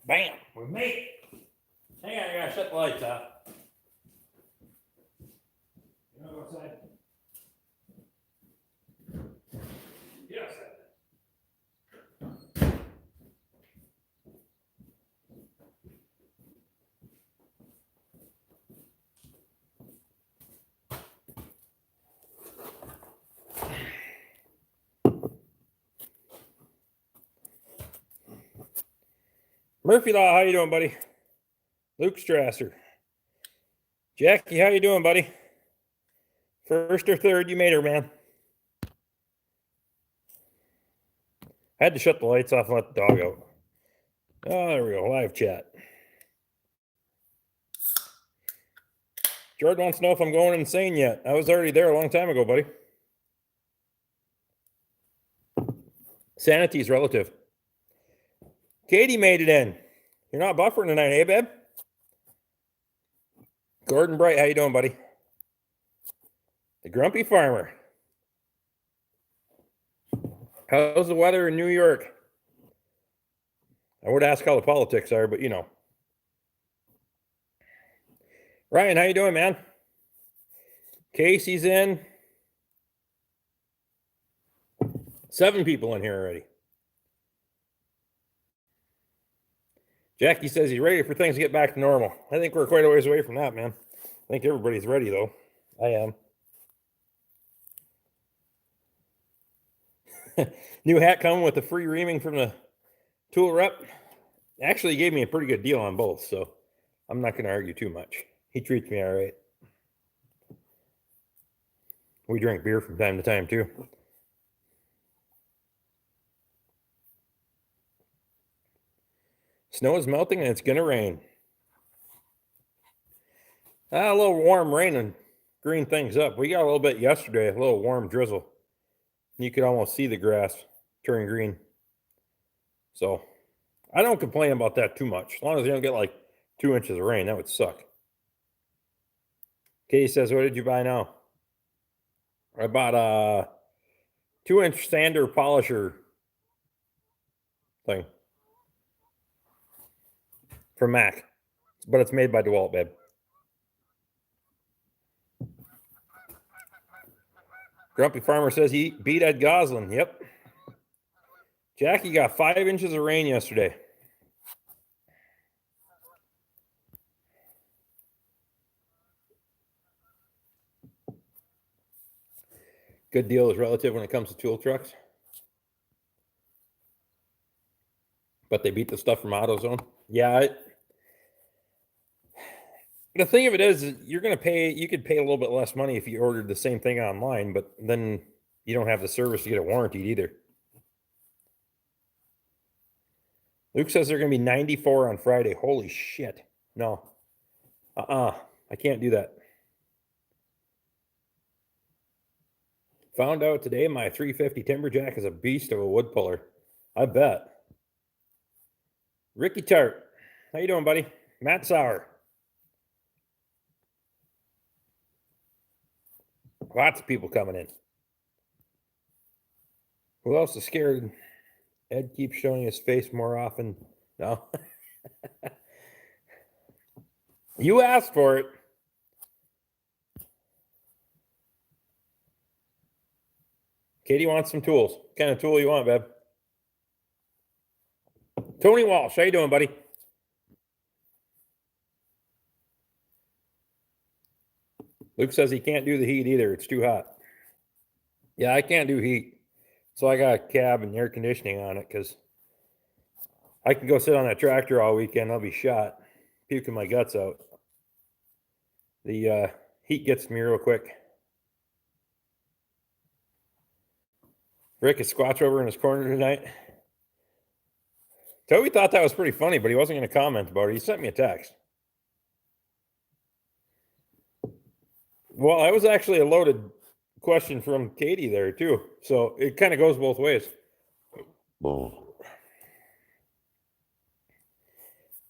Bam! We made it. Hang on, I gotta shut the lights off. You wanna go outside? Get outside. Murphy Law, how you doing, buddy? Luke Strasser. Jackie, how you doing, buddy? First or third, you made her, man. I had to shut the lights off and let the dog out. Oh, there we go, live chat. Jordan wants to know if I'm going insane yet. I was already there a long time ago, buddy. Sanity's relative. Katie made it in. You're not buffering tonight, eh, babe? Gordon Bright, how you doing, buddy? The Grumpy Farmer. How's the weather in New York? I would ask how the politics are, but you know. Ryan, how you doing, man? Casey's in. 7 people in here already. Jackie says he's ready for things to get back to normal. I think we're quite a ways away from that, man. I think everybody's ready, though. I am. New hat coming with the free reaming from the tool rep. Actually, he gave me a pretty good deal on both, so I'm not going to argue too much. He treats me all right. We drink beer from time to time, too. Snow is melting and it's going to rain. A little warm rain and green things up. We got a little bit yesterday, a little warm drizzle. You could almost see the grass turn green. So I don't complain about that too much. As long as you don't get like 2 inches of rain, that would suck. Katie says, what did you buy now? I bought a 2-inch sander polisher thing from Mac, but it's made by DeWalt, babe. Grumpy Farmer says he beat Ed Goslin. Yep. Jackie got 5 inches of rain yesterday. Good deal is relative when it comes to tool trucks. But they beat the stuff from AutoZone. Yeah. The thing of it is, you're going to pay, you could pay a little bit less money if you ordered the same thing online, but then you don't have the service to get it warranted either. Luke says they're going to be 94 on Friday. Holy shit. No. I can't do that. Found out today my 350 Timberjack is a beast of a wood puller. I bet. Ricky Tart. How you doing, buddy? Matt Sauer. Lots of people coming in. Who else is scared? Ed keeps showing his face more often. No. You asked for it. Katie wants some tools. What kind of tool you want, babe? Tony Walsh, how you doing, buddy? Luke says he can't do the heat either. It's too hot. Yeah, I can't do heat. So I got a cab and air conditioning on it because I can go sit on that tractor all weekend. I'll be shot, puking my guts out. The heat gets to me real quick. Rick is squatched over in his corner tonight. Toby thought that was pretty funny, but he wasn't going to comment about it. He sent me a text. Well, that was actually a loaded question from Katie there, too. So it kind of goes both ways.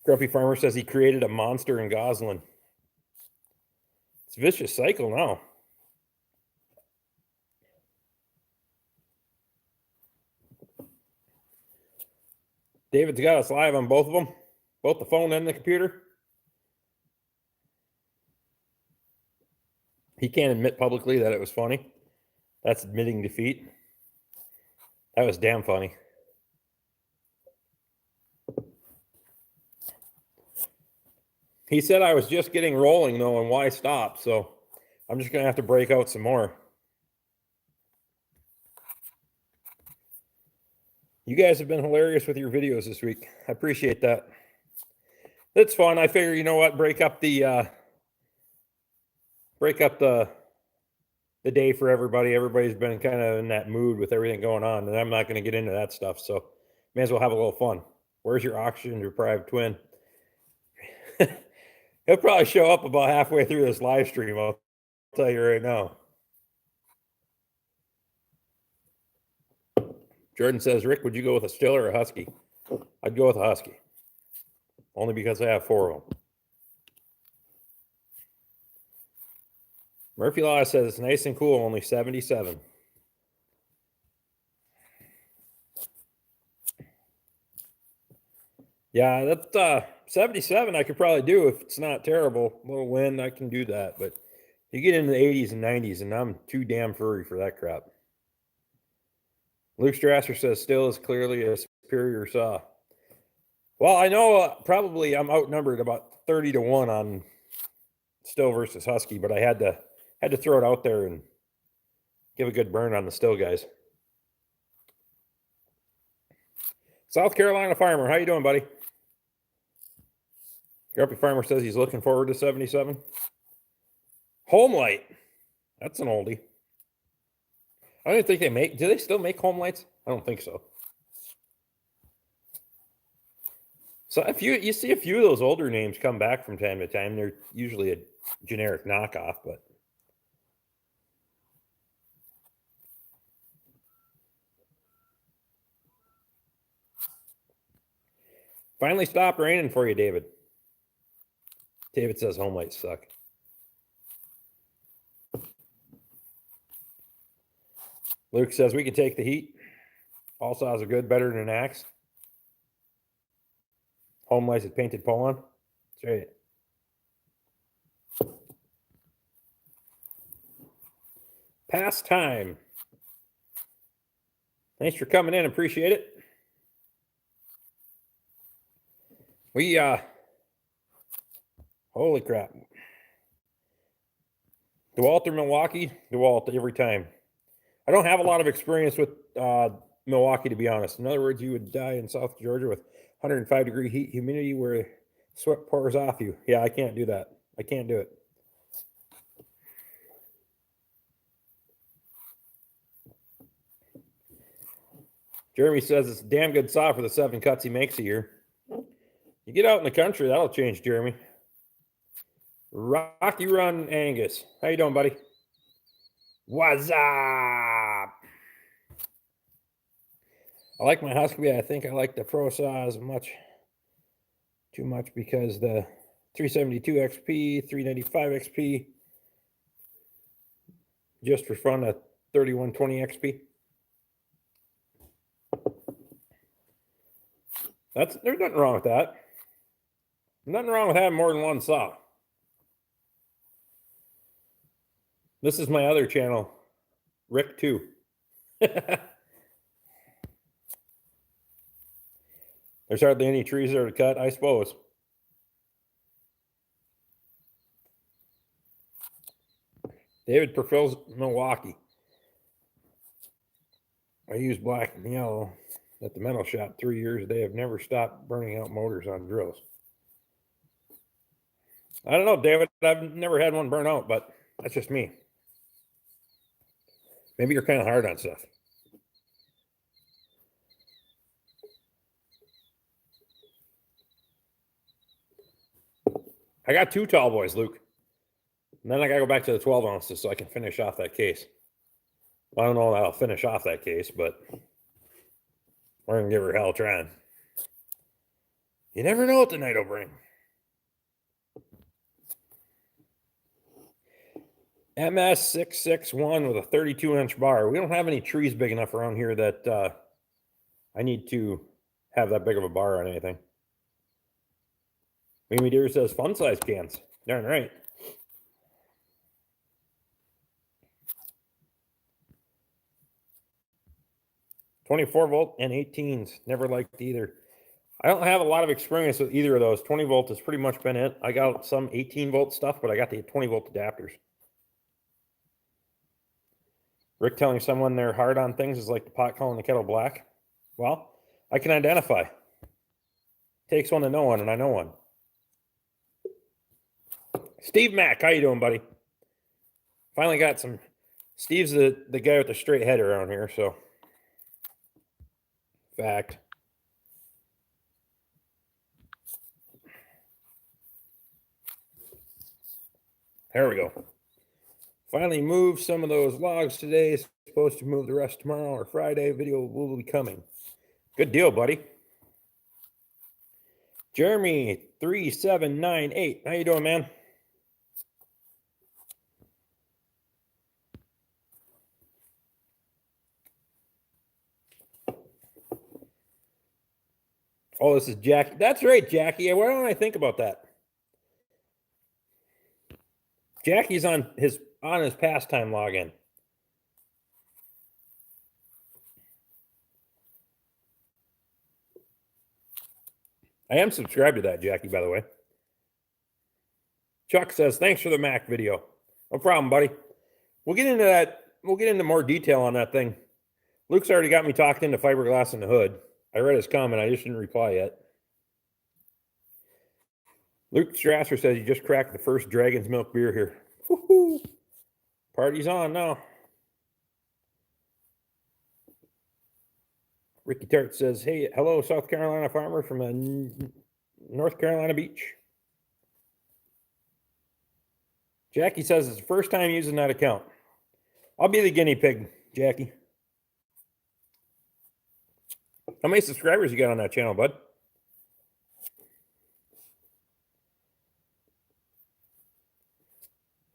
Grumpy Farmer says he created a monster in Goslin. It's a vicious cycle now. David's got us live on both of them. Both the phone and the computer? He can't admit publicly that it was funny. That's admitting defeat. That was damn funny. He said I was just getting rolling, though, and why stop? So I'm just going to have to break out some more. You guys have been hilarious with your videos this week. I appreciate that. It's fun. I figure, you know what, break up the day for everybody. Everybody's been kind of in that mood with everything going on, and I'm not going to get into that stuff. So may as well have a little fun. Where's your oxygen deprived twin? He'll probably show up about halfway through this live stream. I'll tell you right now. Jordan says, Rick, would you go with a still or a husky? I'd go with a husky. Only because I have 4 of them. Murphy Law says it's nice and cool, only 77. Yeah, that's 77 I could probably do if it's not terrible. A little wind, I can do that. But you get into the 80s and 90s, and I'm too damn furry for that crap. Luke Strasser says still is clearly a superior saw. Well, I know probably I'm outnumbered about 30-1 on still versus husky, but I had to throw it out there and give a good burn on the still guys. South Carolina Farmer, how you doing, buddy? Grumpy Farmer says he's looking forward to 77. Home light. That's an oldie. I don't even think they make. Do they still make home lights? I don't think so. So if you see a few of those older names come back from time to time, they're usually a generic knockoff, but finally stopped raining for you, David. David says home lights suck. Luke says we can take the heat. All saws are good, better than an axe. Home lights with painted pole on. That's right. Past time. Thanks for coming in. Appreciate it. We holy crap. DeWalt or Milwaukee? DeWalt every time. I don't have a lot of experience with Milwaukee, to be honest. In other words, you would die in South Georgia with 105-degree heat, humidity where sweat pours off you. Yeah, I can't do that. I can't do it. Jeremy says it's a damn good saw for the 7 cuts he makes a year. You get out in the country, that'll change, Jeremy. Rocky Run Angus. How you doing, buddy? What's up? I like my Husky. I think I like the Pro Saws too much because the 372 XP, 395 XP, just for fun, a 3120 XP. There's nothing wrong with that. Nothing wrong with having more than one saw. This is my other channel, Rick 2. There's hardly any trees there to cut, I suppose. David prefers Milwaukee. I use black and yellow at the metal shop 3 years. They have never stopped burning out motors on drills. I don't know, David. I've never had one burn out, but that's just me. Maybe you're kind of hard on stuff. I got 2 tall boys, Luke. And then I got to go back to the 12 ounces so I can finish off that case. I don't know how I'll finish off that case, but we're going to give her hell trying. You never know what the night will bring. MS661 with a 32-inch bar. We don't have any trees big enough around here that I need to have that big of a bar on anything. Mimi Deer says fun size cans. Darn right. .24 volt and 18s. Never liked either. I don't have a lot of experience with either of those. 20 volt has pretty much been it. I got some 18 volt stuff, but I got the 20 volt adapters. Rick telling someone they're hard on things is like the pot calling the kettle black. Well, I can identify. Takes one to know one, and I know one. Steve Mack, how you doing, buddy? Finally got some. Steve's the guy with the straight head around here, so. Fact. There we go. Finally moved some of those logs today. Supposed to move the rest tomorrow or Friday. Video will be coming. Good deal, buddy. Jeremy 3798. How you doing, man? Oh, this is Jackie. That's right, Jackie. Why don't I think about that? Jackie's on his pastime login. I am subscribed to that, Jackie, by the way. Chuck says, thanks for the Mac video. No problem, buddy. We'll get into that. We'll get into more detail on that thing. Luke's already got me talked into fiberglass in the hood. I read his comment. I just didn't reply yet. Luke Strasser says he just cracked the first Dragon's Milk beer here. Woo-hoo. Party's on now. Ricky Tart says, hey, hello, South Carolina farmer from North Carolina beach. Jackie says it's the first time using that account. I'll be the guinea pig, Jackie. How many subscribers you got on that channel, bud?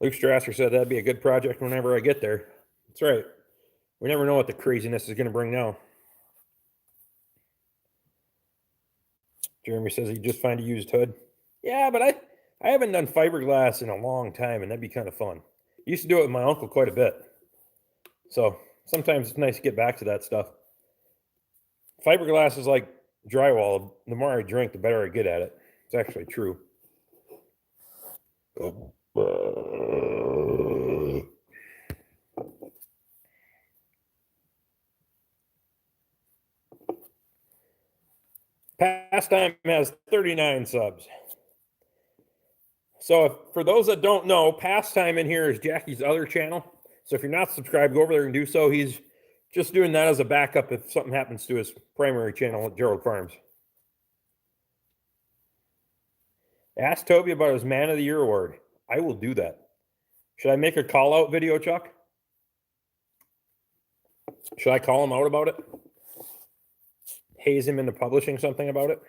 Luke Strasser said that'd be a good project whenever I get there. That's right. We never know what the craziness is going to bring now. Jeremy says he just find a used hood. Yeah, but I haven't done fiberglass in a long time, and that'd be kind of fun. I used to do it with my uncle quite a bit. So sometimes it's nice to get back to that stuff. Fiberglass is like drywall. The more I drink, the better I get at it. It's actually true. Pastime has 39 subs. So for those that don't know, Pastime in here is Jackie's other channel. So if you're not subscribed, go over there and do so. He's just doing that as a backup if something happens to his primary channel at Gerald Farms. Ask Toby about his Man of the Year award. I will do that. Should I make a call-out video, Chuck? Should I call him out about it? Haze him into publishing something about it?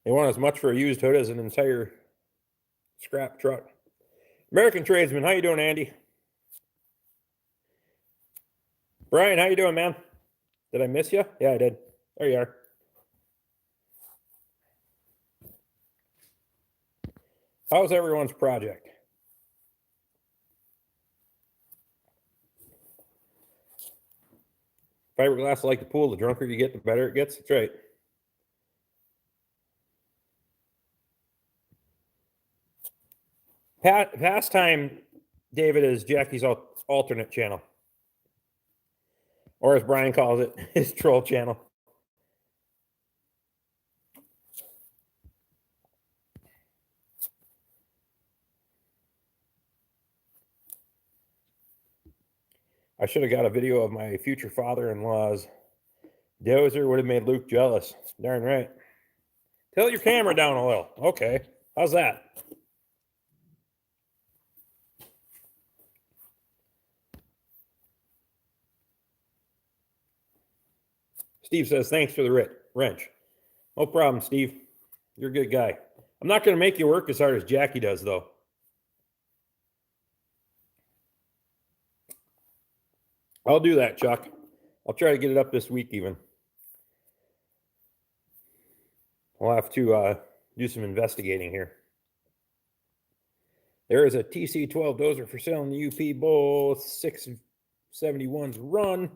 They want as much for a used hood as an entire scrap truck. American Tradesman, how you doing, Andy? Brian, how you doing, man? Did I miss you? Yeah, I did. There you are. How's everyone's project? Fiberglass like the pool. The drunker you get, the better it gets. That's right. Pastime, David, is Jackie's alternate channel. Or as Brian calls it, his troll channel. I should have got a video of my future father-in-law's dozer. Would have made Luke jealous. Darn right. Tilt your camera down a little. Okay. How's that? Steve says, thanks for the wrench. No problem, Steve. You're a good guy. I'm not going to make you work as hard as Jackie does, though. I'll do that, Chuck. I'll try to get it up this week even. We'll have to do some investigating here. There is a TC12 dozer for sale in the UP. Both 671s run,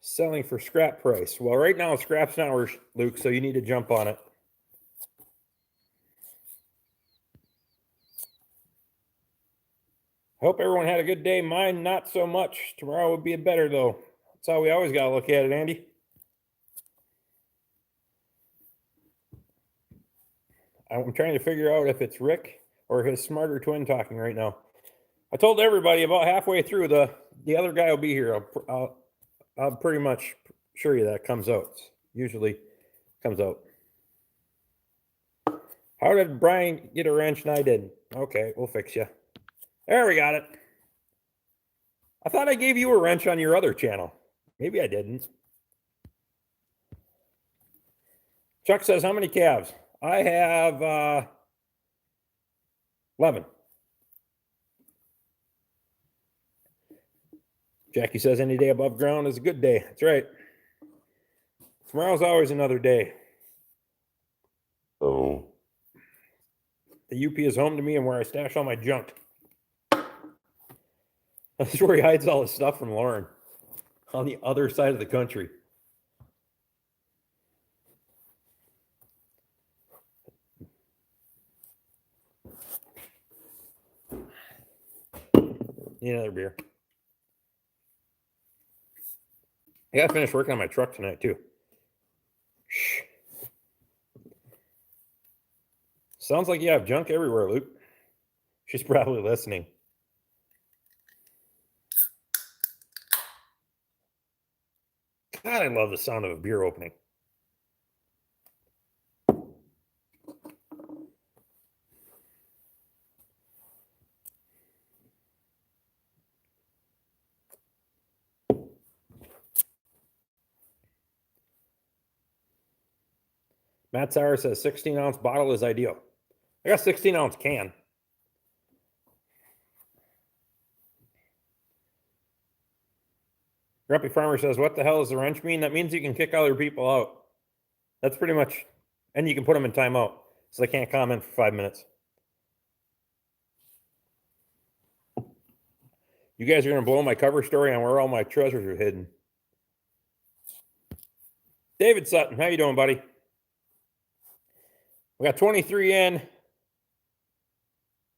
selling for scrap price. Well, right now scrap's not worth, Luke, so you need to jump on it. I hope everyone had a good day. Mine, not so much. Tomorrow would be better, though. That's how we always got to look at it, Andy. I'm trying to figure out if it's Rick or his smarter twin talking right now. I told everybody about halfway through the other guy will be here. I'll pretty much assure you that comes out. Usually comes out. How did Brian get a wrench and I did? Okay, we'll fix you. There, we got it. I thought I gave you a wrench on your other channel. Maybe I didn't. Chuck says, how many calves? I have 11. Jackie says, any day above ground is a good day. That's right. Tomorrow's always another day. Oh. The UP is home to me and where I stash all my junk. That's where he hides all his stuff from Lauren. On the other side of the country. Need another beer. I gotta finish working on my truck tonight, too. Shh. Sounds like you have junk everywhere, Luke. She's probably listening. God, I love the sound of a beer opening. Matt Sauer says 16-ounce bottle is ideal. I got 16-ounce can. Grumpy Farmer says, what the hell does the wrench mean? That means you can kick other people out. That's pretty much, and you can put them in timeout, so they can't comment for 5 minutes. You guys are going to blow my cover story on where all my treasures are hidden. David Sutton, how you doing, buddy? We got 23 in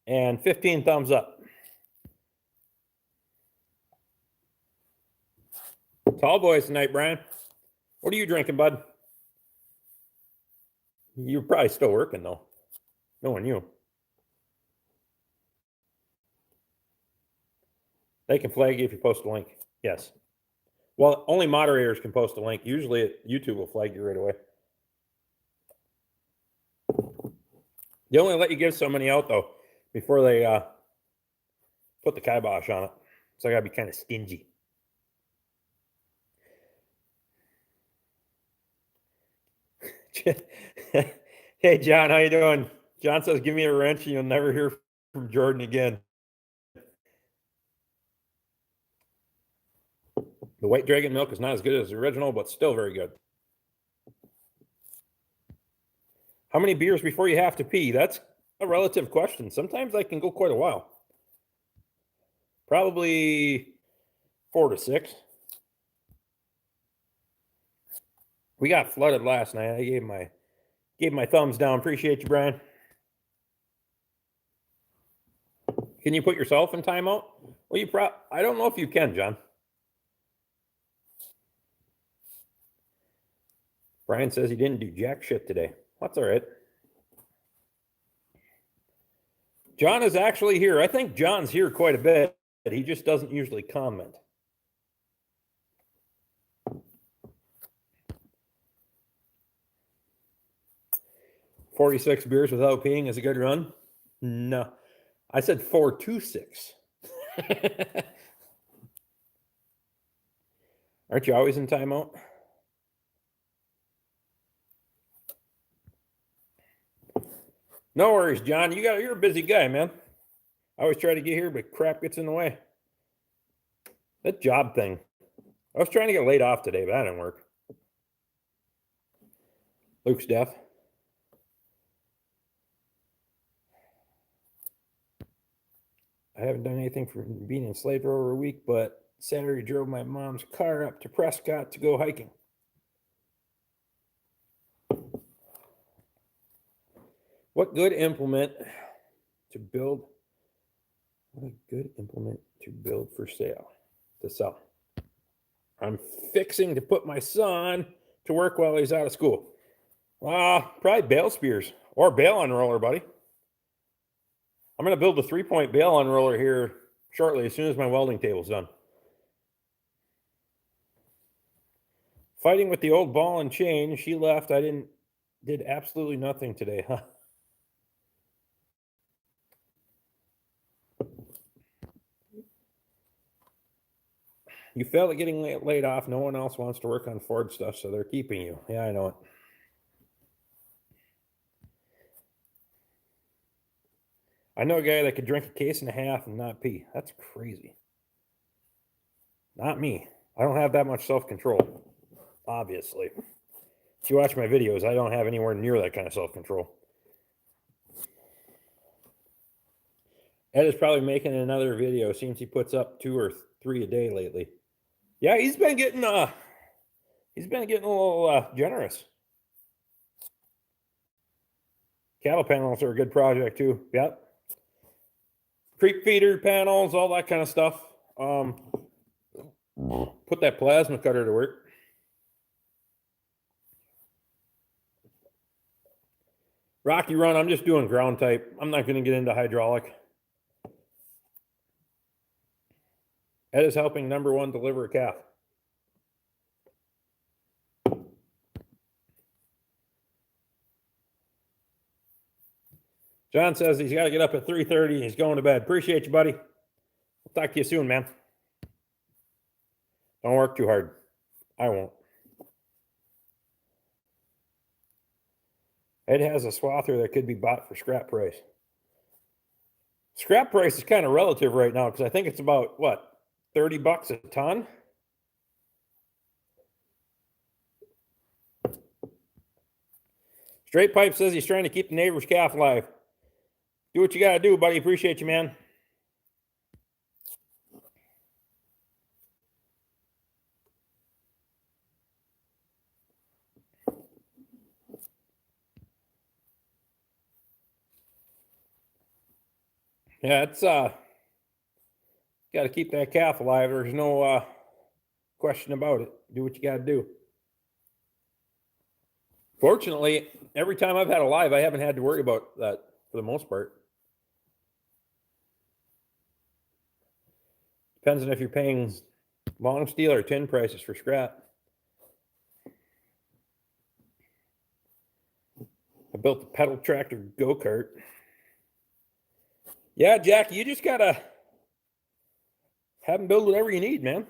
and 15 thumbs up. Tall boys tonight, Brian. What are you drinking, bud? You're probably still working, though. Knowing you. They can flag you if you post a link. Yes. Well, only moderators can post a link. Usually YouTube will flag you right away. They only let you give so many out, though, before they put the kibosh on it. So I got to be kind of stingy. Hey, John, how you doing? John says, give me a wrench and you'll never hear from Jordan again. The White Dragon milk is not as good as the original, but still very good. How many beers before you have to pee? That's a relative question. Sometimes I can go quite a while. Probably 4 to 6. We got flooded last night. I gave my thumbs down. Appreciate you, Brian. Can you put yourself in timeout? Well, I don't know if you can, John. Brian says he didn't do jack shit today. That's all right. John is actually here. I think John's here quite a bit, but he just doesn't usually comment. "46 beers without peeing is a good run." No. I said 4 to 6. Aren't you always in timeout? No worries, John. You're a busy guy, man. I always try to get here, but crap gets in the way. That job thing. I was trying to get laid off today, but that didn't work. Luke's deaf. I haven't done anything for being enslaved for over a week, but Saturday drove my mom's car up to Prescott to go hiking. What good implement to build? What a good implement to build for sale, to sell. I'm fixing to put my son to work while he's out of school. Probably bale spears or bale unroller, buddy. I'm going to build a 3-point bale unroller here shortly as soon as my welding table's done. Fighting with the old ball and chain. She left. I did absolutely nothing today, huh? You failed at getting laid off. No one else wants to work on Ford stuff, so they're keeping you. Yeah, I know it. I know a guy that could drink a case and a half and not pee. That's crazy. Not me. I don't have that much self-control, obviously. If you watch my videos, I don't have anywhere near that kind of self-control. Ed is probably making another video. Seems he puts up 2 or 3 a day lately. Yeah, he's been getting a little generous. Cattle panels are a good project too. Yep. Creek feeder panels, all that kind of stuff. Put that plasma cutter to work. Rocky Run, I'm just doing ground type. I'm not going to get into hydraulic. Ed is helping number 1 deliver a calf. John says he's got to get up at 3:30. He's going to bed. Appreciate you, buddy. I'll talk to you soon, man. Don't work too hard. I won't. Ed has a swather that could be bought for scrap price. Scrap price is kind of relative right now because I think it's about, what, $30 a ton? Straight Pipe says he's trying to keep the neighbor's calf alive. Do what you got to do, buddy. Appreciate you, man. Yeah, it's got to keep that calf alive. There's no question about it. Do what you got to do. Fortunately, every time I've had a live, I haven't had to worry about that for the most part. Depends on if you're paying long steel or tin prices for scrap. I built a pedal tractor go-kart. Yeah, Jack, you just got to have them build whatever you need, man.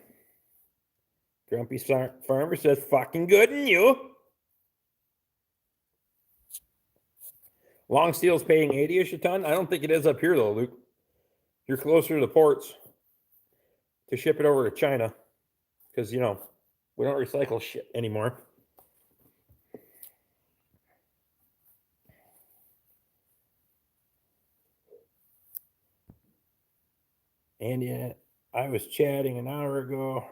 Grumpy Farmer says, fucking good in you. Long steel's paying 80-ish a ton. I don't think it is up here, though, Luke. You're closer to the ports to ship it over to China because, we don't recycle shit anymore. And yeah, I was chatting an hour ago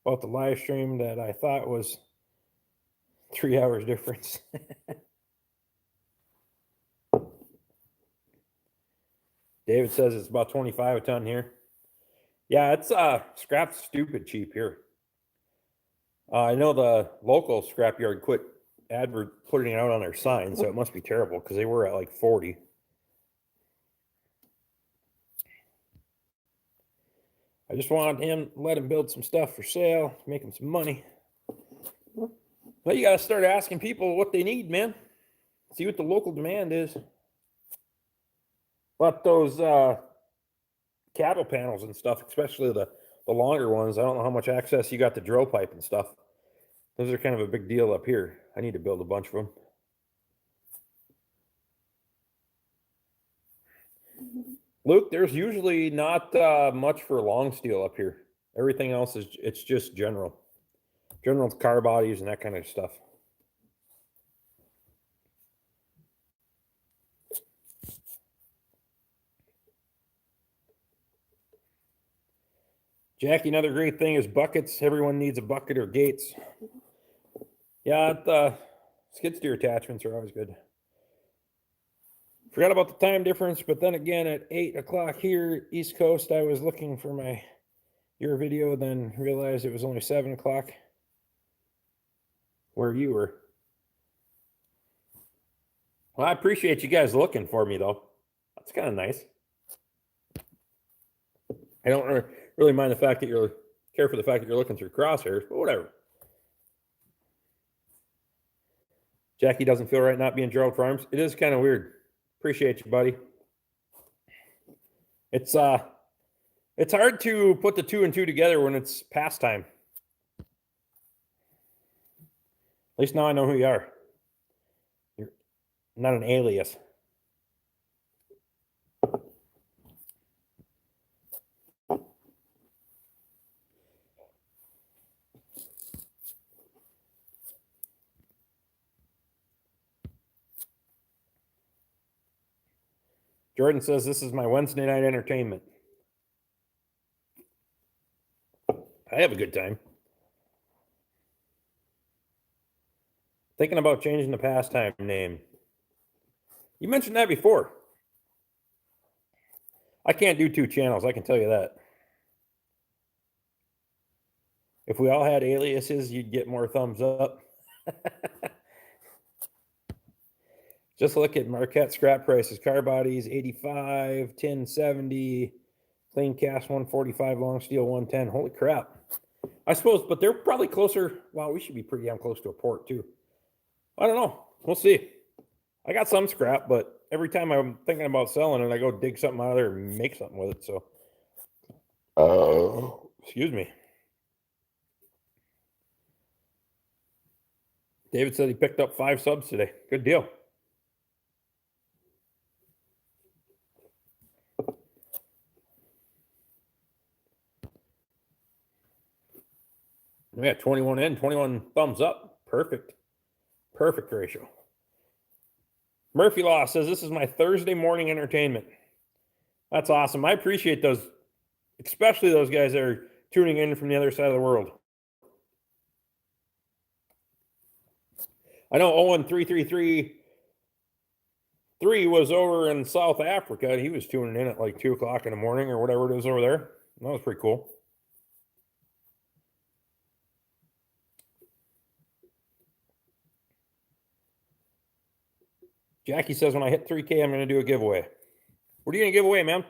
about the live stream that I thought was 3 hours difference. David says it's about 25 a ton here. Yeah, it's scrap's stupid cheap here. I know the local scrapyard quit putting it out on their sign, so it must be terrible because they were at like 40. I just wanted him to let him build some stuff for sale, make him some money. Well, you got to start asking people what they need, man. See what the local demand is. But those cattle panels and stuff, especially the longer ones, I don't know how much access you got to drill pipe and stuff. Those are kind of a big deal up here. I need to build a bunch of them. Luke, there's usually not much for long steel up here. Everything else it's just general. general car bodies and that kind of stuff. Jackie, another great thing is buckets. Everyone needs a bucket or gates. Yeah, skid steer attachments are always good. Forgot about the time difference, but then again, at 8 o'clock here, East Coast, I was looking for your video, then realized it was only 7 o'clock where you were. Well, I appreciate you guys looking for me, though. That's kind of nice. I don't really mind the fact that care for the fact that you're looking through crosshairs, but whatever. Jackie doesn't feel right not being Gerald Farms. It is kind of weird. Appreciate you, buddy. It's hard to put the 2 and 2 together when it's pastime. At least now I know who you are. You're not an alias. Jordan says this is my Wednesday night entertainment. I have a good time. Thinking about changing the pastime name. You mentioned that before. I can't do 2 channels, I can tell you that. If we all had aliases, you'd get more thumbs up. Just look at Marquette scrap prices. Car bodies, 85, tin 70, clean cast 145, long steel 110. Holy crap. I suppose, but they're probably closer. Wow, we should be pretty damn close to a port too. I don't know. We'll see. I got some scrap, but every time I'm thinking about selling it, I go dig something out of there and make something with it. So, excuse me. David said he picked up 5 subs today. Good deal. We got 21 in, 21 thumbs up. Perfect. Perfect ratio. Murphy Law says, this is my Thursday morning entertainment. That's awesome. I appreciate those, especially those guys that are tuning in from the other side of the world. I know Owen 3333 was over in South Africa, and he was tuning in at like 2 o'clock in the morning or whatever it is over there. That was pretty cool. Jackie says, when I hit 3K, I'm going to do a giveaway. What are you going to give away, man?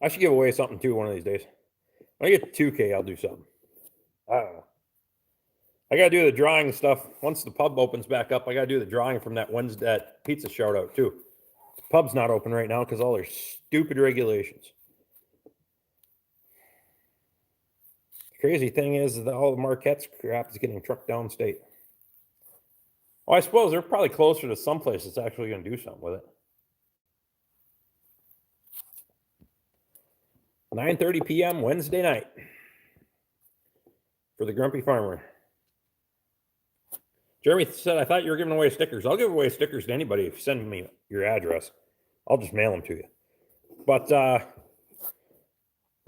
I should give away something too one of these days. When I get to 2K, I'll do something. I don't know. I got to do the drawing stuff. Once the pub opens back up, I got to do the drawing from that Wednesday, that pizza shout out too. The pub's not open right now because all their stupid regulations. The crazy thing is that all the Marquette crap is getting trucked downstate. Well, I suppose they're probably closer to some place that's actually going to do something with it. 9:30 p.m. Wednesday night for the Grumpy Farmer. Jeremy said, I thought you were giving away stickers. I'll give away stickers to anybody if you send me your address. I'll just mail them to you. But we're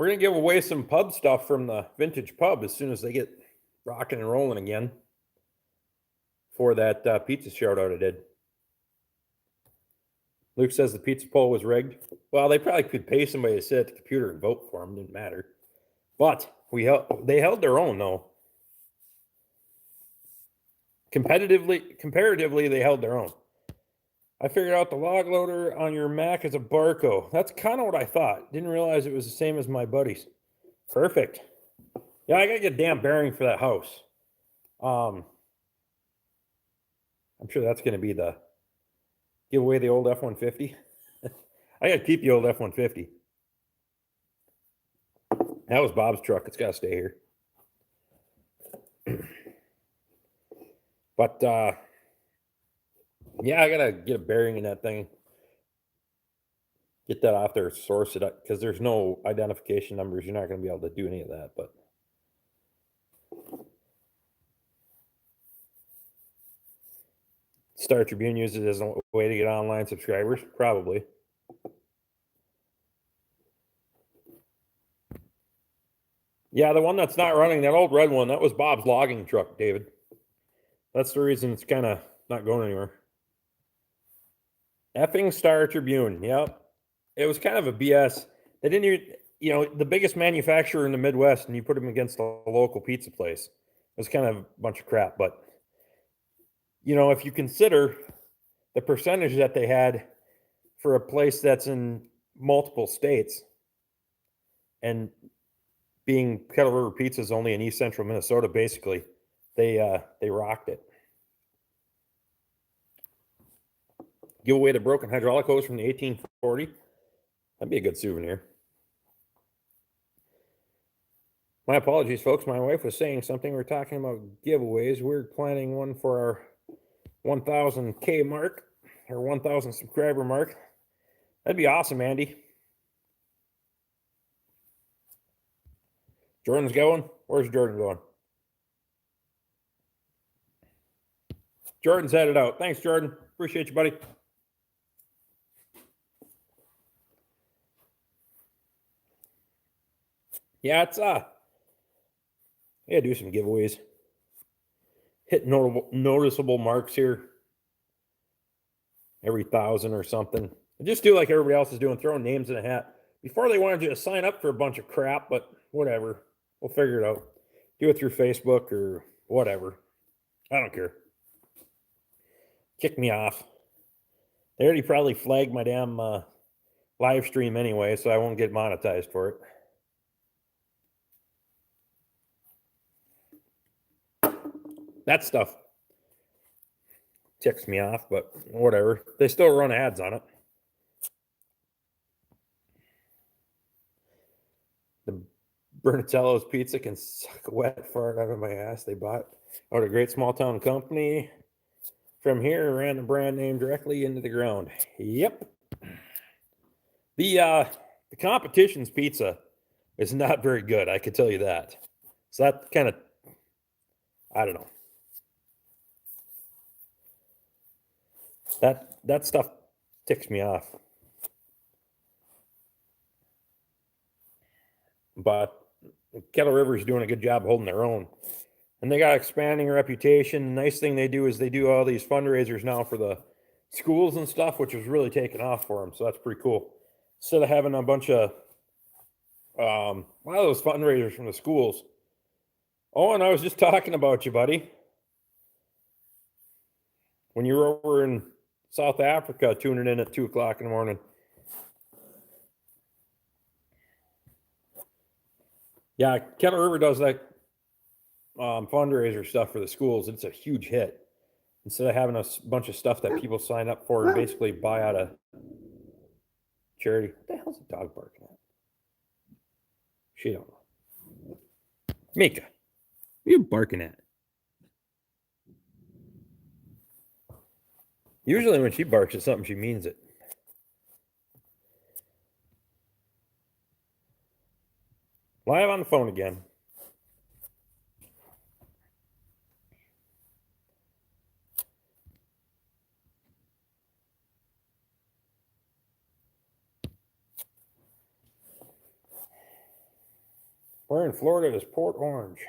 going to give away some pub stuff from the vintage pub as soon as they get rocking and rolling again for that pizza shout out I did. Luke says the pizza poll was rigged. Well, they probably could pay somebody to sit at the computer and vote for them. Didn't matter. But they held their own, though. Comparatively, they held their own. I figured out the log loader on your Mac is a Barco. That's kind of what I thought. Didn't realize it was the same as my buddy's. Perfect. Yeah, I got to get a damn bearing for that house. I'm sure that's going to be the give away the old F-150. I got to keep the old F-150. That was Bob's truck. It's got to stay here. But, yeah, I got to get a bearing in that thing. Get that off there, source it up, because there's no identification numbers. You're not going to be able to do any of that. But Star Tribune uses it as a way to get online subscribers, probably. Yeah, the one that's not running, that old red one, that was Bob's logging truck, David. That's the reason it's kind of not going anywhere. Effing Star Tribune. Yep. It was kind of a BS. They didn't even, the biggest manufacturer in the Midwest, and you put them against a local pizza place. It was kind of a bunch of crap. But, if you consider the percentage that they had for a place that's in multiple states, and being Kettle River Pizza is only in East Central Minnesota, basically, they rocked it. Give away the broken hydraulic hose from the 1840. That'd be a good souvenir. My apologies, folks. My wife was saying something. We're talking about giveaways. We're planning one for our 1,000K mark, or 1,000 subscriber mark. That'd be awesome, Andy. Jordan's going? Where's Jordan going? Jordan's headed out. Thanks, Jordan. Appreciate you, buddy. Yeah, it's do some giveaways. Hit noticeable marks here. Every 1,000 or something. Just do like everybody else is doing, throwing names in a hat. Before they wanted you to sign up for a bunch of crap, but whatever. We'll figure it out. Do it through Facebook or whatever. I don't care. Kick me off. They already probably flagged my damn live stream anyway, so I won't get monetized for it. That stuff ticks me off, but whatever. They still run ads on it. The Bernatello's Pizza can suck a wet fart out of my ass. They bought out a great small town company from here, ran the brand name directly into the ground. Yep. The competition's pizza is not very good, I can tell you that. So that kind of, I don't know. That stuff ticks me off. But Kettle River is doing a good job holding their own. And they got expanding reputation. The nice thing they do is they do all these fundraisers now for the schools and stuff, which is really taking off for them. So that's pretty cool. Instead of having a bunch of a lot of those fundraisers from the schools. Oh, and I was just talking about you, buddy. When you were over in South Africa, tuning in at 2 o'clock in the morning. Yeah, Kettle River does that fundraiser stuff for the schools. It's a huge hit. Instead of having a bunch of stuff that people sign up for and basically buy out of charity. What the hell's a dog barking at? She don't know. Mika, what are you barking at? Usually when she barks at something, she means it. Live on the phone again. Where in Florida is Port Orange?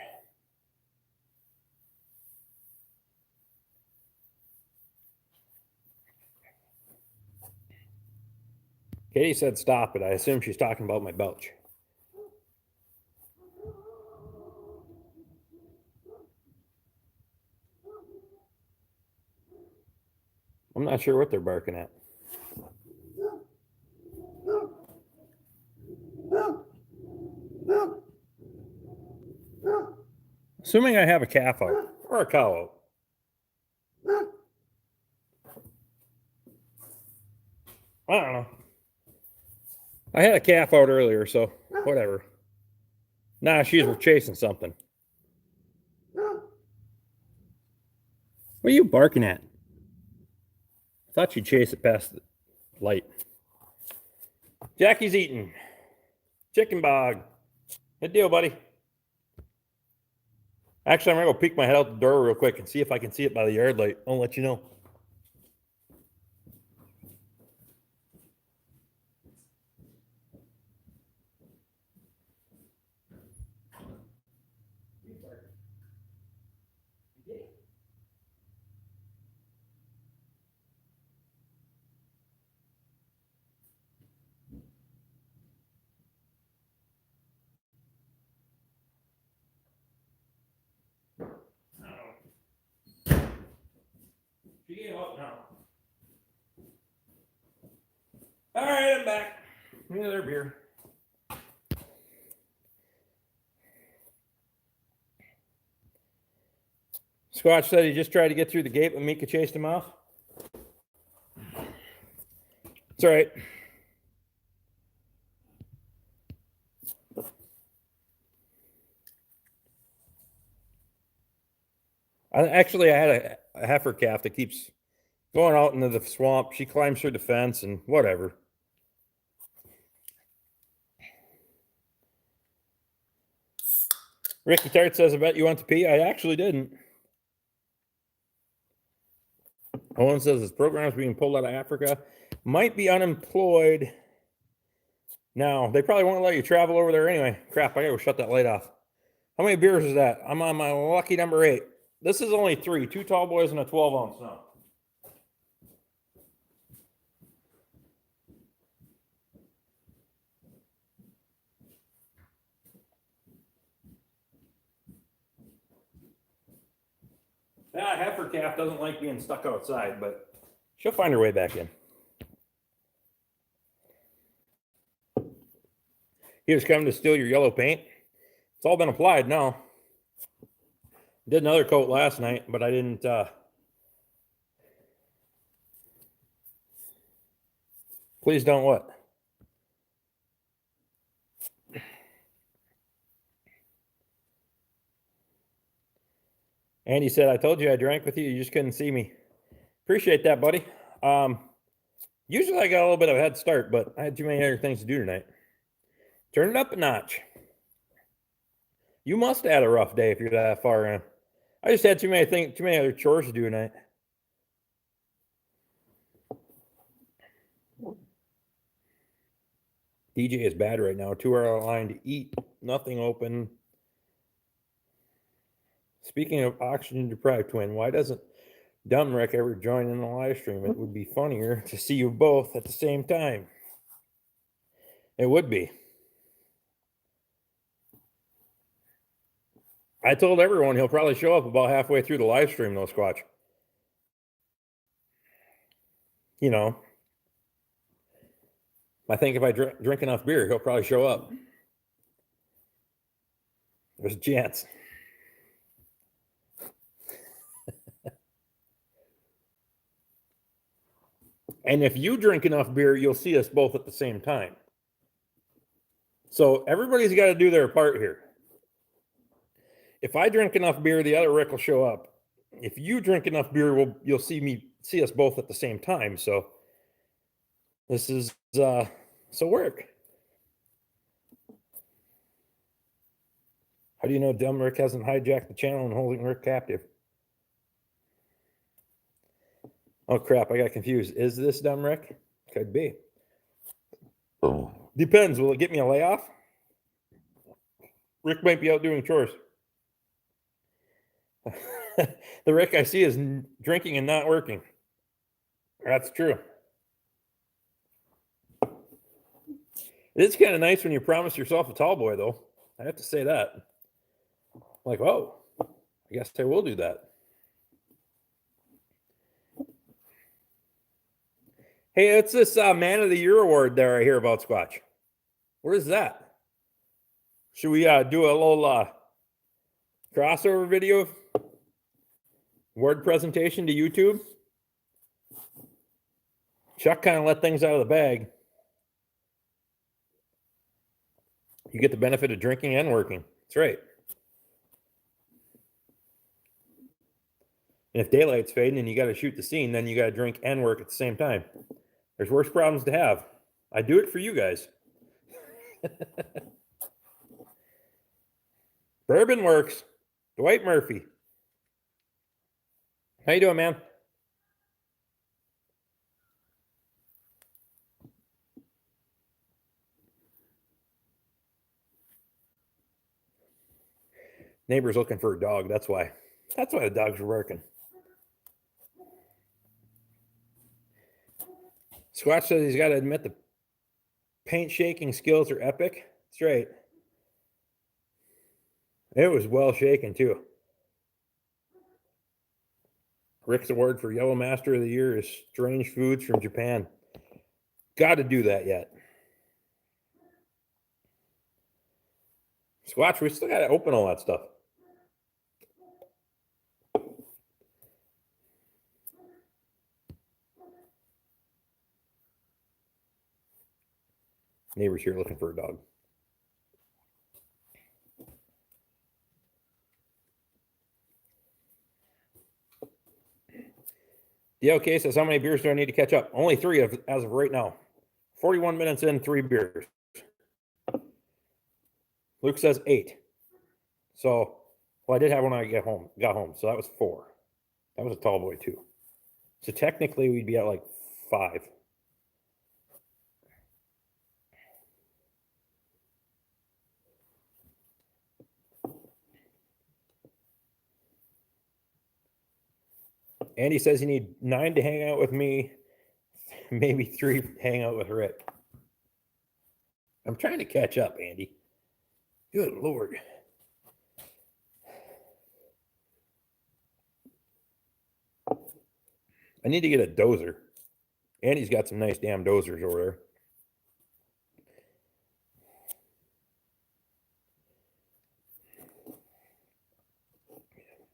Katie said stop it. I assume she's talking about my belch. I'm not sure what they're barking at. Assuming I have a calf out or a cow out. I don't know. I had a calf out earlier, so whatever. Nah, she's chasing something. What are you barking at? I thought you'd chase it past the light. Jackie's eating. Chicken bog. Good deal, buddy. Actually, I'm going to go peek my head out the door real quick and see if I can see it by the yard light. I'll let you know. She gave up now. All right, I'm back. Another beer. Squatch said he just tried to get through the gate, but Mika chased him off. It's all right. I had a heifer calf that keeps going out into the swamp. She climbs through the fence and whatever. Ricky Tart says, I bet you went to pee. I actually didn't. Owen says his program is being pulled out of Africa. Might be unemployed. Now, they probably won't let you travel over there anyway. Crap, I gotta go shut that light off. How many beers is that? I'm on my lucky number 8. This is only 3. 2 tall boys and a 12-ounce now. That heifer calf doesn't like being stuck outside, but she'll find her way back in. He was coming to steal your yellow paint. It's all been applied now. Did another coat last night, but I didn't. Please don't what? Andy said, I told you I drank with you. You just couldn't see me. Appreciate that, buddy. Usually I got a little bit of a head start, but I had too many other things to do tonight. Turn it up a notch. You must have had a rough day if you're that far in. I just had too many other chores to do tonight. DJ is bad right now. 2 hour line to eat. Nothing open. Speaking of oxygen deprived twin, why doesn't Dumb Rick ever join in the live stream? It would be funnier to see you both at the same time. It would be. I told everyone he'll probably show up about halfway through the live stream, though, Squatch. You know, I think if I drink enough beer, he'll probably show up. There's a chance. And if you drink enough beer, you'll see us both at the same time. So everybody's got to do their part here. If I drink enough beer, the other Rick will show up. If you drink enough beer, you'll see us both at the same time. So this is so work. How do you know Dumb Rick hasn't hijacked the channel and holding Rick captive? Oh, crap. I got confused. Is this Dumb Rick? Could be. Oh. Depends. Will it get me a layoff? Rick might be out doing chores. The Rick I see is drinking and not working. That's true. It is kind of nice when you promise yourself a tall boy, though. I have to say that. Like, oh, I guess I will do that. Hey, it's this Man of the Year award there I hear about, Squatch. What is that? Should we do a little crossover video? Award presentation to YouTube? Chuck kind of let things out of the bag. You get the benefit of drinking and working. That's right. And if daylight's fading and you got to shoot the scene, then you got to drink and work at the same time. There's worse problems to have. I do it for you guys. Bourbon works. Dwight Murphy. How you doing, man? Neighbor's looking for a dog. That's why. That's why the dogs are working. Squatch says he's got to admit the paint shaking skills are epic. That's right. It was well shaken, too. Rick's award for Yellow Master of the Year is Strange Foods from Japan. Got to do that yet. Squatch, we still got to open all that stuff. Neighbor's here looking for a dog. DLK says, how many beers do I need to catch up? Only 3 as of right now. 41 minutes in, 3 beers. Luke says 8. So, well, I did have one when I got home. So that was 4. That was a tall boy too. So technically we'd be at like 5. Andy says you need 9 to hang out with me, maybe 3 to hang out with Rick. I'm trying to catch up, Andy. Good Lord. I need to get a dozer. Andy's got some nice damn dozers over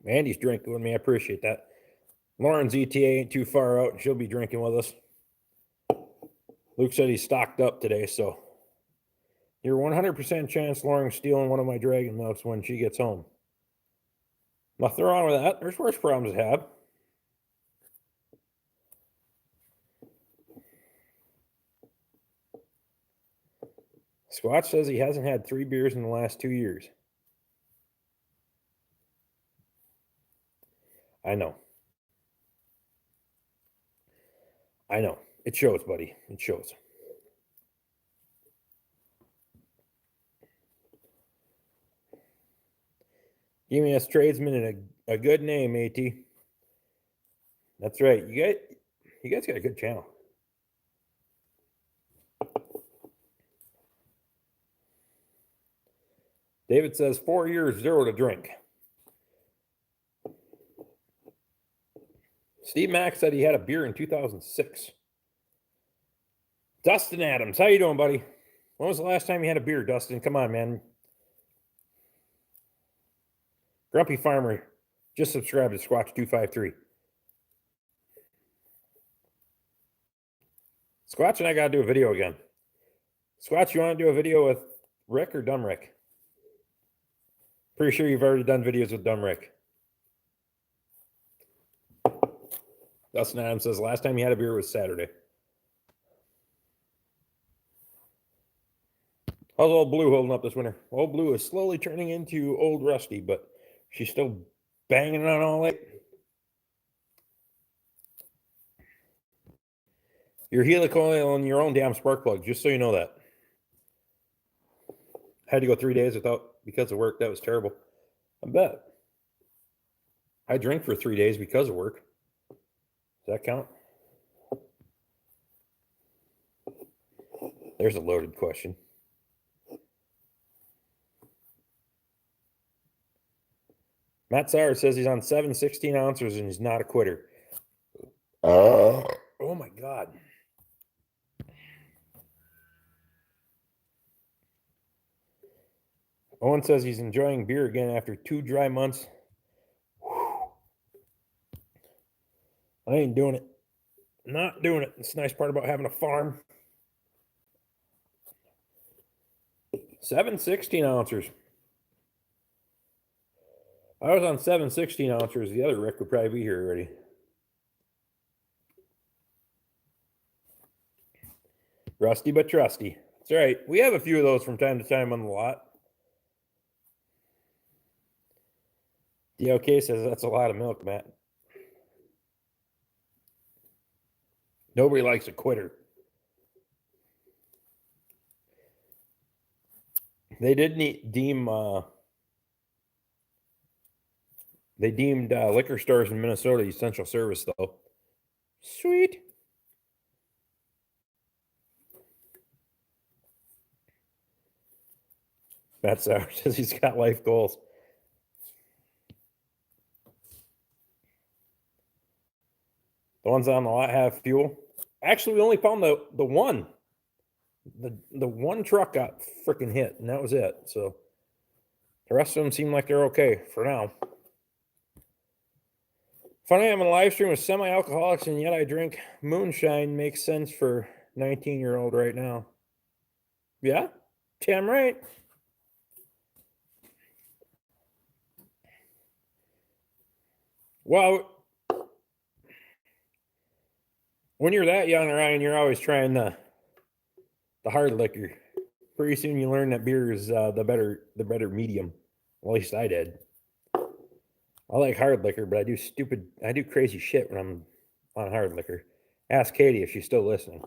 there. Andy's drinking with me. I appreciate that. Lauren's ETA ain't too far out, and she'll be drinking with us. Luke said he's stocked up today, so you're 100% chance Lauren's stealing one of my dragon milks when she gets home. Nothing wrong with that. There's worse problems to have. Squatch says he hasn't had 3 beers in the last 2 years. I know. It shows, buddy. It shows. Give me us tradesman and a good name, AT. That's right. You guys got a good channel. David says 4 years, 0 to drink. Steve Mack said he had a beer in 2006. Dustin Adams, how you doing, buddy? When was the last time you had a beer, Dustin? Come on, man. Grumpy Farmer just subscribed to Squatch 253. Squatch and I got to do a video again. Squatch, you want to do a video with Rick or Dumb Rick? Pretty sure you've already done videos with Dumb Rick. Dustin Adams says last time he had a beer was Saturday. How's old Blue holding up this winter? Old Blue is slowly turning into old Rusty, but she's still banging on all that. You're helicoiling on your own damn spark plug, just so you know that. Had to go 3 days because of work. That was terrible. I bet. I drink for 3 days because of work. Does that count? There's a loaded question. Matt Sauer says he's on 7 16 ounces and he's not a quitter. Oh my God. Owen says he's enjoying beer again after 2 dry months. Whew. I ain't doing it. Not doing it. It's the nice part about having a farm. 7 16 ounces. I was on 7 16 ounces. The other Rick would probably be here already. Rusty but trusty. That's right. We have a few of those from time to time on the lot. DLK says that's a lot of milk, Matt. Nobody likes a quitter. They did deem they deemed liquor stores in Minnesota essential service, though. Sweet. Matt Sauer says he's got life goals. The ones on the lot have fuel. Actually, we only found the one. The one truck got freaking hit, and that was it. So the rest of them seem like they're okay for now. Funny, I'm in a live stream with semi-alcoholics, and yet I drink moonshine. Makes sense for 19-year-old right now. Yeah, damn right. Well, when you're that young, Ryan, you're always trying the hard liquor. Pretty soon you learn that beer is the better medium. Well, at least I did. I like hard liquor, but I do crazy shit when I'm on hard liquor. Ask Katie if she's still listening.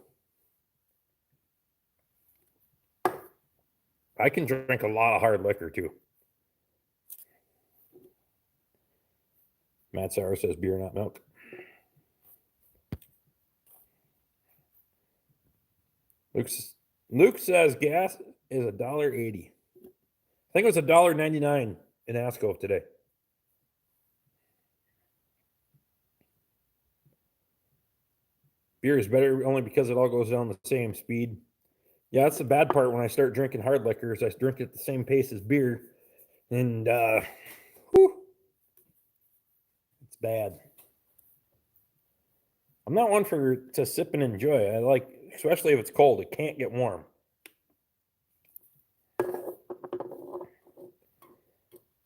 I can drink a lot of hard liquor too. Matt Sauer says beer, not milk. Luke says gas is $1.80. I think it was $1.99 in Asco today. Beer is better only because it all goes down the same speed. Yeah, that's the bad part when I start drinking hard liquors. I drink at the same pace as beer, and it's bad. I'm not one to sip and enjoy. I like, especially if it's cold. It can't get warm.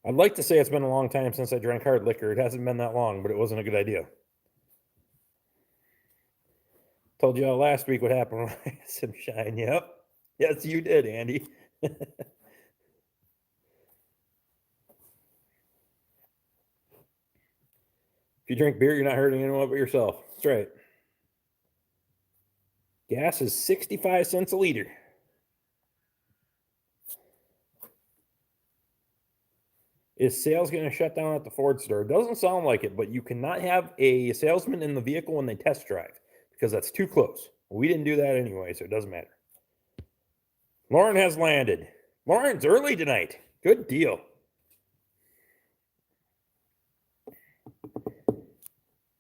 I'd like to say it's been a long time since I drank hard liquor. It hasn't been that long, but it wasn't a good idea. Told you all last week what happened when I had some shine. Yep. Yes, you did, Andy. If you drink beer, you're not hurting anyone but yourself. That's right. Gas is 65 cents a liter. Is sales going to shut down at the Ford store? It doesn't sound like it, but you cannot have a salesman in the vehicle when they test drive because that's too close. We didn't do that anyway, so it doesn't matter. Lauren has landed. Lauren's early tonight. Good deal.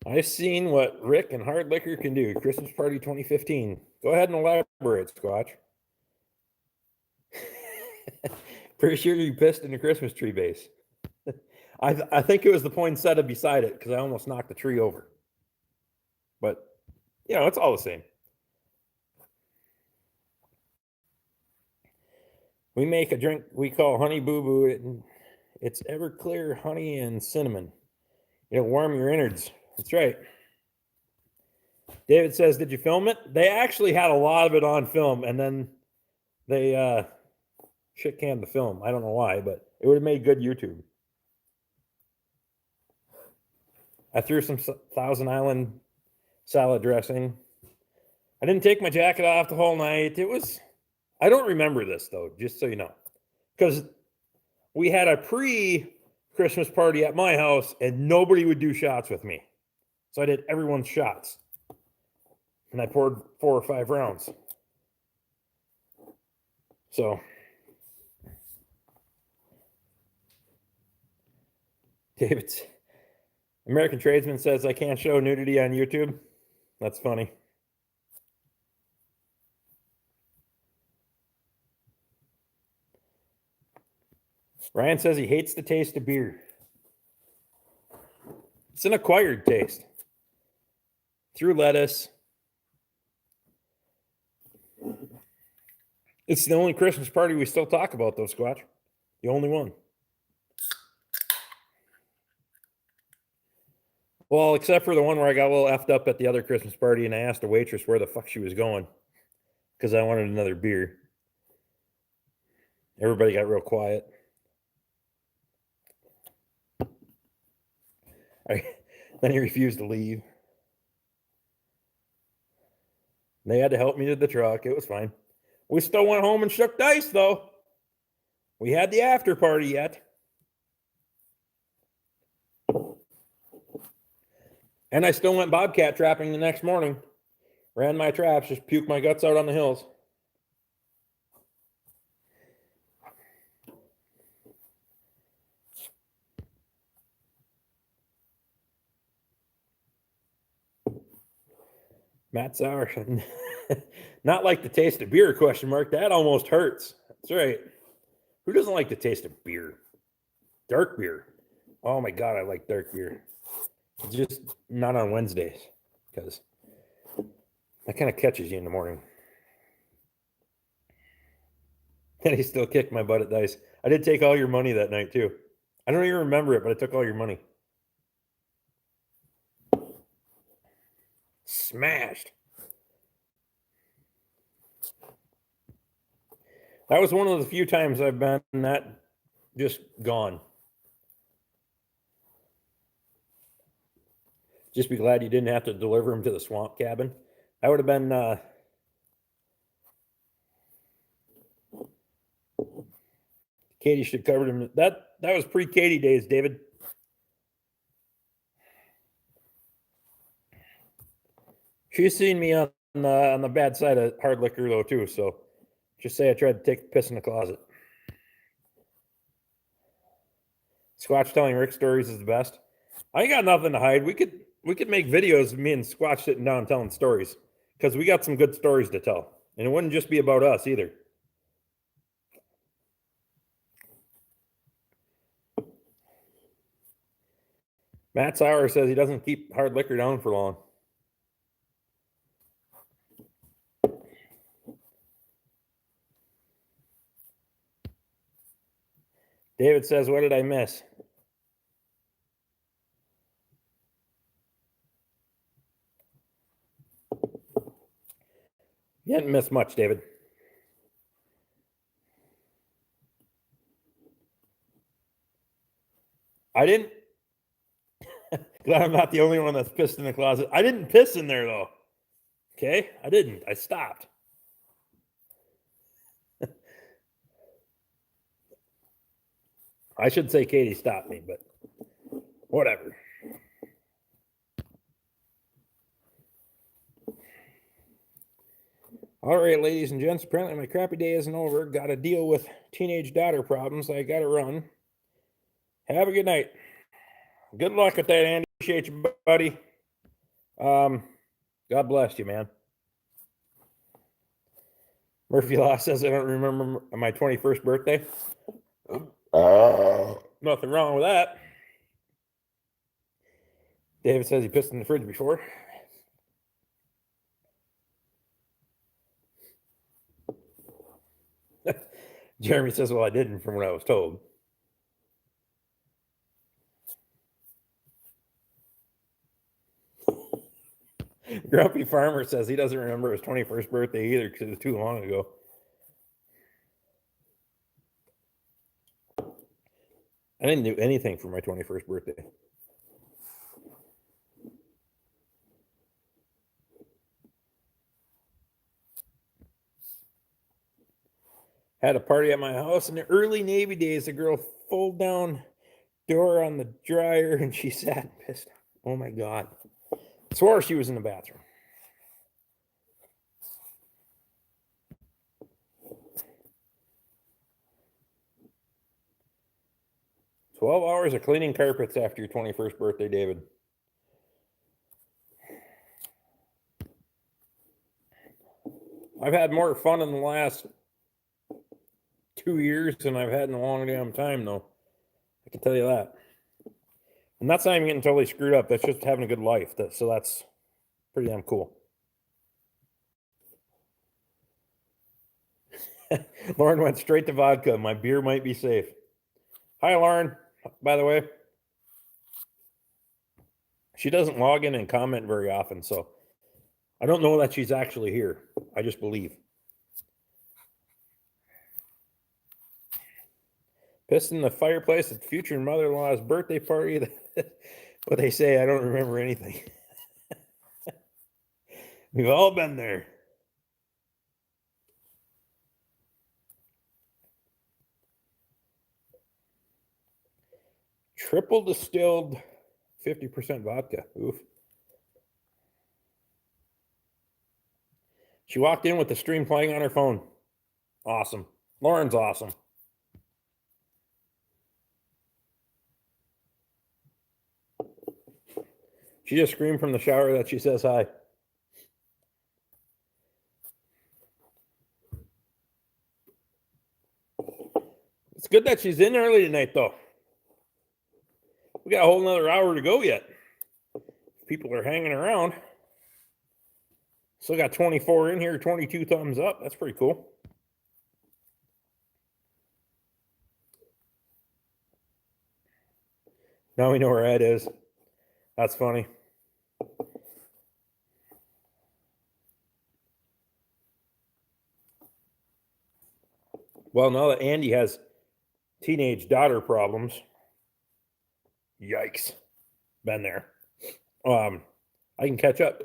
I've seen what Rick and hard liquor can do. Christmas Party 2015. Go ahead and elaborate, Squatch. Pretty sure you pissed in the Christmas tree base. I think it was the poinsettia beside it because I almost knocked the tree over. But, it's all the same. We make a drink we call Honey Boo Boo. It's Everclear honey and cinnamon. It'll warm your innards. That's right. David says, did you film it? They actually had a lot of it on film, and then they shit canned the film. I don't know why, but it would have made good YouTube. I threw some Thousand Island salad dressing. I didn't take my jacket off the whole night. I don't remember this, though, just so you know. Because we had a pre-Christmas party at my house, and nobody would do shots with me. So I did everyone's shots. And I poured 4 or 5 rounds. So David's American Tradesman says I can't show nudity on YouTube. That's funny. Ryan says he hates the taste of beer. It's an acquired taste. Through lettuce. It's the only Christmas party we still talk about, though, Squatch. The only one. Well, except for the one where I got a little effed up at the other Christmas party and I asked the waitress where the fuck she was going because I wanted another beer. Everybody got real quiet. Then he refused to leave. They had to help me to the truck. It was fine. We still went home and shook dice, though. We had the after party yet. And I still went bobcat trapping the next morning. Ran my traps, just puked my guts out on the hills. Matt Sauer. Not like the taste of beer, question mark. That almost hurts. That's right. Who doesn't like the taste of beer? Dark beer. Oh my God, I like dark beer. It's just not on Wednesdays because that kind of catches you in the morning. And he still kicked my butt at dice. I did take all your money that night too. I don't even remember it, but I took all your money. Smashed. That was one of the few times I've been that just gone. Just be glad you didn't have to deliver him to the swamp cabin. That would have been Katie should have covered him. That was pre-Katie days, David. She's seen me on the bad side of hard liquor though too. So just say I tried to take the piss in the closet. Squatch telling Rick stories is the best. I ain't got nothing to hide. We could make videos of me and Squatch sitting down telling stories because we got some good stories to tell, and it wouldn't just be about us either. Matt Sauer says he doesn't keep hard liquor down for long. David says, what did I miss? You didn't miss much, David. I didn't. Glad I'm not the only one that's pissed in the closet. I didn't piss in there though. Okay? I didn't. I stopped. I should say Katie stopped me, but whatever. All right, ladies and gents, apparently my crappy day isn't over. Got to deal with teenage daughter problems. I got to run. Have a good night. Good luck with that, Andy. Appreciate you, buddy. God bless you, man. Murphy Law says I don't remember my 21st birthday. Nothing wrong with that. David says he pissed in the fridge before. Jeremy says, well, I didn't from what I was told. Grumpy Farmer says he doesn't remember his 21st birthday either because it was too long ago. I didn't do anything for my 21st birthday. Had a party at my house in the early Navy days. A girl fold down door on the dryer and she sat and pissed. Oh my God. Swore she was in the bathroom. "12 hours of cleaning carpets after your 21st birthday, David." I've had more fun in the last 2 years than I've had in a long damn time, though. I can tell you that. And that's not even getting totally screwed up. That's just having a good life. So that's pretty damn cool. Lauren went straight to vodka. My beer might be safe. Hi, Lauren, by the way. She doesn't log in and comment very often, so I don't know that she's actually here. I just believe. Pissed in the fireplace at future mother-in-law's birthday party. But they say I don't remember anything. We've all been there. Triple distilled 50% vodka. Oof. She walked in with the stream playing on her phone. Awesome. Lauren's awesome. She just screamed from the shower that she says hi. good that she's in early tonight, though. We got a whole nother hour to go yet. People are hanging around. Still got 24 in here, 22 thumbs up. That's pretty cool. Now we know where Ed is. That's funny. Well, now that Andy has teenage daughter problems, yikes, been there. I can catch up.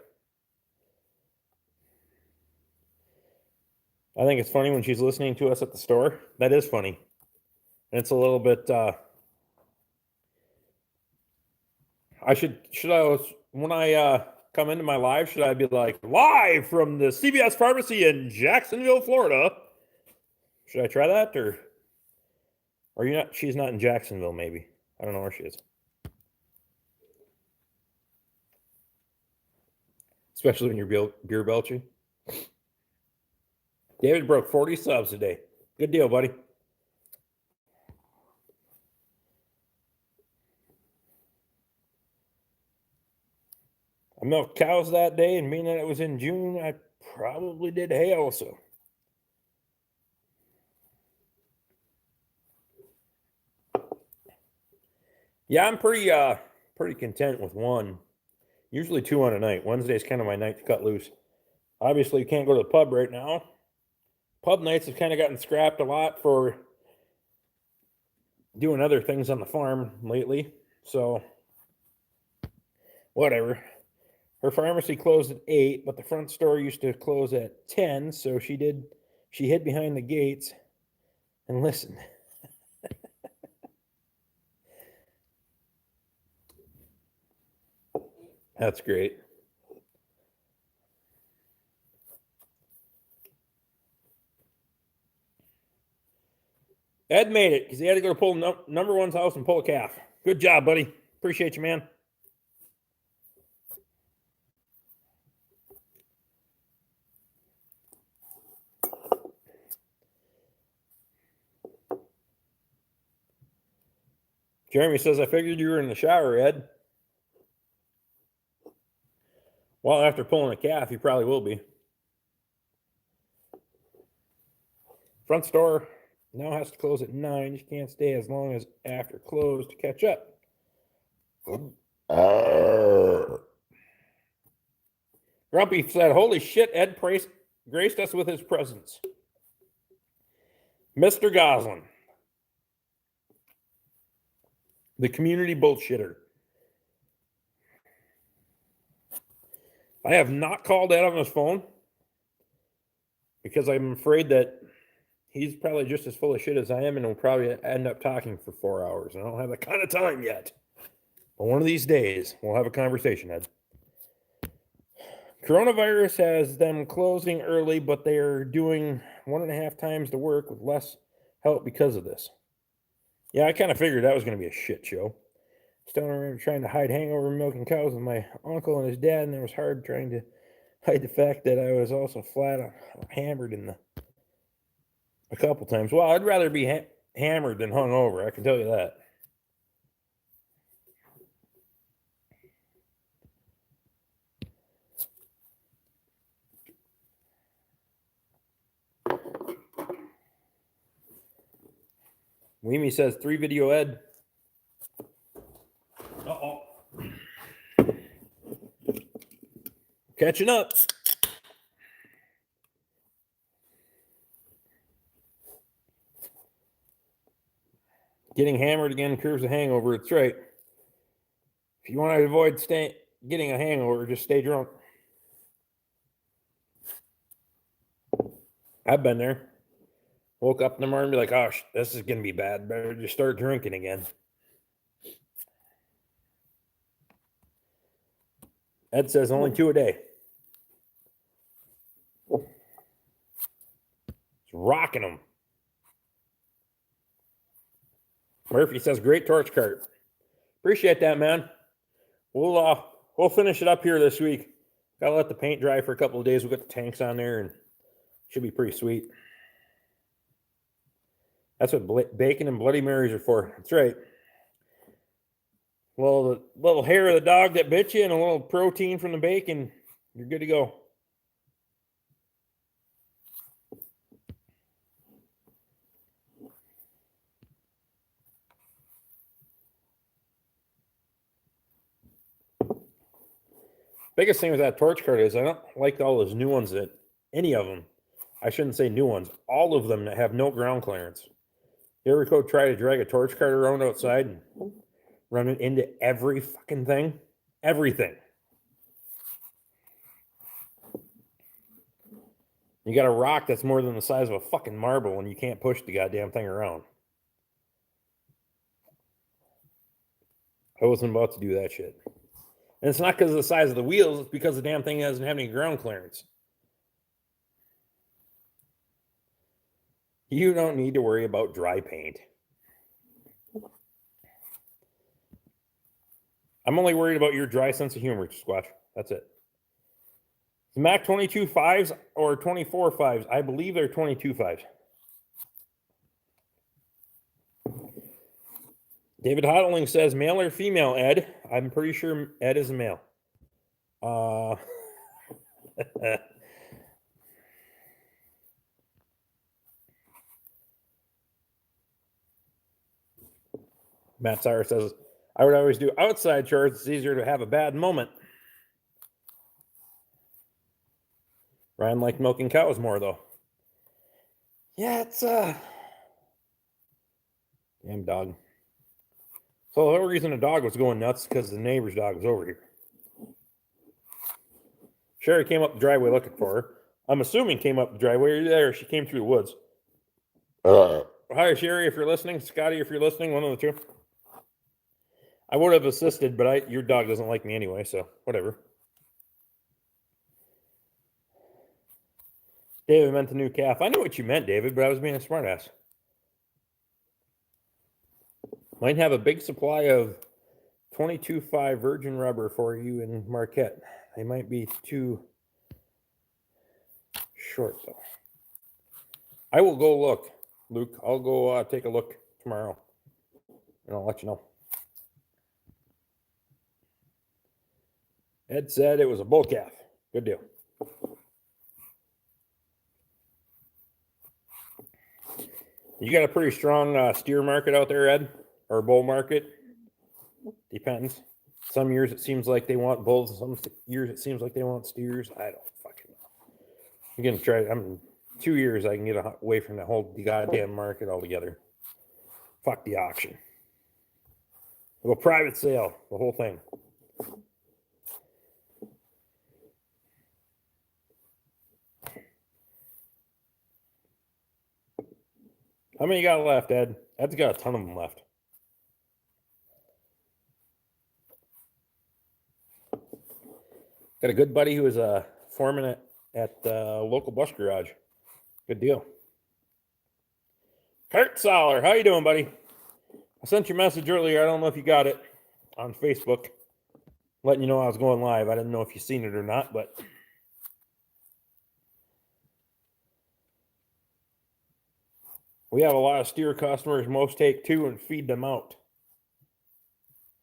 I think it's funny when she's listening to us at the store. That is funny. And it's a little bit, when I come into my live, should I be like, live from the CVS pharmacy in Jacksonville, Florida? Should I try that, or are you not? She's not in Jacksonville, maybe. I don't know where she is. Especially when you're beer belching. David broke 40 subs today. Good deal, buddy. I milked cows that day, and being that it was in June, I probably did hay also. Yeah, I'm pretty content with one. Usually 2 on a night. Wednesday's kind of my night to cut loose. Obviously, you can't go to the pub right now. Pub nights have kind of gotten scrapped a lot for doing other things on the farm lately. So, whatever. Her pharmacy closed at 8, but the front store used to close at 10. So she hid behind the gates and listened. That's great. Ed made it because he had to go to pull number one's house and pull a calf. Good job, buddy. Appreciate you, man. Jeremy says, I figured you were in the shower, Ed. Well, after pulling a calf, you probably will be. Front store now has to close at 9. You can't stay as long as after close to catch up. Grumpy said, holy shit, Ed graced us with his presence. Mr. Goslin, the community bullshitter. I have not called Ed on his phone because I'm afraid that he's probably just as full of shit as I am, and we'll probably end up talking for 4 hours. I don't have that kind of time yet. But one of these days, we'll have a conversation, Ed. Coronavirus has them closing early, but they're doing 1.5 times the work with less help because of this. Yeah, I kind of figured that was going to be a shit show. Still remember trying to hide hangover milking cows with my uncle and his dad, and it was hard trying to hide the fact that I was also flat hammered a couple times. Well, I'd rather be hammered than hungover, I can tell you that. Weemy says 3 video Ed. Uh-oh. Catching up. Getting hammered again cures a hangover. It's right. If you want to avoid getting a hangover, just stay drunk. I've been there. Woke up in the morning and be like, oh, this is going to be bad. Better just start drinking again. Ed says only 2 a day. It's rocking them. Murphy says, great torch cart. Appreciate that, man. We'll finish it up here this week. Gotta let the paint dry for a couple of days. We'll get the tanks on there and should be pretty sweet. That's what bacon and Bloody Marys are for. That's right. Well, the little hair of the dog that bit you and a little protein from the bacon, you're good to go. Biggest thing with that torch cart is I don't like all those new ones that any of them. I shouldn't say new ones. All of them that have no ground clearance. You ever go try to drag a torch cart around outside and run it into every fucking thing? Everything. You got a rock that's more than the size of a fucking marble and you can't push the goddamn thing around. I wasn't about to do that shit. And it's not because of the size of the wheels, it's because the damn thing doesn't have any ground clearance. You don't need to worry about dry paint. I'm only worried about your dry sense of humor, Squatch. That's it. The Mac 22 5s or 24 5s? I believe they're 22 5s. David Hodling says, male or female, Ed? I'm pretty sure Ed is a male. Matt Sire says, I would always do outside chores. It's easier to have a bad moment. Ryan liked milking cows more, though. Yeah, it's damn dog. So the whole reason the dog was going nuts because the neighbor's dog was over here. Sherry came up the driveway looking for her. I'm assuming came up the driveway. There, she came through the woods. Hi, Sherry, if you're listening. Scotty, if you're listening, one of the two. I would have assisted, but your dog doesn't like me anyway, so whatever. David meant the new calf. I knew what you meant, David, but I was being a smartass. Might have a big supply of 22.5 virgin rubber for you in Marquette. They might be too short, though. I will go look, Luke. I'll go take a look tomorrow, and I'll let you know. Ed said it was a bull calf. Good deal. You got a pretty strong steer market out there, Ed? Or bull market? Depends. Some years it seems like they want bulls. Some years it seems like they want steers. I don't fucking know. I'm going to try. 2 years I can get away from the whole goddamn market altogether. Fuck the auction. We'll go private sale. The whole thing. How many you got left, Ed? Ed's got a ton of them left. Got a good buddy who was a foreman at the local bus garage. Good deal. Kurt Soller, how you doing, buddy? I sent you a message earlier. I don't know if you got it on Facebook, letting you know I was going live. I didn't know if you seen it or not, but we have a lot of steer customers. Most take 2 and feed them out.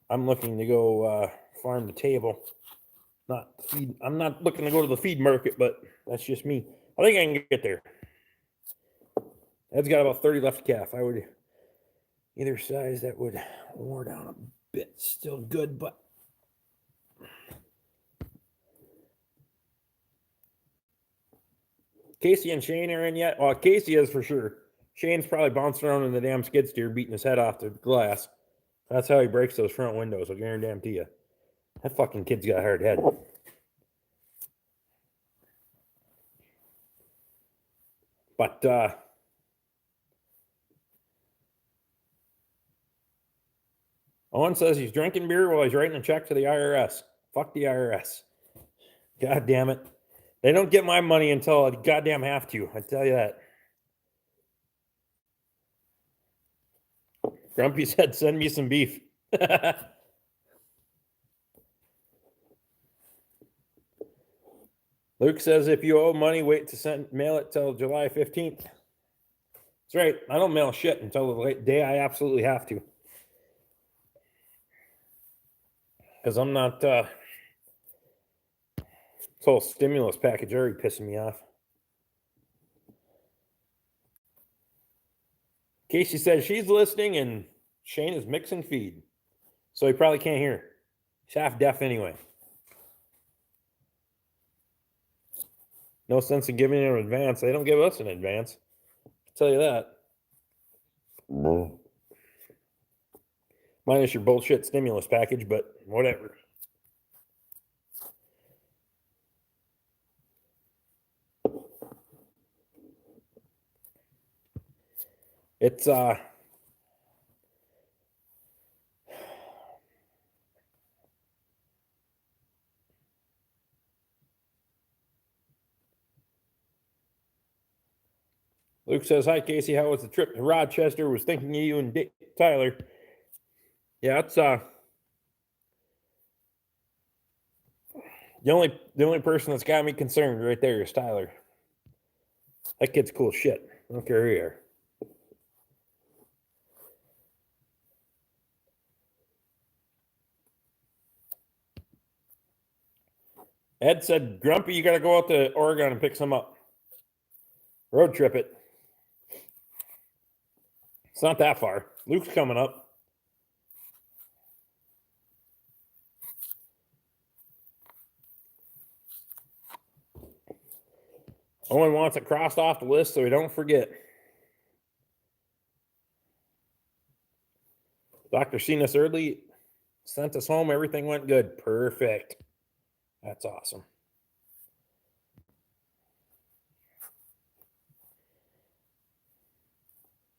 I'm looking to go farm to table. I'm not looking to go to the feed market, but that's just me. I think I can get there. Ed's got about 30 left calf. I would either size that would wear down a bit. Still good, but Casey and Shane are in yet? Well, Casey is for sure. Shane's probably bouncing around in the damn skid steer, beating his head off the glass. That's how he breaks those front windows, I'll guarantee you. That fucking kid's got a hard head. But Owen says he's drinking beer while he's writing a check to the IRS. Fuck the IRS. God damn it. They don't get my money until I goddamn have to. I tell you that. Grumpy said, send me some beef. Luke says, if you owe money, wait to mail it till July 15th. That's right. I don't mail shit until the day I absolutely have to. Because I'm not, this whole stimulus package already pissing me off. Casey says she's listening and Shane is mixing feed. So he probably can't hear. He's half deaf anyway. No sense in giving him an advance. They don't give us an advance. I'll tell you that. Minus your bullshit stimulus package, but whatever. It's Luke says, hi, Casey. How was the trip to Rochester? Was thinking of you and Tyler. Yeah, it's the only person that's got me concerned right there is Tyler. That kid's cool shit. I don't care who you are. Ed said, Grumpy, you got to go out to Oregon and pick some up. Road trip it. It's not that far. Luke's coming up. Owen wants it crossed off the list so we don't forget. Doctor seen us early, sent us home. Everything went good. Perfect. That's awesome.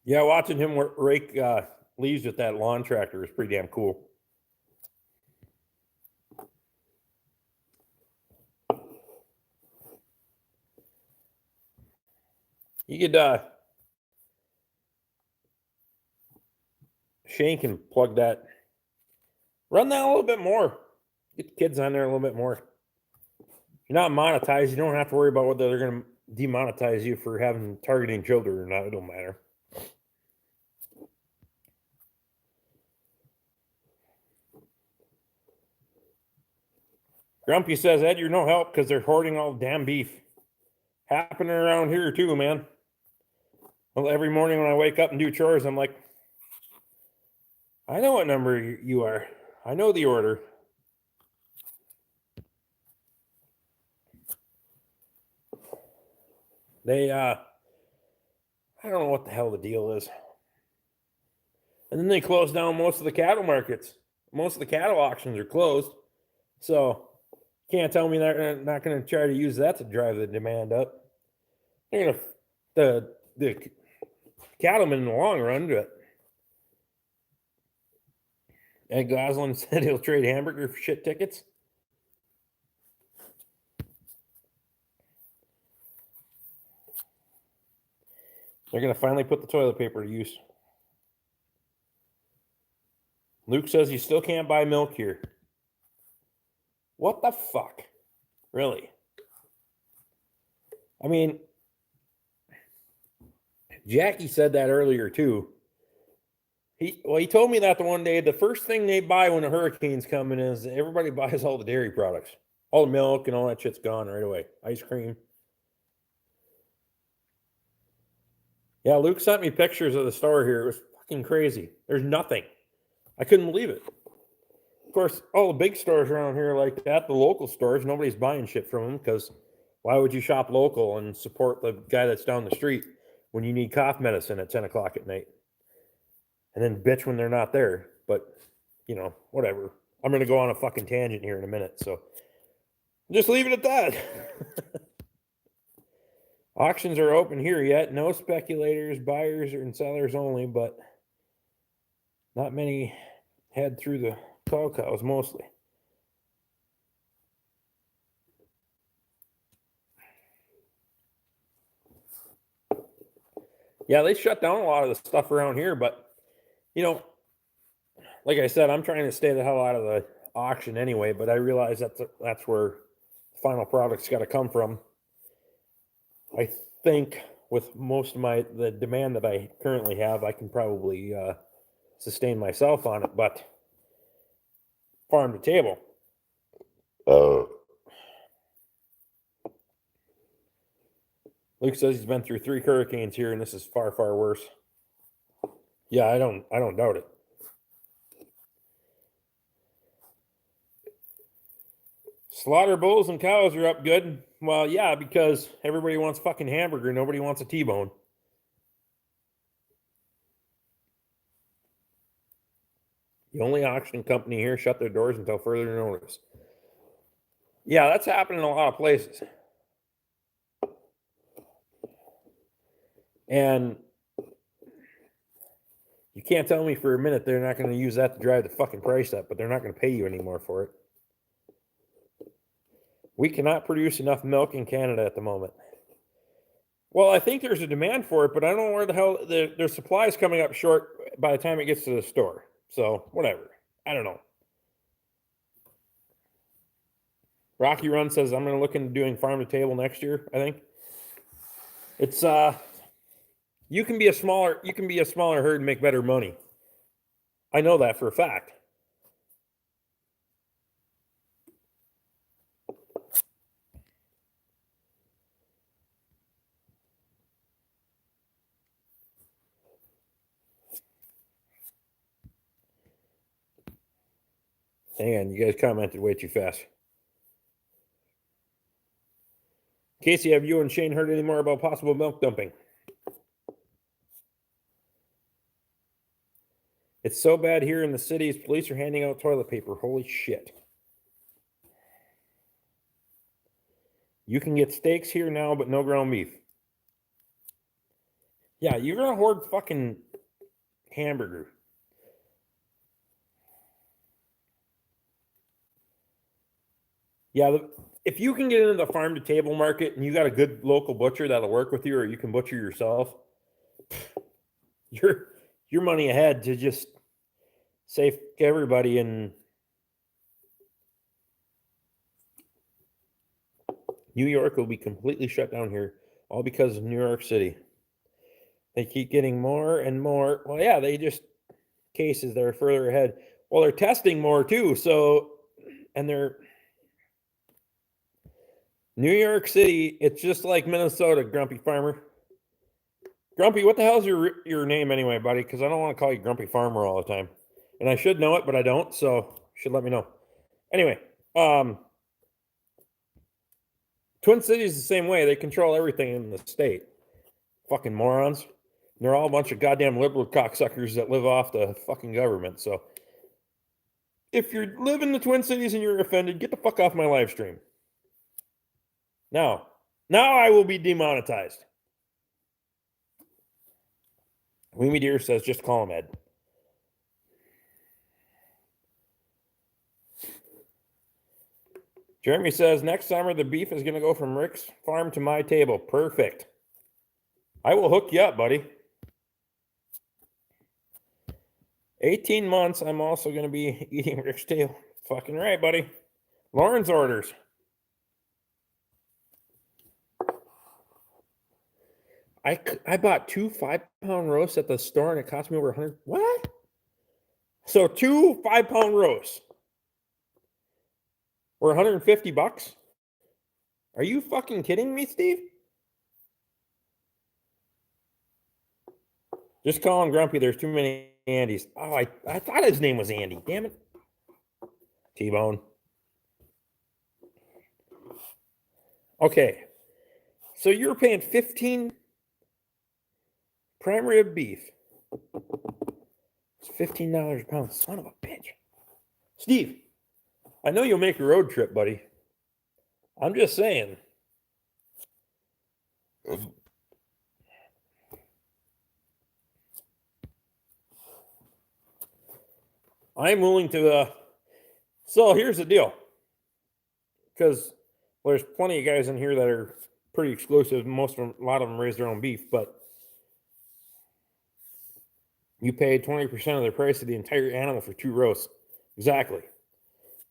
Yeah, watching him rake leaves with that lawn tractor is pretty damn cool. You could Shane can plug that. Run that a little bit more. Get the kids on there a little bit more. You're not monetized. You don't have to worry about whether they're going to demonetize you for having targeting children or not. It don't matter. Grumpy says, Ed, you're no help because they're hoarding all the damn beef. Happening around here too, man. Well, every morning when I wake up and do chores, I'm like, I know what number you are. I know the order. They, I don't know what the hell the deal is. And then they close down most of the cattle markets. Most of the cattle auctions are closed. So can't tell me they're not going to try to use that to drive the demand up. They're going to, the cattlemen in the long run, but Ed Goslin said he'll trade hamburger for shit tickets. They're going to finally put the toilet paper to use. Luke says you still can't buy milk here. What the fuck? Really? I mean, Jackie said that earlier too. He told me that the one day. The first thing they buy when a hurricane's coming is everybody buys all the dairy products. All the milk and all that shit's gone right away. Ice cream. Yeah, Luke sent me pictures of the store here. It was fucking crazy. There's nothing. I couldn't believe it. Of course, all the big stores around here like that, the local stores, nobody's buying shit from them because why would you shop local and support the guy that's down the street when you need cough medicine at 10 o'clock at night? And then bitch when they're not there. But, you know, whatever. I'm going to go on a fucking tangent here in a minute. So just leave it at that. Auctions are open here yet. No speculators, buyers and sellers only, but not many head through the cows mostly. Yeah, they shut down a lot of the stuff around here, but you know, like I said, I'm trying to stay the hell out of the auction anyway, but I realize that's where the final product's got to come from. I think with most of the demand that I currently have, I can probably sustain myself on it. But farm to table. Luke says he's been through 3 hurricanes here, and this is far, far worse. Yeah, I don't doubt it. Slaughter bulls and cows are up good. Well, yeah, because everybody wants fucking hamburger. Nobody wants a T-bone. The only auction company here shut their doors until further notice. Yeah, that's happening in a lot of places. And you can't tell me for a minute they're not going to use that to drive the fucking price up, but they're not going to pay you anymore for it. We cannot produce enough milk in Canada at the moment. Well, I think there's a demand for it, but I don't know where the hell their supply is coming up short by the time it gets to the store. So, whatever. I don't know. Rocky Run says I'm going to look into doing farm to table next year, I think. It's you can be a smaller herd and make better money. I know that for a fact. Hang on, you guys commented way too fast. Casey, have you and Shane heard any more about possible milk dumping? It's so bad here in the cities, police are handing out toilet paper. Holy shit. You can get steaks here now, but no ground beef. Yeah, you're going to hoard fucking hamburger. Yeah, if you can get into the farm to table market and you got a good local butcher that'll work with you, or you can butcher yourself, you're money ahead to just save everybody. And New York will be completely shut down here, all because of New York City. They keep getting more and more. Well, yeah, they just cases that are further ahead. Well, they're testing more too. So, and they're New York City. It's just like Minnesota, Grumpy Farmer. Grumpy, what the hell's your name anyway, buddy? Because I don't want to call you Grumpy Farmer all the time, and I should know it, but I don't. So, you should let me know. Anyway, Twin Cities the same way. They control everything in the state. Fucking morons. And they're all a bunch of goddamn liberal cocksuckers that live off the fucking government. So if you live in the Twin Cities and you're offended, get the fuck off my live stream. Now I will be demonetized. Weemy Deer says, just call him Ed. Jeremy says, next summer the beef is going to go from Rick's farm to my table. Perfect. I will hook you up, buddy. 18 months, I'm also going to be eating Rick's tail. Fucking right, buddy. Lauren's orders. I bought 2 5-pound roasts at the store, and it cost me over 100. What? So 2 5-pound roasts were $150? Are you fucking kidding me, Steve? Just call him Grumpy. There's too many Andys. Oh, I thought his name was Andy. Damn it. T-bone. Okay. So you're paying 15 prime rib beef. It's $15 a pound. Son of a bitch. Steve, I know you'll make a road trip, buddy. I'm just saying. I'm willing to. So here's the deal. Because there's plenty of guys in here that are pretty exclusive. Most of them, a lot of them raise their own beef, but you pay 20% of the price of the entire animal for 2 roasts. Exactly.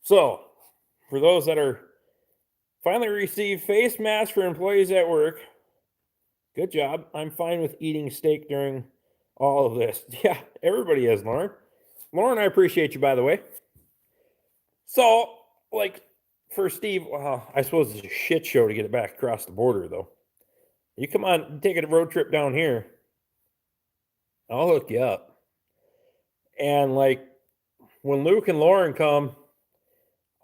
So, for those that are finally received face masks for employees at work, Good job. I'm fine with eating steak during all of this. Yeah, everybody is, Lauren. Lauren, I appreciate you, by the way. So, like, for Steve, well, I suppose it's a shit show to get it back across the border, though. You come on, take a road trip down here. I'll hook you up. And, like, when Luke and Lauren come,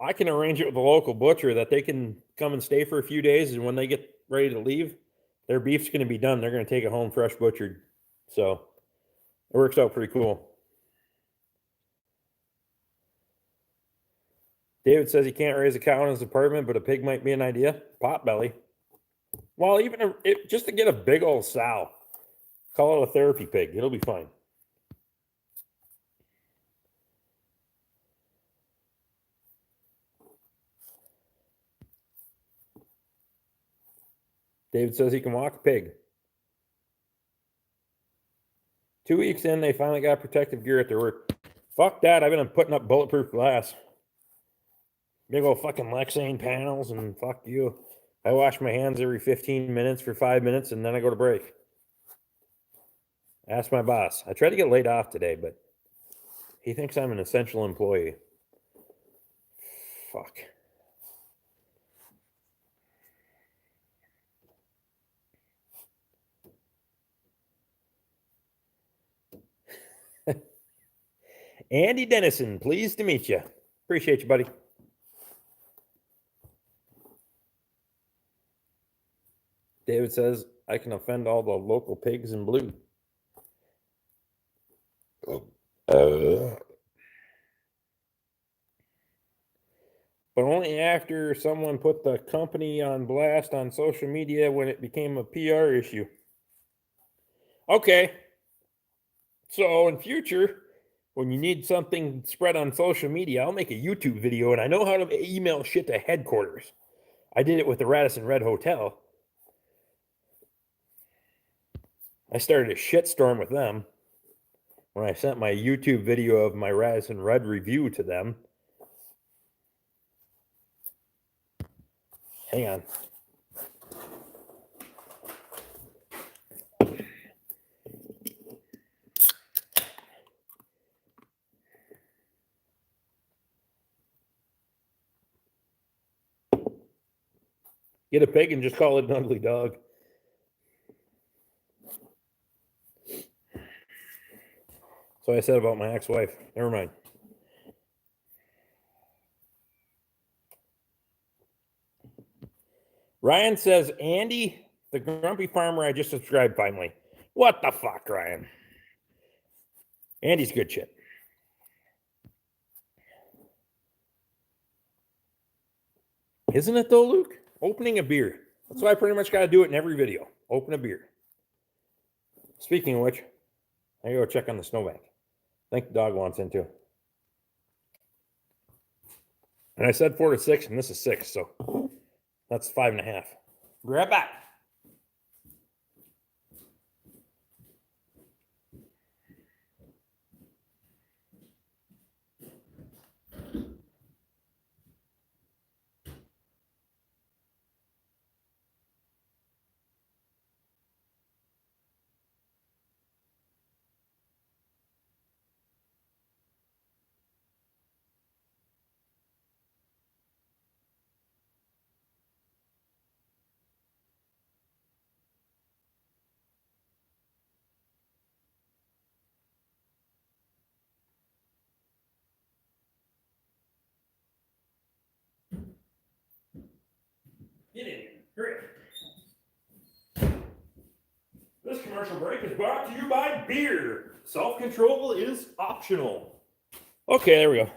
I can arrange it with the local butcher that they can come and stay for a few days. And when they get ready to leave, their beef's going to be done. They're going to take it home fresh butchered. So it works out pretty cool. David says he can't raise a cow in his apartment, but a pig might be an idea. Potbelly. Well, even just to get a big old sow, call it a therapy pig. It'll be fine. David says he can walk a pig. 2 weeks in, they finally got protective gear at their work. Fuck that. I've been putting up bulletproof glass. Big old fucking Lexane panels, and fuck you. I wash my hands every 15 minutes for 5 minutes, and then I go to break. Ask my boss. I tried to get laid off today, but he thinks I'm an essential employee. Fuck. Andy Dennison, pleased to meet you. Appreciate you, buddy. David says, I can offend all the local pigs in blue. But only after someone put the company on blast on social media when it became a PR issue. Okay. So in future, when you need something spread on social media, I'll make a YouTube video, and I know how to email shit to headquarters. I did it with the Radisson Red Hotel. I started a shitstorm with them when I sent my YouTube video of my Radisson Red review to them. Hang on. Get a pig and just call it an ugly dog. So I said about my ex-wife. Never mind. Ryan says, Andy, the grumpy farmer, I just subscribed finally. What the fuck, Ryan? Andy's good shit. Isn't it though, Luke? Opening a beer. That's why I pretty much got to do it in every video. Open a beer. Speaking of which, I go check on the snowbank. I think the dog wants in too. And I said 4 to 6, and this is 6, so that's 5.5. Be right back. Get in here. Hurry. This commercial break is brought to you by beer. Self-control is optional. Okay, there we go.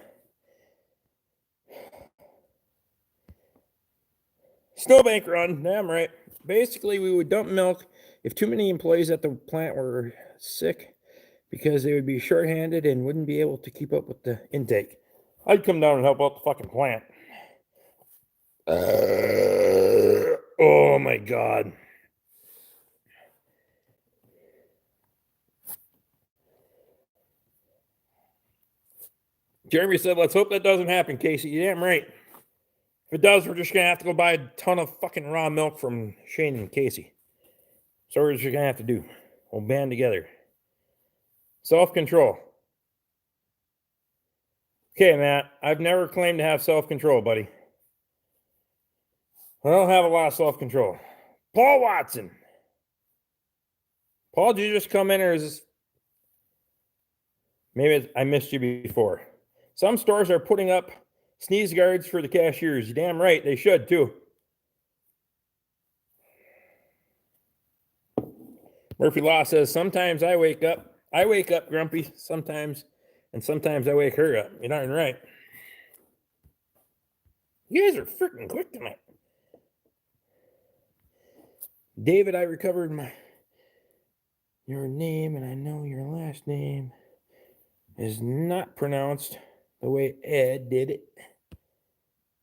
Snowbank run. Damn right. Basically, we would dump milk if too many employees at the plant were sick because they would be shorthanded and wouldn't be able to keep up with the intake. I'd come down and help out the fucking plant. Oh my God. Jeremy said, let's hope that doesn't happen, Casey. You're damn right. If it does, we're just going to have to go buy a ton of fucking raw milk from Shane and Casey. So we're just gonna have to do. We'll band together. Self-control. Okay, Matt. I've never claimed to have self-control, buddy. I don't have a lot of self-control. Paul Watson. Paul, did you just come in, or is this? Maybe I missed you before. Some stores are putting up sneeze guards for the cashiers. You're damn right, they should too. Murphy Law says, sometimes I wake up grumpy sometimes, and sometimes I wake her up. You're darn right. You guys are freaking quick tonight. David, I recovered your name, and I know your last name is not pronounced the way Ed did it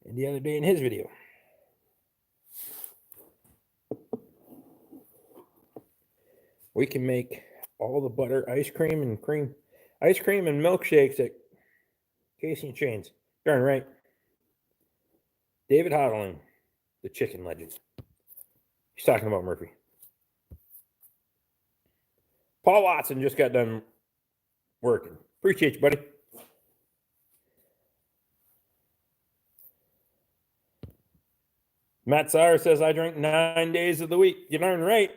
the other day in his video. We can make all the butter, ice cream and milkshakes at Casey and Shane's. Darn right. David Hodling, the chicken legend. He's talking about Murphy. Paul Watson just got done working. Appreciate you, buddy. Matt Sauer says, I drink 9 days of the week. You're darn right.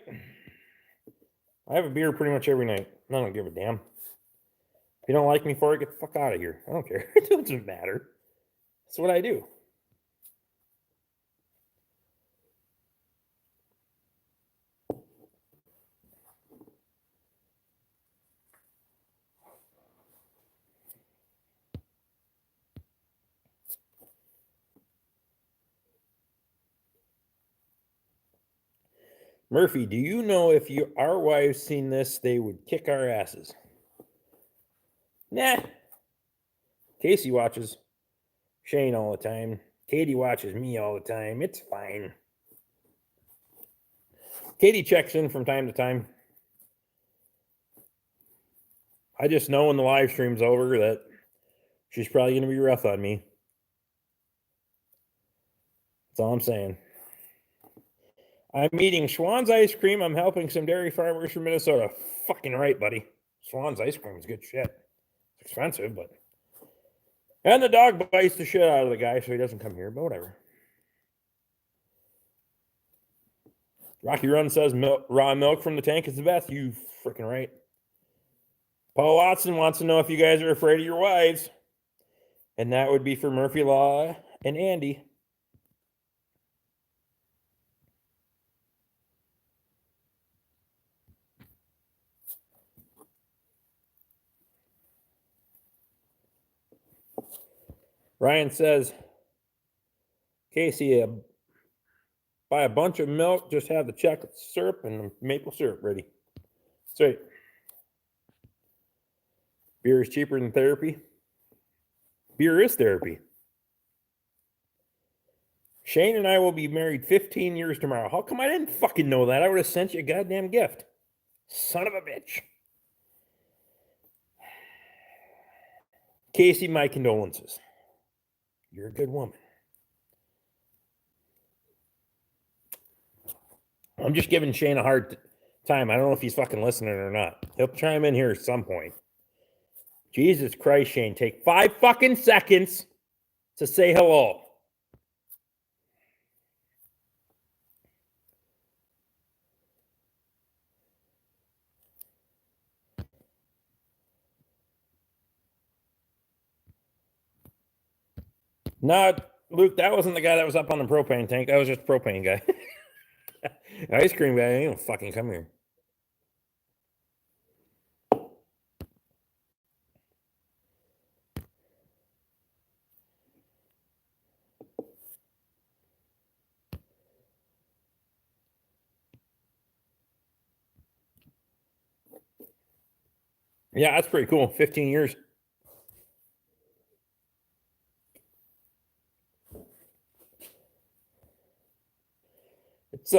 I have a beer pretty much every night. I don't give a damn. If you don't like me for it, get the fuck out of here. I don't care. It doesn't matter. That's what I do. Murphy, do you know if our wives seen this, they would kick our asses? Nah. Casey watches Shane all the time. Katie watches me all the time. It's fine. Katie checks in from time to time. I just know when the live stream's over that she's probably going to be rough on me. That's all I'm saying. I'm eating Schwann's ice cream. I'm helping some dairy farmers from Minnesota. Fucking right, buddy. Schwann's ice cream is good shit. It's expensive, but... And the dog bites the shit out of the guy, so he doesn't come here, but whatever. Rocky Run says raw milk from the tank is the best. You freaking right. Paul Watson wants to know if you guys are afraid of your wives. And that would be for Murphy Law and Andy. Ryan says, Casey, buy a bunch of milk, just have the chocolate syrup and the maple syrup ready. That's right. Beer is cheaper than therapy. Beer is therapy. Shane and I will be married 15 years tomorrow. How come I didn't fucking know that? I would have sent you a goddamn gift. Son of a bitch. Casey, my condolences. You're a good woman. I'm just giving Shane a hard time. I don't know if he's fucking listening or not. He'll chime in here at some point. Jesus Christ, Shane, take 5 fucking seconds to say hello. No, Luke, that wasn't the guy that was up on the propane tank. That was just a propane guy. Ice cream guy, he don't fucking come here. Yeah, that's pretty cool. 15 years. It's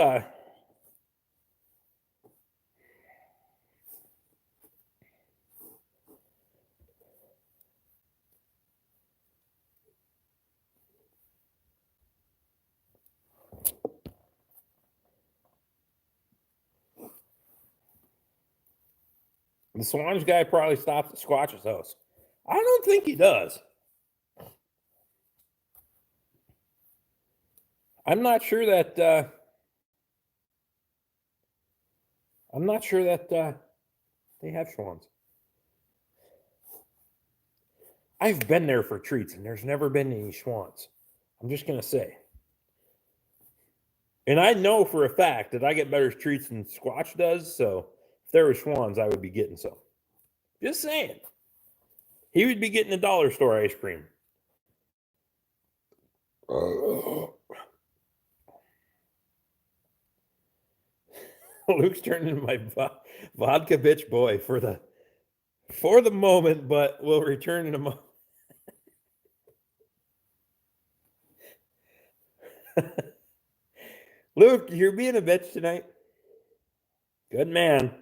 The Swange guy probably stops at Squatch's house. I don't think he does. I'm not sure that they have Schwans. I've been there for treats and there's never been any Schwans. I'm just gonna say. And I know for a fact that I get better treats than Squatch does, so if there were Schwans, I would be getting some. Just saying. He would be getting a dollar store ice cream. Luke's turning into my vodka bitch boy for the moment, but will return in a moment. Luke, you're being a bitch tonight. Good man.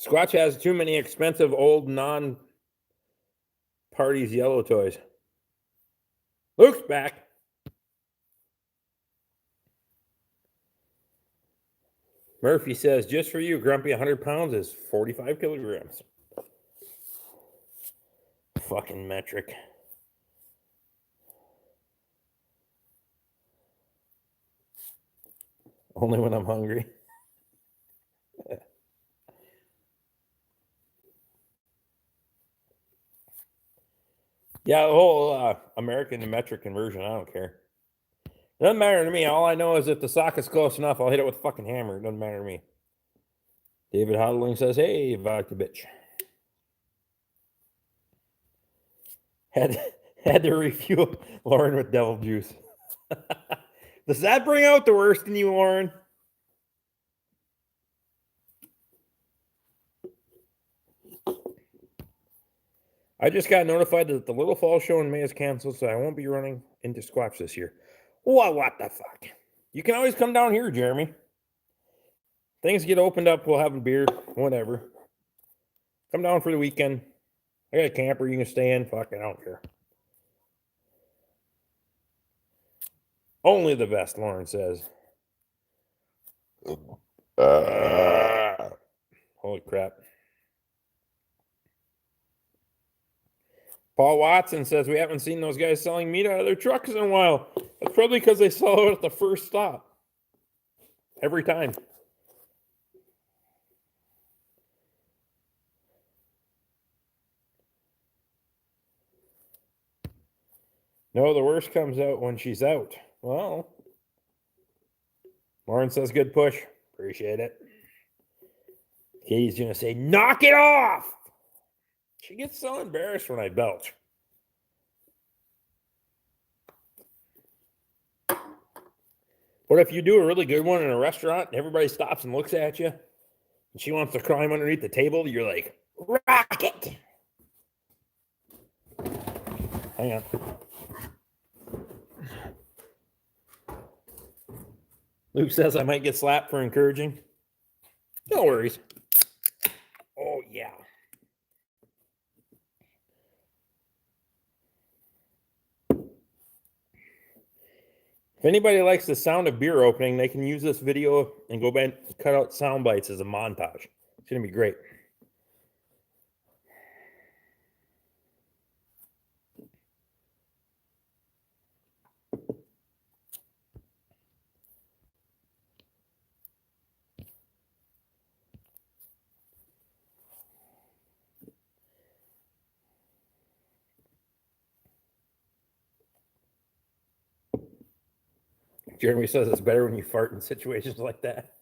Squatch has too many expensive old non-parties yellow toys. Luke's back. Murphy says, just for you, Grumpy, 100 pounds is 45 kilograms. Fucking metric. Only when I'm hungry. Yeah, the whole American to metric conversion, I don't care. It doesn't matter to me. All I know is if the socket's close enough, I'll hit it with a fucking hammer. It doesn't matter to me. David Hodling says, hey, vodka bitch. Had to refuel Lauren with devil juice. Does that bring out the worst in you, Lauren? I just got notified that the Little Falls show in May is canceled, so I won't be running into Squatch this year. What the fuck? You can always come down here, Jeremy. Things get opened up, we'll have a beer, whatever. Come down for the weekend. I got a camper you can stay in. Fuck, I don't care. Only the best, Lauren says. Holy crap. Paul Watson says, we haven't seen those guys selling meat out of their trucks in a while. That's probably because they sell it at the first stop. Every time. No, the worst comes out when she's out. Well, Lauren says, good push. Appreciate it. Katie's going to say, knock it off. She gets so embarrassed when I belch. But if you do a really good one in a restaurant, everybody stops and looks at you, and she wants to climb underneath the table, you're like, rocket. Hang on. Luke says I might get slapped for encouraging. No worries. Oh, yeah. If anybody likes the sound of beer opening, they can use this video and go back and cut out sound bites as a montage. It's going to be great. Jeremy says it's better when you fart in situations like that.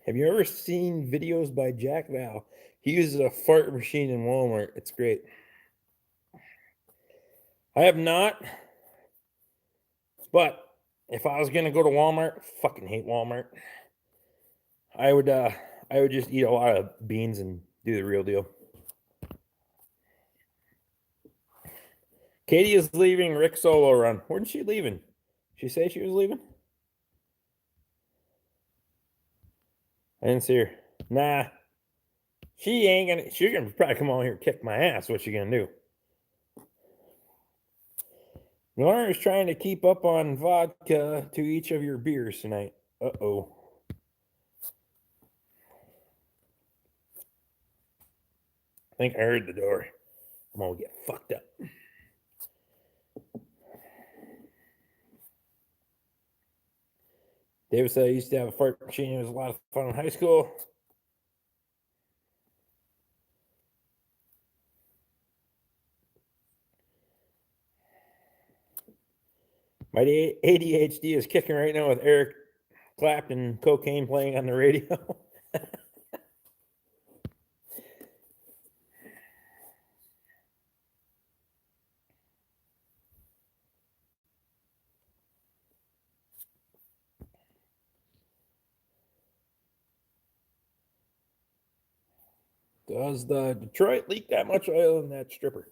Have you ever seen videos by Jack Val? He uses a fart machine in Walmart. It's great. I have not. But if I was going to go to Walmart, fucking hate Walmart. I would just eat a lot of beans and do the real deal. Katie is leaving Rick solo run. When's she leaving? She say she was leaving? I didn't see her. Nah, she ain't gonna. She's gonna probably come on here and kick my ass. What's she gonna do? Lauren's trying to keep up on vodka to each of your beers tonight. Uh-oh. I think I heard the door. I'm gonna get fucked up. David said he used to have a fart machine. It was a lot of fun in high school. My ADHD is kicking right now with Eric Clapton cocaine playing on the radio. Does the Detroit leak that much oil in that stripper?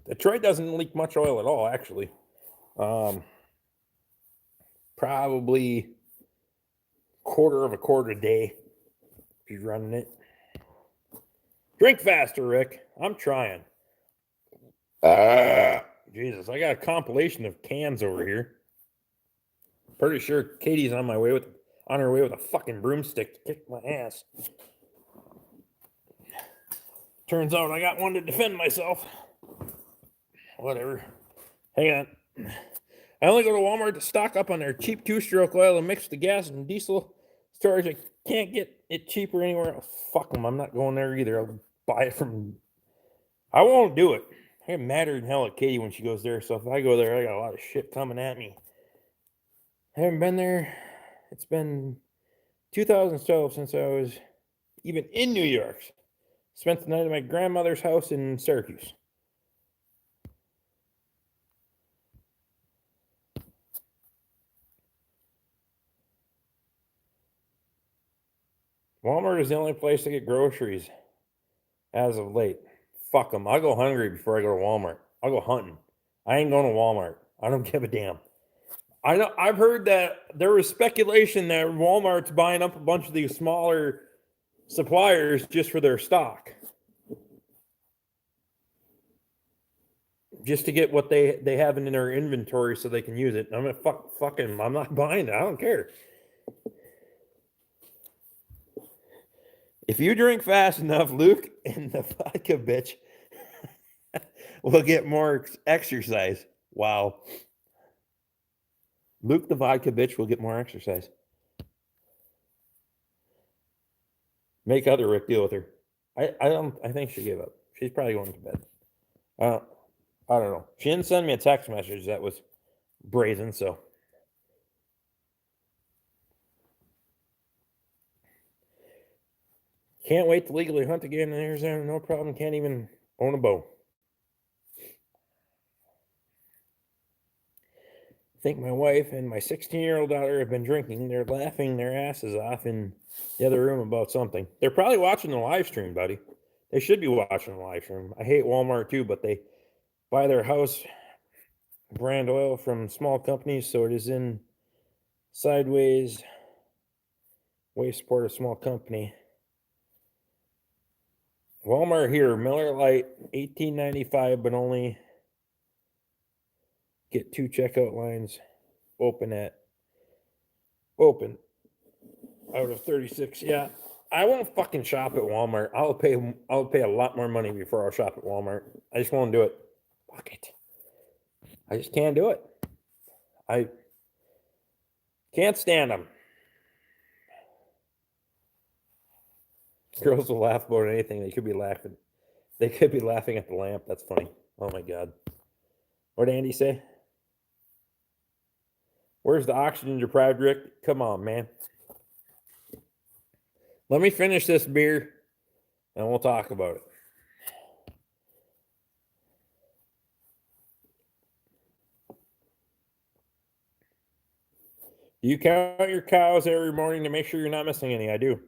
Detroit doesn't leak much oil at all, actually. Probably quarter of a quart a day. She's running it. Drink faster, Rick. I'm trying. Jesus, I got a compilation of cans over here. Pretty sure Katie's on her way with a fucking broomstick to kick my ass. Turns out I got one to defend myself. Whatever. Hang on. I only go to Walmart to stock up on their cheap two-stroke oil and mix the gas and diesel storage. I can't get it cheaper anywhere else. Fuck them. I'm not going there either. I'll buy it from... I won't do it. I get madder than hell at Katie when she goes there. So if I go there, I got a lot of shit coming at me. I haven't been there. It's been 2012 since I was even in New York. Spent the night at my grandmother's house in Syracuse. Walmart is the only place to get groceries as of late. Fuck them. I'll go hungry before I go to Walmart. I'll go hunting. I ain't going to Walmart. I don't give a damn. I know. I've heard that there was speculation that Walmart's buying up a bunch of these smaller suppliers just for their stock, just to get what they have in their inventory so they can use it. I'm gonna fucking. I'm not buying it. I don't care. If you drink fast enough, Luke and the vodka bitch will get more exercise. Wow. Luke the vodka bitch will get more exercise. Make other Rick deal with her. I think she gave up. She's probably going to bed. I don't know. She didn't send me a text message that was brazen, so. Can't wait to legally hunt again in Arizona. No problem. Can't even own a bow. I think my wife and my 16-year-old daughter have been drinking. They're laughing their asses off in the other room about something. They're probably watching the live stream, buddy. They should be watching the live stream. I hate Walmart too, but they buy their house brand oil from small companies, so it is in sideways way support a small company. Walmart here, Miller Lite, $18.95, but only get 2 checkout lines open out of 36. Yeah, I won't fucking shop at Walmart. I'll pay a lot more money before I'll shop at Walmart. I just won't do it. Fuck it. I just can't do it. I can't stand them. Girls will laugh about anything. They could be laughing. They could be laughing at the lamp. That's funny. Oh my God. What did Andy say? Where's the oxygen deprived Rick? Come on, man. Let me finish this beer and we'll talk about it. Do you count your cows every morning to make sure you're not missing any? I do.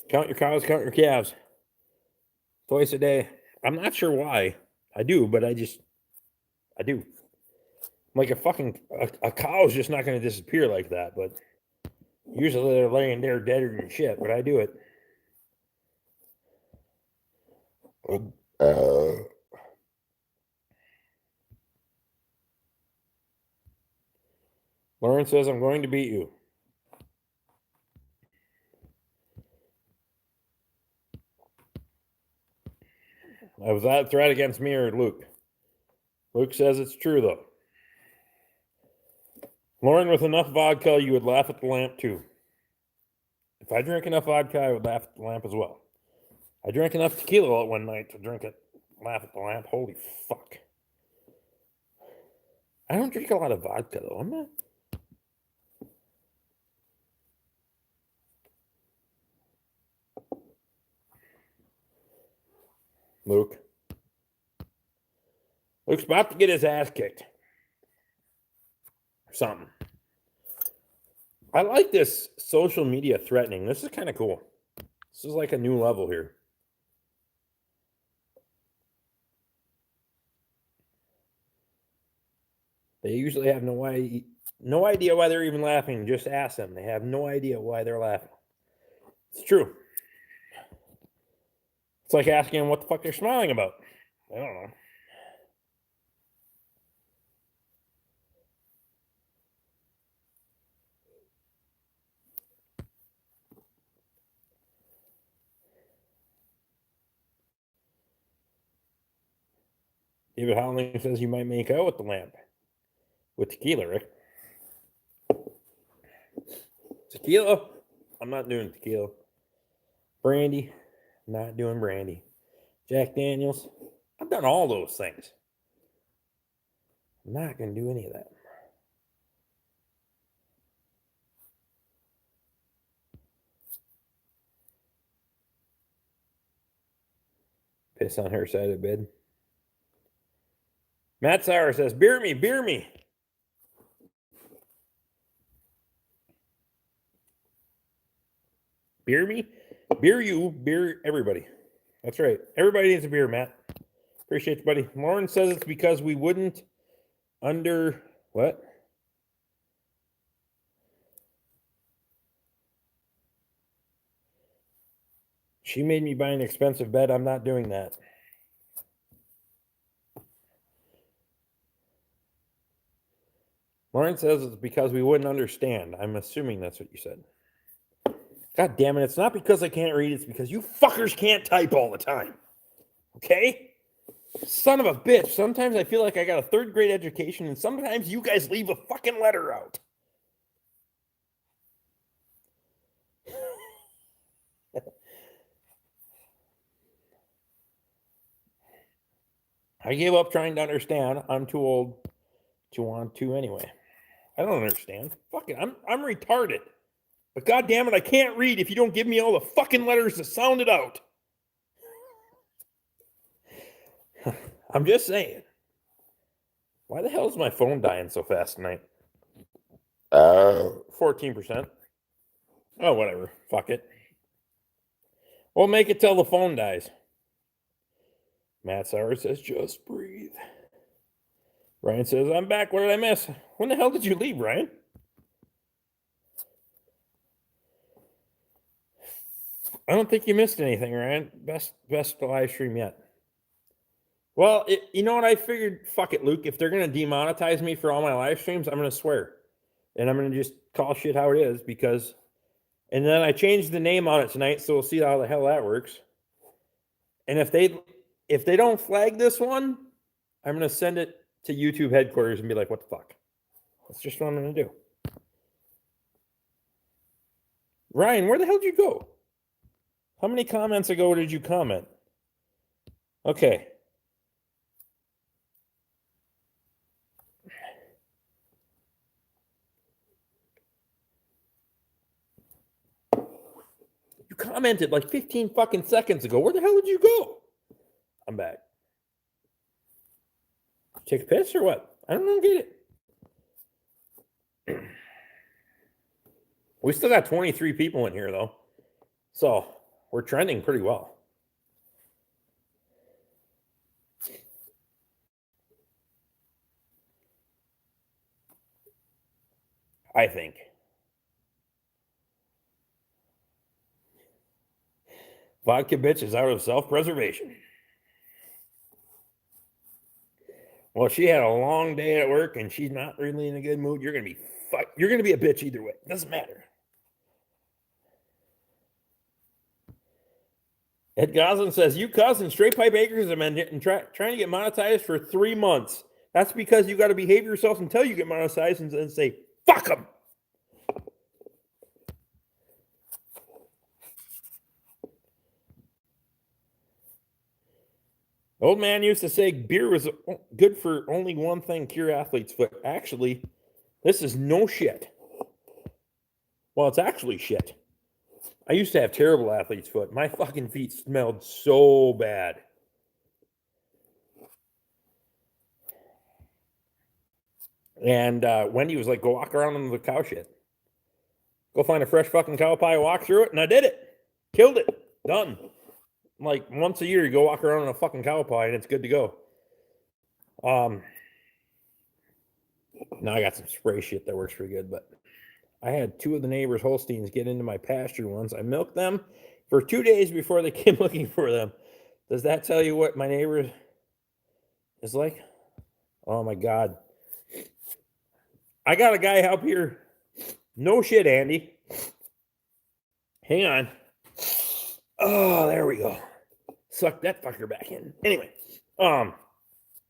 Count your cows, count your calves. Twice a day. I'm not sure why. I do, but I just I do. Like a cow's just not going to disappear like that, but usually they're laying there deader than shit, but I do it. Lauren says, I'm going to beat you. Was that a threat against me or Luke? Luke says it's true, though. Lauren, with enough vodka, you would laugh at the lamp, too. If I drink enough vodka, I would laugh at the lamp as well. I drank enough tequila one night to laugh at the lamp. Holy fuck. I don't drink a lot of vodka, though. I'm not. Luke's about to get his ass kicked. Or something. I like this social media threatening. This is kind of cool. This is like a new level here. They usually have no idea why they're even laughing. Just ask them. They have no idea why they're laughing. It's true. It's like asking them what the fuck they're smiling about. I don't know. David Howling says you might make out with the lamp. With tequila, Rick. Tequila? I'm not doing tequila. Brandy? Not doing brandy. Jack Daniels? I've done all those things. I'm not going to do any of that. Piss on her side of the bed. Matt Sauer says, beer me, beer me. Beer me? Beer you, beer everybody. That's right. Everybody needs a beer, Matt. Appreciate you, buddy. Lauren says it's because we wouldn't under... What? She made me buy an expensive bed. I'm not doing that. Lauren says it's because we wouldn't understand. I'm assuming that's what you said. God damn it. It's not because I can't read. It's because you fuckers can't type all the time. Okay? Son of a bitch. Sometimes I feel like I got a third grade education, and sometimes you guys leave a fucking letter out. I gave up trying to understand. I'm too old to want to anyway. I don't understand. Fuck it. I'm retarded. But God damn it, I can't read if you don't give me all the fucking letters to sound it out. I'm just saying. Why the hell is my phone dying so fast tonight? 14%. Oh, whatever. Fuck it. We'll make it till the phone dies. Matt Sauer says, just breathe. Ryan says, I'm back. What did I miss? When the hell did you leave, Ryan? I don't think you missed anything, Ryan. Best live stream yet. Well, you know what? I figured, fuck it, Luke. If they're going to demonetize me for all my live streams, I'm going to swear. And I'm going to just call shit how it is because... And then I changed the name on it tonight, so we'll see how the hell that works. And if they don't flag this one, I'm going to send it to YouTube headquarters and be like, what the fuck? That's just what I'm going to do. Ryan, where the hell did you go? How many comments ago did you comment? Okay. You commented like 15 fucking seconds ago. Where the hell did you go? I'm back. Take a piss or what? I don't get it. We still got 23 people in here, though. So we're trending pretty well. I think. Vodka bitch is out of self-preservation. Well, she had a long day at work and she's not really in a good mood. You're gonna be a bitch either way. It doesn't matter. Ed Goslin says, you cousin, Straight Pipe Acres have been trying to get monetized for 3 months. That's because you got to behave yourself until you get monetized and then say, fuck them. Old man used to say beer was good for only one thing, cure athlete's foot. Actually, this is no shit. Well, it's actually shit. I used to have terrible athlete's foot. My fucking feet smelled so bad. And Wendy was like, go walk around in the cow shit. Go find a fresh fucking cow pie, walk through it, and I did it. Killed it. Done. Like once a year, you go walk around in a fucking cow pie, and it's good to go. Now I got some spray shit that works pretty good, but I had 2 of the neighbors' Holsteins get into my pasture once. I milked them for 2 days before they came looking for them. Does that tell you what my neighbor is like? Oh my God. I got a guy up here. No shit, Andy. Hang on. Oh, there we go. Suck that fucker back in. Anyway,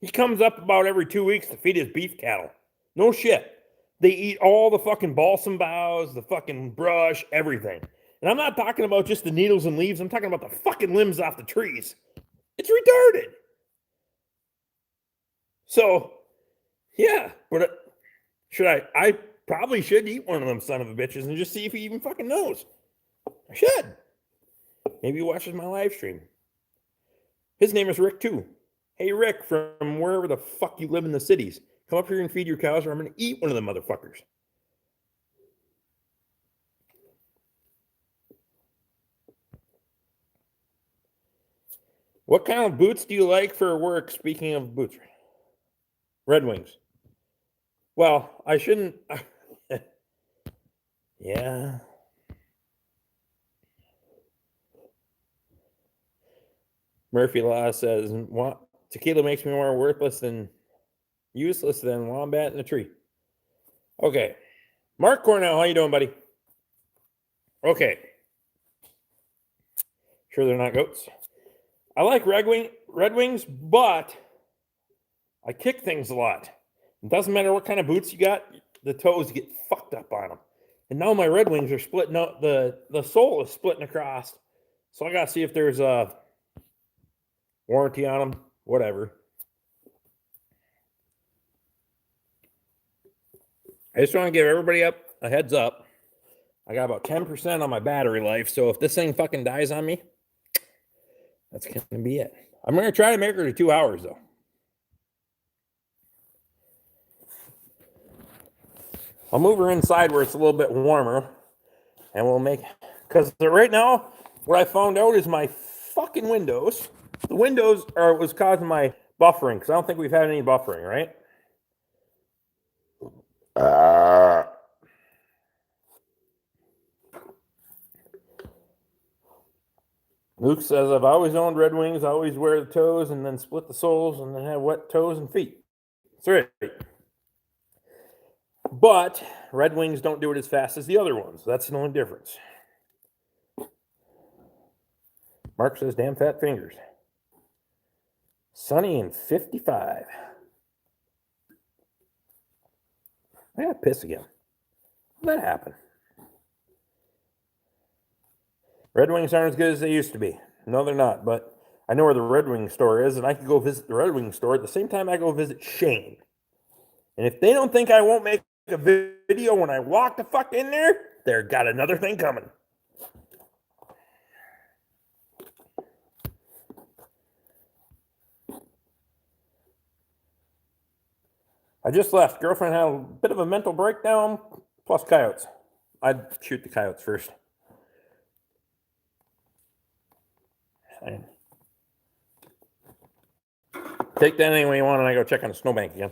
he comes up about every 2 weeks to feed his beef cattle. No shit. They eat all the fucking balsam boughs, the fucking brush, everything. And I'm not talking about just the needles and leaves. I'm talking about the fucking limbs off the trees. It's retarded. So, yeah, but I probably should eat one of them son of a bitches and just see if he even fucking knows. I should. Maybe he watches my live stream. His name is Rick too. Hey Rick, from wherever the fuck you live in the cities, come up here and feed your cows or I'm going to eat one of them motherfuckers. What kind of boots do you like for work? Speaking of boots. Red Wings. Well, I shouldn't. Yeah. Murphy Law says, tequila makes me more useless than wombat in a tree. Okay. Mark Cornell, how you doing, buddy? Okay. Sure they're not goats. I like Red Wings, but I kick things a lot. It doesn't matter what kind of boots you got, the toes get fucked up on them. And now my Red Wings are splitting out. The sole is splitting across. So I got to see if there's a warranty on them, whatever. I just want to give everybody a heads up. I got about 10% on my battery life. So if this thing fucking dies on me, that's going to be it. I'm going to try to make her to 2 hours, though. I'll move her inside where it's a little bit warmer. And we'll make... Because right now, what I found out is my fucking windows. The windows was causing my buffering. Because I don't think we've had any buffering, right? Luke says, I've always owned Red Wings. I always wear the toes and then split the soles and then have wet toes and feet. That's right. But Red Wings don't do it as fast as the other ones. That's the only difference. Mark says, damn fat fingers. Sunny and 55. I got to piss again. How'd that happen? Red Wings aren't as good as they used to be. No, they're not. But I know where the Red Wing store is, and I can go visit the Red Wing store at the same time I go visit Shane. And if they don't think I won't make a video when I walk the fuck in there, they've got another thing coming. I just left. Girlfriend had a bit of a mental breakdown, plus coyotes. I'd shoot the coyotes first. Take that any way you want, and I go check on the snowbank again.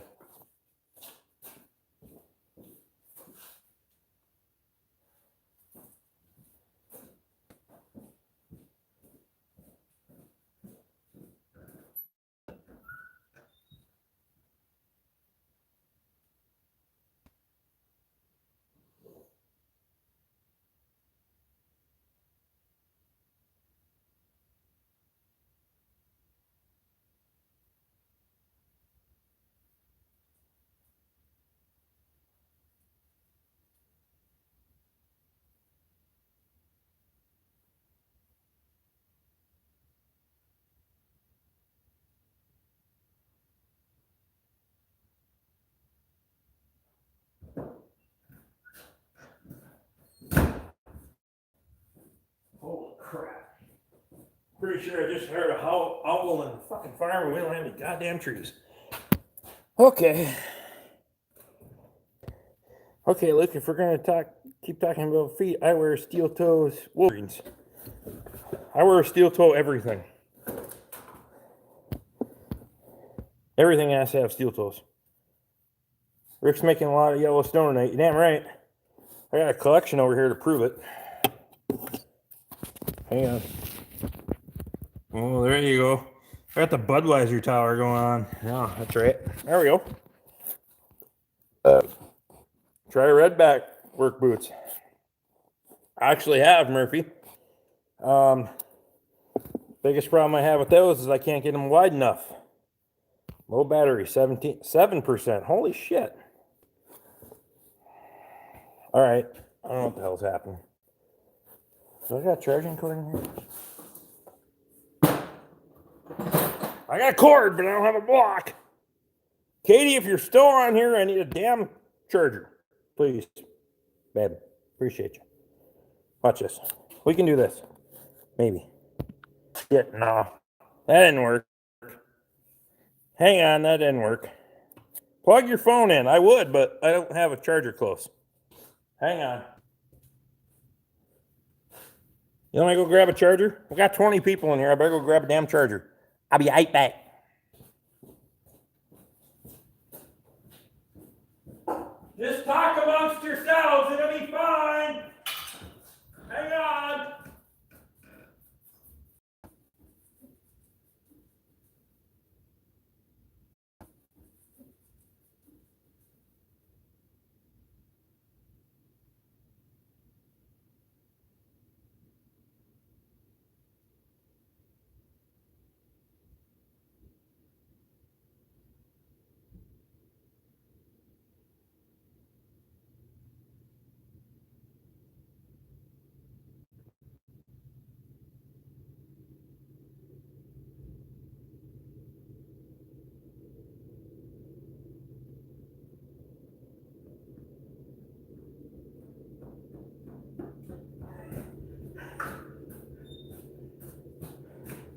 pretty sure I just heard a owl in the fucking farm and we don't have any goddamn trees. Okay. Okay, look, if we're gonna keep talking about feet, I wear steel toes Wolverines. I wear a steel toe everything. Everything has to have steel toes. Rick's making a lot of Yellowstone tonight. You're damn right. I got a collection over here to prove it. Hang on. Oh, there you go. I got the Budweiser tower going on. Yeah, that's right. There we go. Try redback work boots. I actually have, Murphy. Biggest problem I have with those is I can't get them wide enough. Low battery, 7%. Holy shit. All right. I don't know what the hell's happening. So I got a charging cord in here. I got a cord, but I don't have a block. Katie, if you're still on here, I need a damn charger. Please. Babe. Appreciate you. Watch this. We can do this. Maybe. Yeah, no. That didn't work. Hang on, that didn't work. Plug your phone in. I would, but I don't have a charger close. Hang on. You want me to go grab a charger? We got 20 people in here. I better go grab a damn charger. I'll be right back. Just talk amongst yourselves. It'll be fine. Hang on.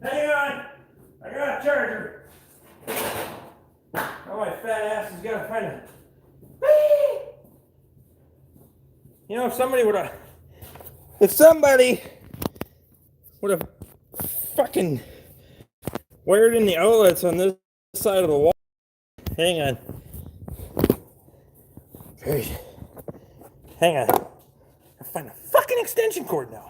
Hang on. I got a charger. Oh, my fat ass has got to find it. You know, if somebody would have fucking wired in the outlets on this side of the wall. Hang on. Great. Hang on. I find a fucking extension cord now.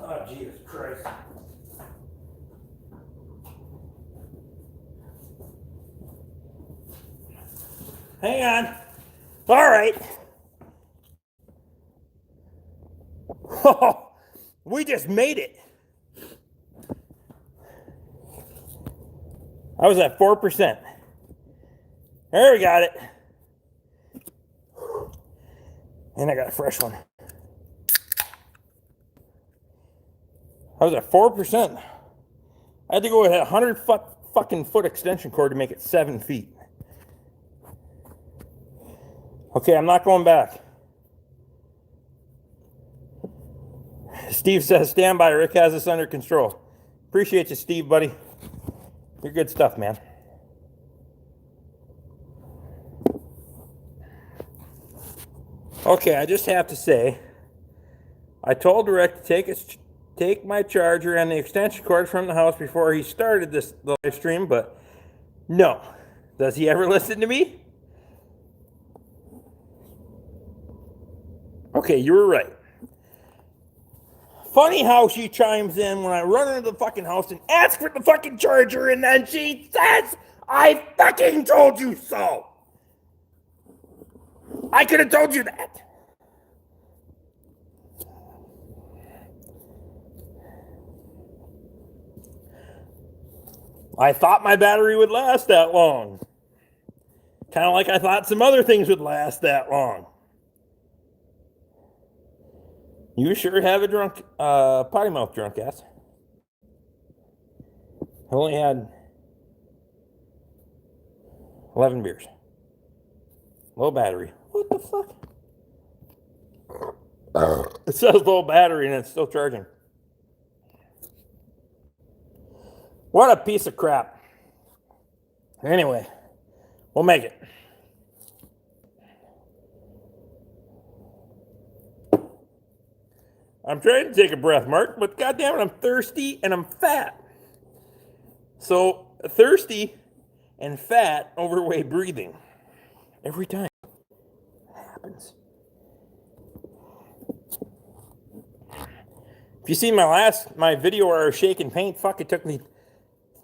Oh, Jesus Christ. Hang on. All right. Oh, we just made it. I was at 4%. There, we got it. And I got a fresh one. I was at 4%. I had to go with a 100 fucking foot extension cord to make it 7 feet. Okay, I'm not going back. Steve says, stand by. Rick has this under control. Appreciate you, Steve, buddy. You're good stuff, man. Okay, I just have to say, I told Rick to take my charger and the extension cord from the house before he started the live stream, but no. Does he ever listen to me? Okay, you were right. Funny how she chimes in when I run into the fucking house and ask for the fucking charger, and then she says, I fucking told you so. I could have told you that. I thought my battery would last that long. Kind of like I thought some other things would last that long. You sure have a drunk, potty mouth drunk ass. I only had 11 beers. Low battery. What the fuck? It says low battery and it's still charging. What a piece of crap. Anyway, we'll make it. I'm trying to take a breath, Mark, but goddamn it, I'm thirsty and I'm fat. So, thirsty and fat overweigh breathing. Every time. It happens. If you see my video where I was shaking paint, fuck, it took me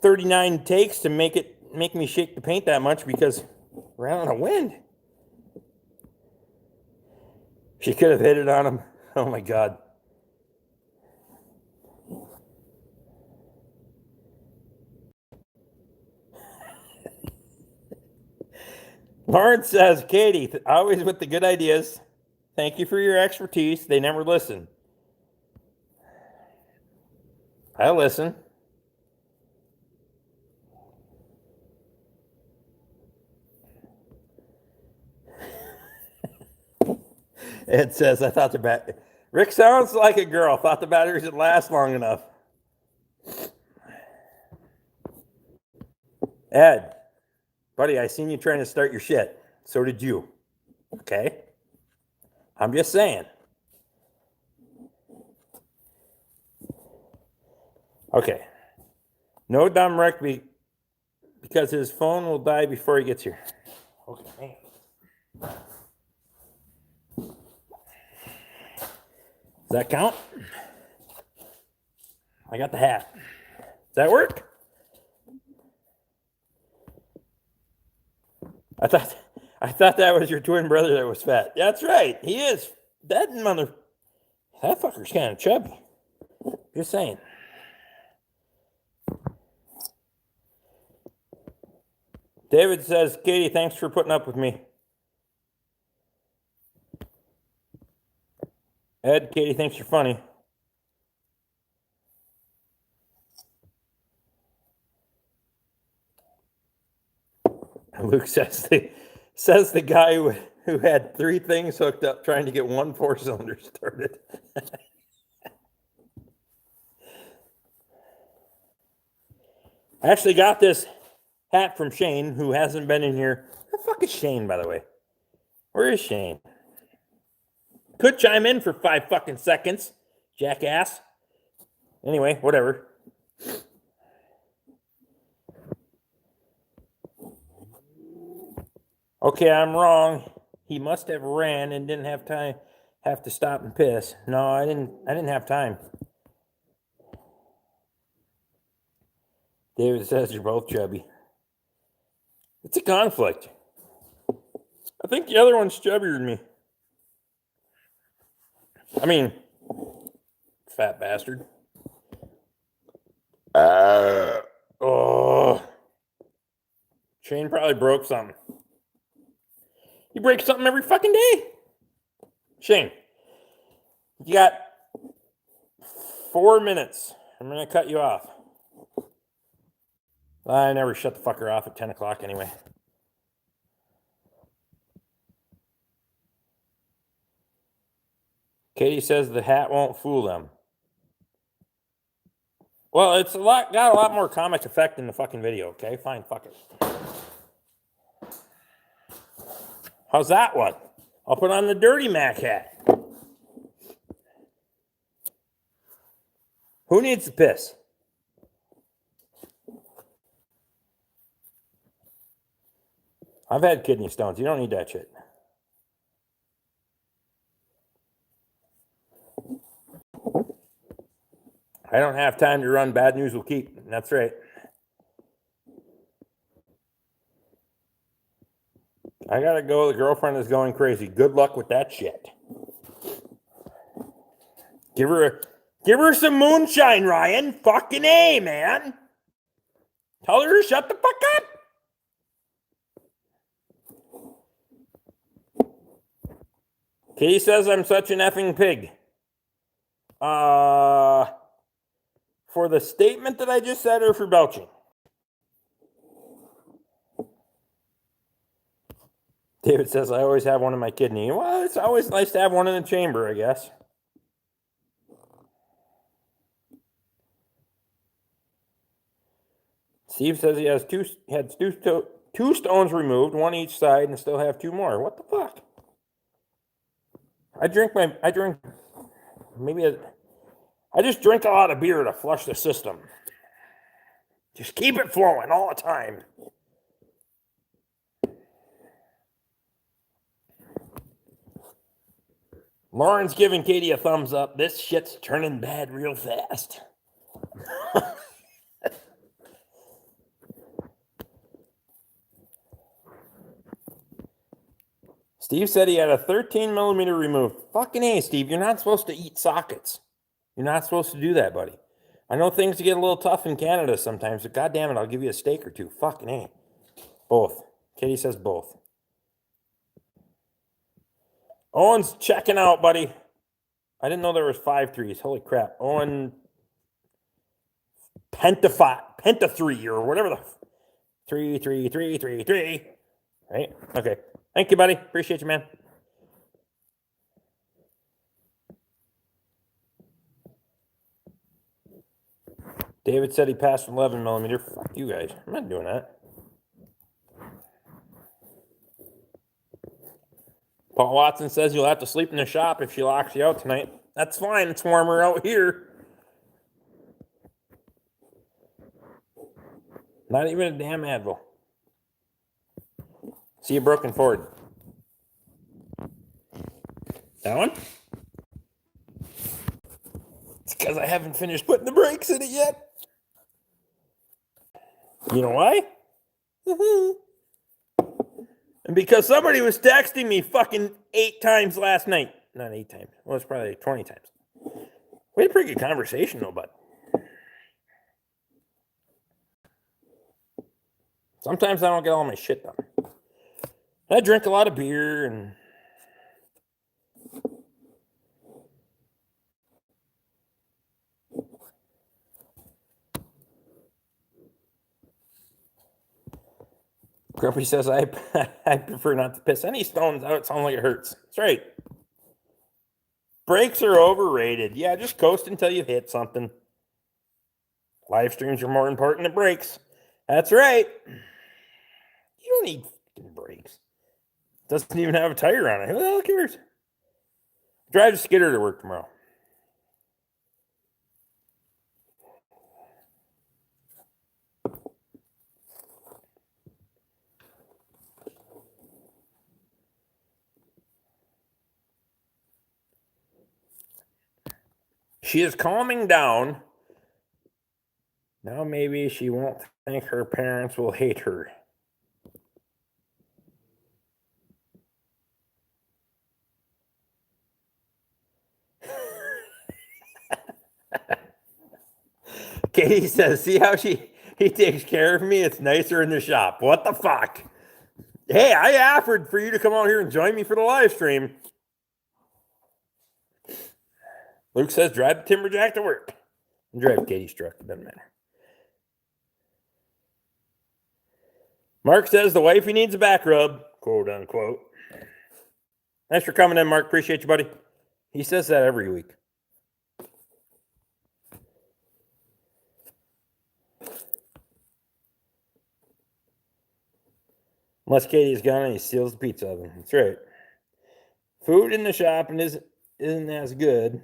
39 takes to make me shake the paint that much because we're out of wind. She could have hit it on him. Oh my God. Lawrence says, Katie, always with the good ideas. Thank you for your expertise. They never listen. I listen. It says, I thought the battery. Rick sounds like a girl. Thought the batteries would last long enough. Ed, buddy, I seen you trying to start your shit. So did you. Okay? I'm just saying. Okay. No dumb wreck because his phone will die before he gets here. Okay. Does that count? I got the hat. Does that work? I thought that was your twin brother that was fat. That's right. He is. That fucker's kind of chubby. Just saying. David says, Katie, thanks for putting up with me. Ed, Katie thinks you're funny. Luke says the guy who had 3 things hooked up trying to get 1 4-cylinder started. I actually got this hat from Shane, who hasn't been in here. Where the fuck is Shane, by the way? Where is Shane? Could chime in for 5 fucking seconds, jackass. Anyway, whatever. Okay, I'm wrong. He must have ran and didn't have to stop and piss. No, I didn't have time. David says you're both chubby. It's a conflict. I think the other one's chubbier than me. I mean, fat bastard. Shane probably broke something. You break something every fucking day. Shane, you got 4 minutes. I'm going to cut you off. I never shut the fucker off at 10 o'clock anyway. Katie says the hat won't fool them. Well, it's got a lot more comic effect in the fucking video, okay? Fine, fuck it. How's that one? I'll put on the Dirty Mac hat. Who needs to piss? I've had kidney stones. You don't need that shit. I don't have time to run. Bad news will keep. That's right. I gotta go. The girlfriend is going crazy. Good luck with that shit. Give her some moonshine, Ryan. Fucking A, man. Tell her to shut the fuck up. Katie says I'm such an effing pig. For the statement that I just said or for belching? David says I always have one in my kidney. Well, it's always nice to have one in the chamber, I guess. Steve says he has two stones removed, one each side, and still have 2 more. What the fuck? I just drink a lot of beer to flush the system. Just keep it flowing all the time. Lauren's giving Katie a thumbs up. This shit's turning bad real fast. Steve said he had a 13 millimeter removed. Fucking A, Steve, you're not supposed to eat sockets. You're not supposed to do that, buddy. I know things get a little tough in Canada sometimes, but goddamn it, I'll give you a steak or 2. Fucking A. Both. Katie says both. Owen's checking out, buddy. I didn't know there was 5 threes. Holy crap. Owen Penta 3 or whatever the 3. Right? Okay. Thank you, buddy. Appreciate you, man. David said he passed 11 millimeter. Fuck you guys. I'm not doing that. Paul Watson says you'll have to sleep in the shop if she locks you out tonight. That's fine. It's warmer out here. Not even a damn Advil. See you broken Ford. That one? It's because I haven't finished putting the brakes in it yet. You know why? And because somebody was texting me fucking 8 times last night. Not 8 times. Well, it's probably 20 times. We had a pretty good conversation, though, bud. Sometimes I don't get all my shit done. I drink a lot of beer and... Grumpy says, I prefer not to piss any stones out. It sounds like it hurts. That's right. Brakes are overrated. Yeah, just coast until you hit something. Live streams are more important than brakes. That's right. You don't need brakes. Doesn't even have a tire on it. Who the hell cares? Drive a skidder to work tomorrow. She is calming down. Now maybe she won't think her parents will hate her. Katie says, see how he takes care of me? It's nicer in the shop. What the fuck? Hey, I offered for you to come out here and join me for the live stream. Luke says, drive the Timberjack to work. Drive Katie's truck. It doesn't matter. Mark says, the wifey needs a back rub, quote unquote. Thanks for coming in, Mark. Appreciate you, buddy. He says that every week. Unless Katie's gone and he steals the pizza oven. That's right. Food in the shop and isn't as good.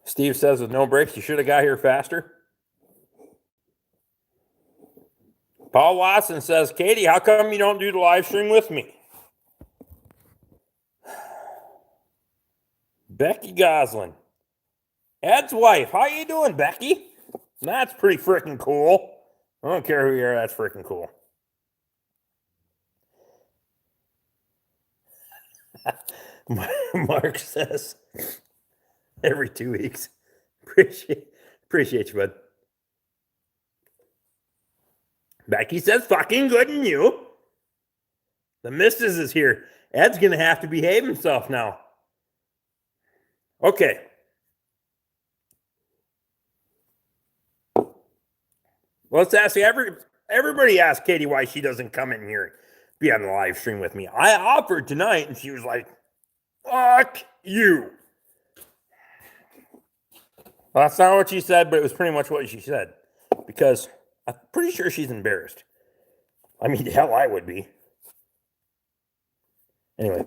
Steve says with no brakes, you should have got here faster. Paul Watson says, Katie, how come you don't do the live stream with me? Becky Goslin. Ed's wife. How you doing, Becky? That's pretty freaking cool. I don't care who you are. That's freaking cool. Mark says every 2 weeks. Appreciate you, bud. Becky says fucking good and you. The missus is here. Ed's gonna have to behave himself now. Okay. Let's ask everybody ask Katie why she doesn't come in here be on the live stream with me. I offered tonight and she was like, fuck you. Well, that's not what she said, but it was pretty much what she said. Because I'm pretty sure she's embarrassed. I mean, hell, I would be. Anyway.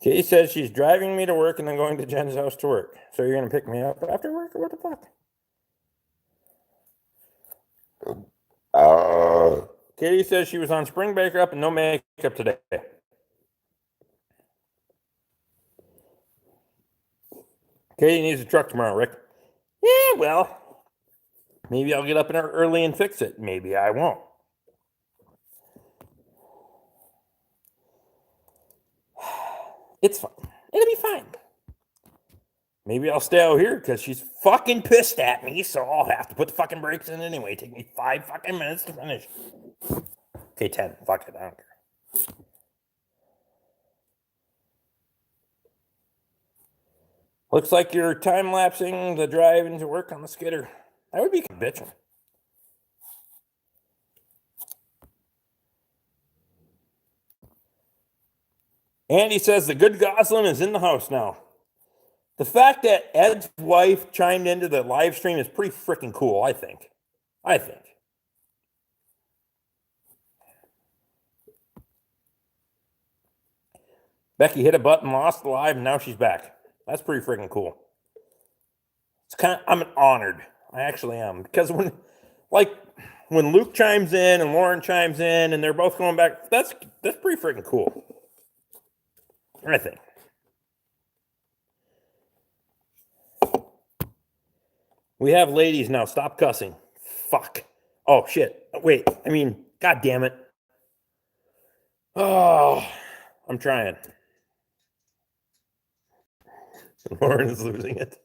Katie says she's driving me to work and then going to Jen's house to work. So you're going to pick me up after work? Or what the fuck? Katie says she was on spring makeup and no makeup today. Katie needs a truck tomorrow, Rick. Yeah, well, maybe I'll get up early and fix it. Maybe I won't. It's fine. It'll be fine. Maybe I'll stay out here because she's fucking pissed at me, so I'll have to put the fucking brakes in anyway. Take me 5 fucking minutes to finish. Okay, 10. Fuck it. I don't care. Looks like you're time-lapsing the drive into work on the skidder. That would be bitching. Andy says the good Goslin is in the house now. The fact that Ed's wife chimed into the live stream is pretty freaking cool, I think. Becky hit a button, lost the live, and now she's back. That's pretty freaking cool. I'm honored. I actually am. Because when Luke chimes in and Lauren chimes in and they're both going back, that's pretty freaking cool. I think. We have ladies now. Stop cussing. Fuck. Oh, shit. Wait. I mean, god damn it. Oh, I'm trying. Lauren is losing it.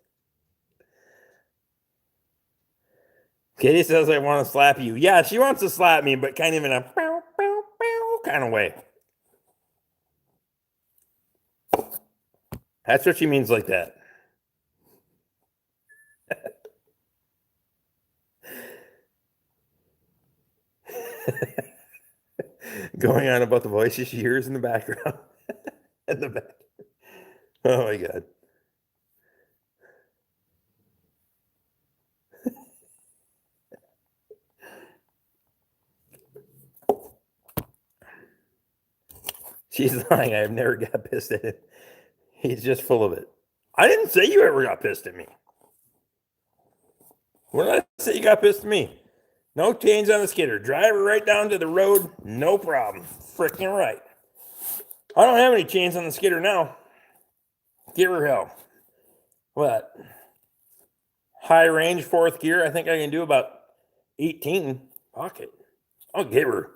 Katie says I want to slap you. Yeah, she wants to slap me, but kind of in a bow, bow, bow kind of way. That's what she means like that. Going on about the voices she hears in the background. In the back. Oh my god. She's lying. I've never got pissed at him. He's just full of it. I didn't say you ever got pissed at me. When did I say you got pissed at me? No chains on the skidder. Drive her right down to the road. No problem. Freaking right. I don't have any chains on the skidder now. Give her hell. What? High range, 4th gear. I think I can do about 18. Fuck it. I'll give her.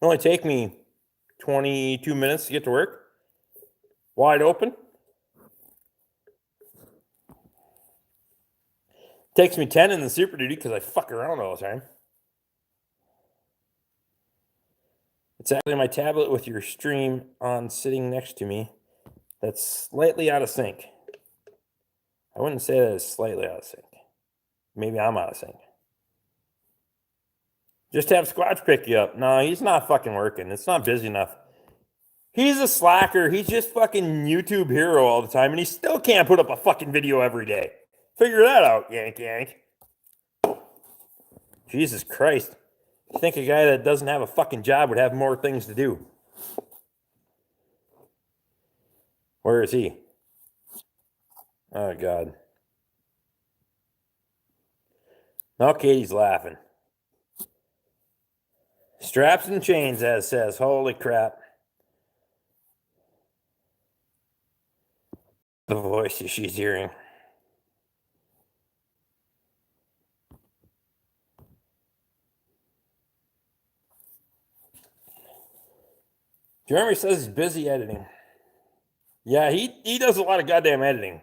It'll only take me 22 minutes to get to work. Wide open. Takes me 10 in the Super Duty because I fuck around all the time. It's actually my tablet with your stream on sitting next to me that's slightly out of sync. I wouldn't say that it's slightly out of sync. Maybe I'm out of sync. Just have Squatch pick you up. No, he's not fucking working. It's not busy enough. He's a slacker. He's just fucking YouTube hero all the time, and he still can't put up a fucking video every day. Figure that out, yank yank. Jesus Christ. You think a guy that doesn't have a fucking job would have more things to do? Where is he? Oh, God. Now Katie's laughing. Straps and chains, as says. Holy crap. The voices she's hearing. Jeremy says he's busy editing. Yeah, he does a lot of goddamn editing.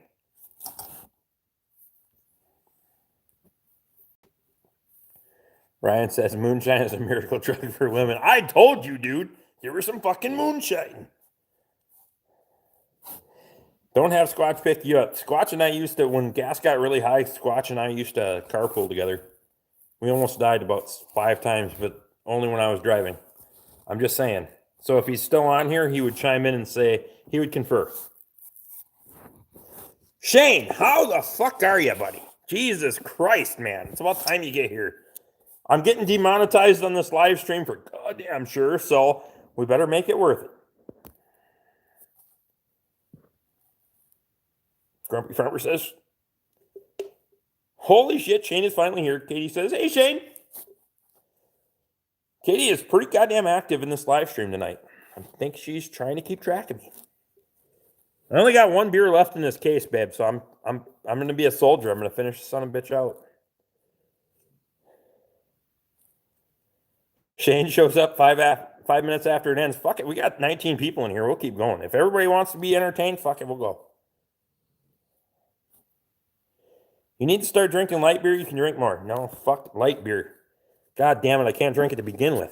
Ryan says moonshine is a miracle drug for women. I told you, dude. Give her some fucking moonshine. Don't have Squatch pick you up. Squatch and I used to, when gas got really high, Squatch and I used to carpool together. We almost died about 5 times, but only when I was driving. I'm just saying. So if he's still on here, he would chime in and say, he would confer. Shane, how the fuck are you, buddy? Jesus Christ, man. It's about time you get here. I'm getting demonetized on this live stream for goddamn sure, so we better make it worth it. Grumpy Farmer says, holy shit, Shane is finally here. Katie says, hey, Shane. Katie is pretty goddamn active in this live stream tonight. I think she's trying to keep track of me. I only got 1 beer left in this case, babe, so I'm going to be a soldier. I'm going to finish the son of a bitch out. Shane shows up 5 minutes after it ends. Fuck it, we got 19 people in here. We'll keep going. If everybody wants to be entertained, fuck it, we'll go. You need to start drinking light beer. You can drink more. No, fuck light beer. God damn it, I can't drink it to begin with.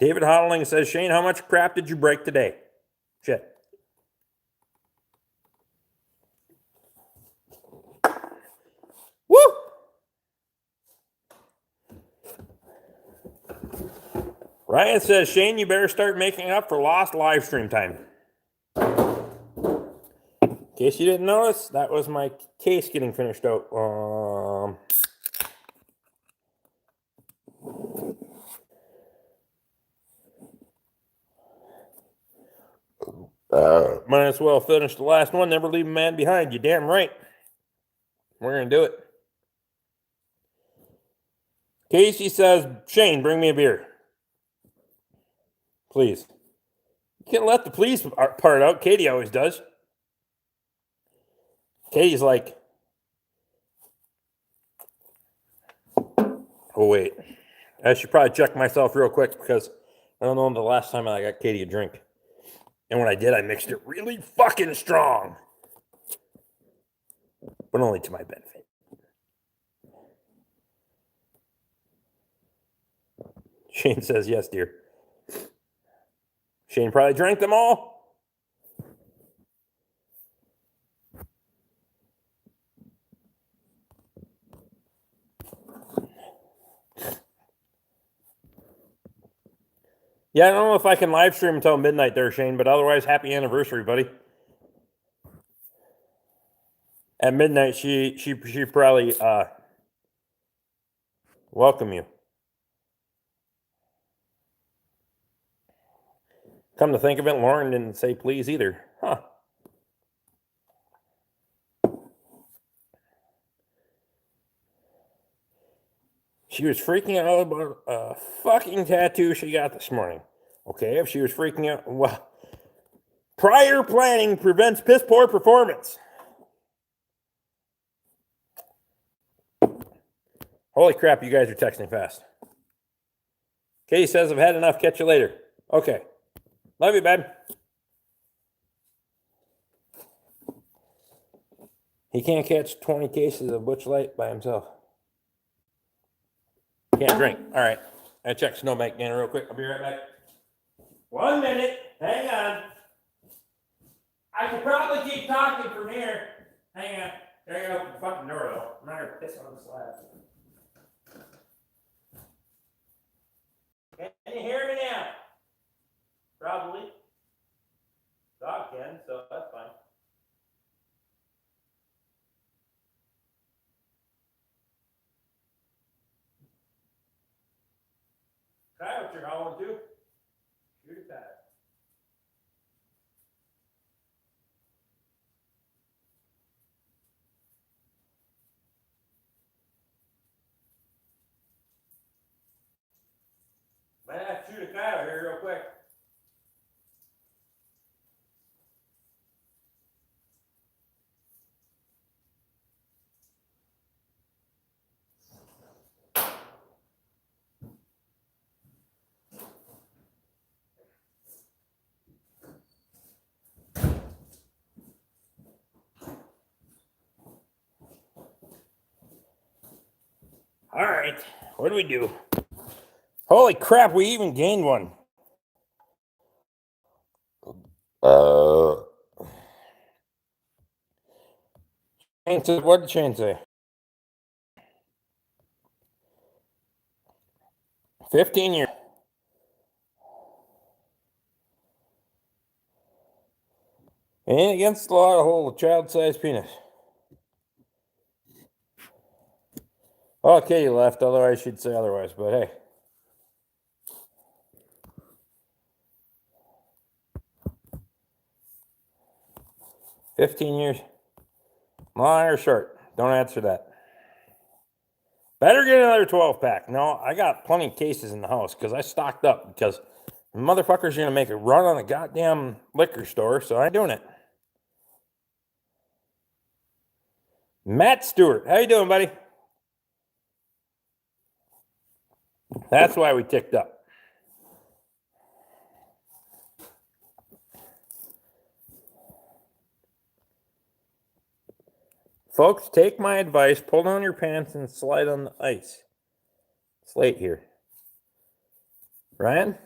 David Hodling says, Shane, how much crap did you break today? Shit. Woo! Ryan says, Shane, you better start making up for lost live stream time. In case you didn't notice, that was my case getting finished out. Might as well finish the last one. Never leave a man behind. You damn right. We're going to do it. Casey says, Shane, bring me a beer. Please. You can't let the please part out. Katie always does. Katie's like, oh, wait. I should probably check myself real quick because I don't know the last time I got Katie a drink. And when I did, I mixed it really fucking strong. But only to my benefit. Shane says, yes, dear. Shane probably drank them all. Yeah, I don't know if I can live stream until midnight there, Shane, but otherwise, happy anniversary, buddy. At midnight, she probably welcome you. Come to think of it, Lauren didn't say please either. Huh. She was freaking out about a fucking tattoo she got this morning. Okay, if she was freaking out, well, prior planning prevents piss poor performance. Holy crap, you guys are texting fast. Katie says, I've had enough. Catch you later. Okay. Love you, babe. He can't catch 20 cases of Butch Light by himself. Can't drink. All right. I check Snowbank again real quick. I'll be right back. 1 minute. Hang on. I could probably keep talking from here. Hang on. There you go. The fucking door, though. I'm not going to piss on the slab. Can you hear me now? Probably. Dog can, so that's fine. Try what you're hauling to. Shoot it back. Might have to shoot a coyote here real quick. All right. What do we do? Holy crap, we even gained one. What did Shane say? 15 years. Ain't against the law to hold a child-sized penis. Okay, you left, otherwise she'd say otherwise, but hey. $15 years. Long or short? Don't answer that. Better get another 12-pack. No, I got plenty of cases in the house because I stocked up because the motherfuckers are going to make a run on the goddamn liquor store, so I'm doing it. Matt Stewart, how you doing, buddy? That's why we ticked up. Folks, take my advice. Pull down your pants and slide on the ice. It's late here. Ryan?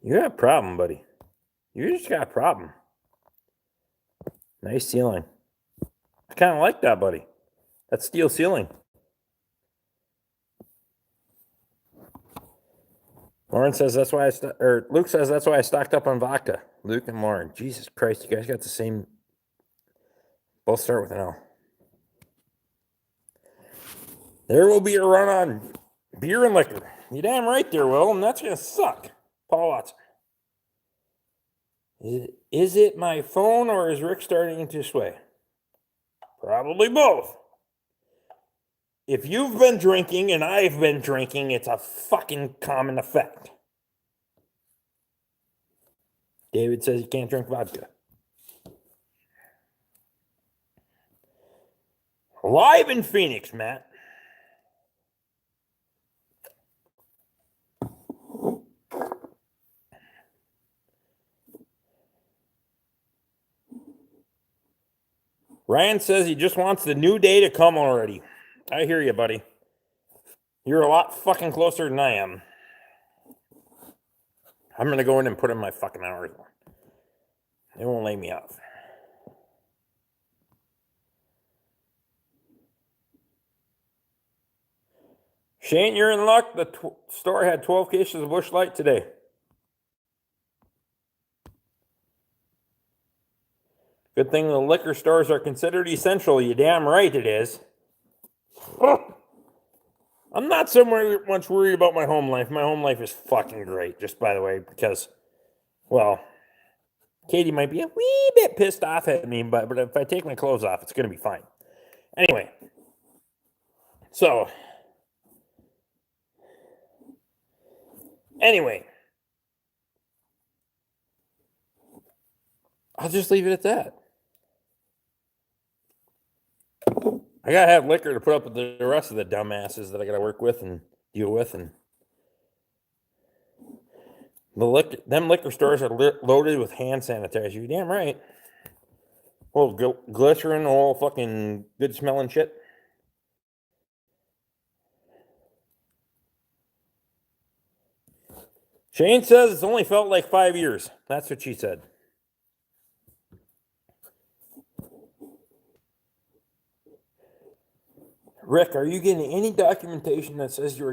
You got a problem, buddy. You just got a problem. Nice ceiling. I kind of like that, buddy. That's steel ceiling. Lauren says that's why Luke says that's why I stocked up on vodka. Luke and Lauren. Jesus Christ, you guys got the same. Both start with an L. There will be a run on beer and liquor. You damn right there will, and that's gonna suck. Paul Watson. Is it my phone or is Rick starting to sway? Probably both. If you've been drinking and I've been drinking, it's a fucking common effect. David says he can't drink vodka. Live in Phoenix, Matt. Ryan says he just wants the new day to come already. I hear you, buddy. You're a lot fucking closer than I am. I'm going to go in and put in my fucking hours. They won't lay me off. Shane, you're in luck. The store had 12 cases of Busch Light today. Good thing the liquor stores are considered essential. You damn right it is. I'm not so much worried about my home life. My home life is fucking great, just by the way, because, well, Katie might be a wee bit pissed off at me, but if I take my clothes off, it's going to be fine. Anyway, I'll just leave it at that. I gotta have liquor to put up with the rest of the dumbasses that I gotta work with and deal with, and them liquor stores are loaded with hand sanitizer. You damn right. Well, glycerin, all fucking good smelling shit. Shane says it's only felt like 5 years. That's what she said. Rick, are you getting any documentation that says you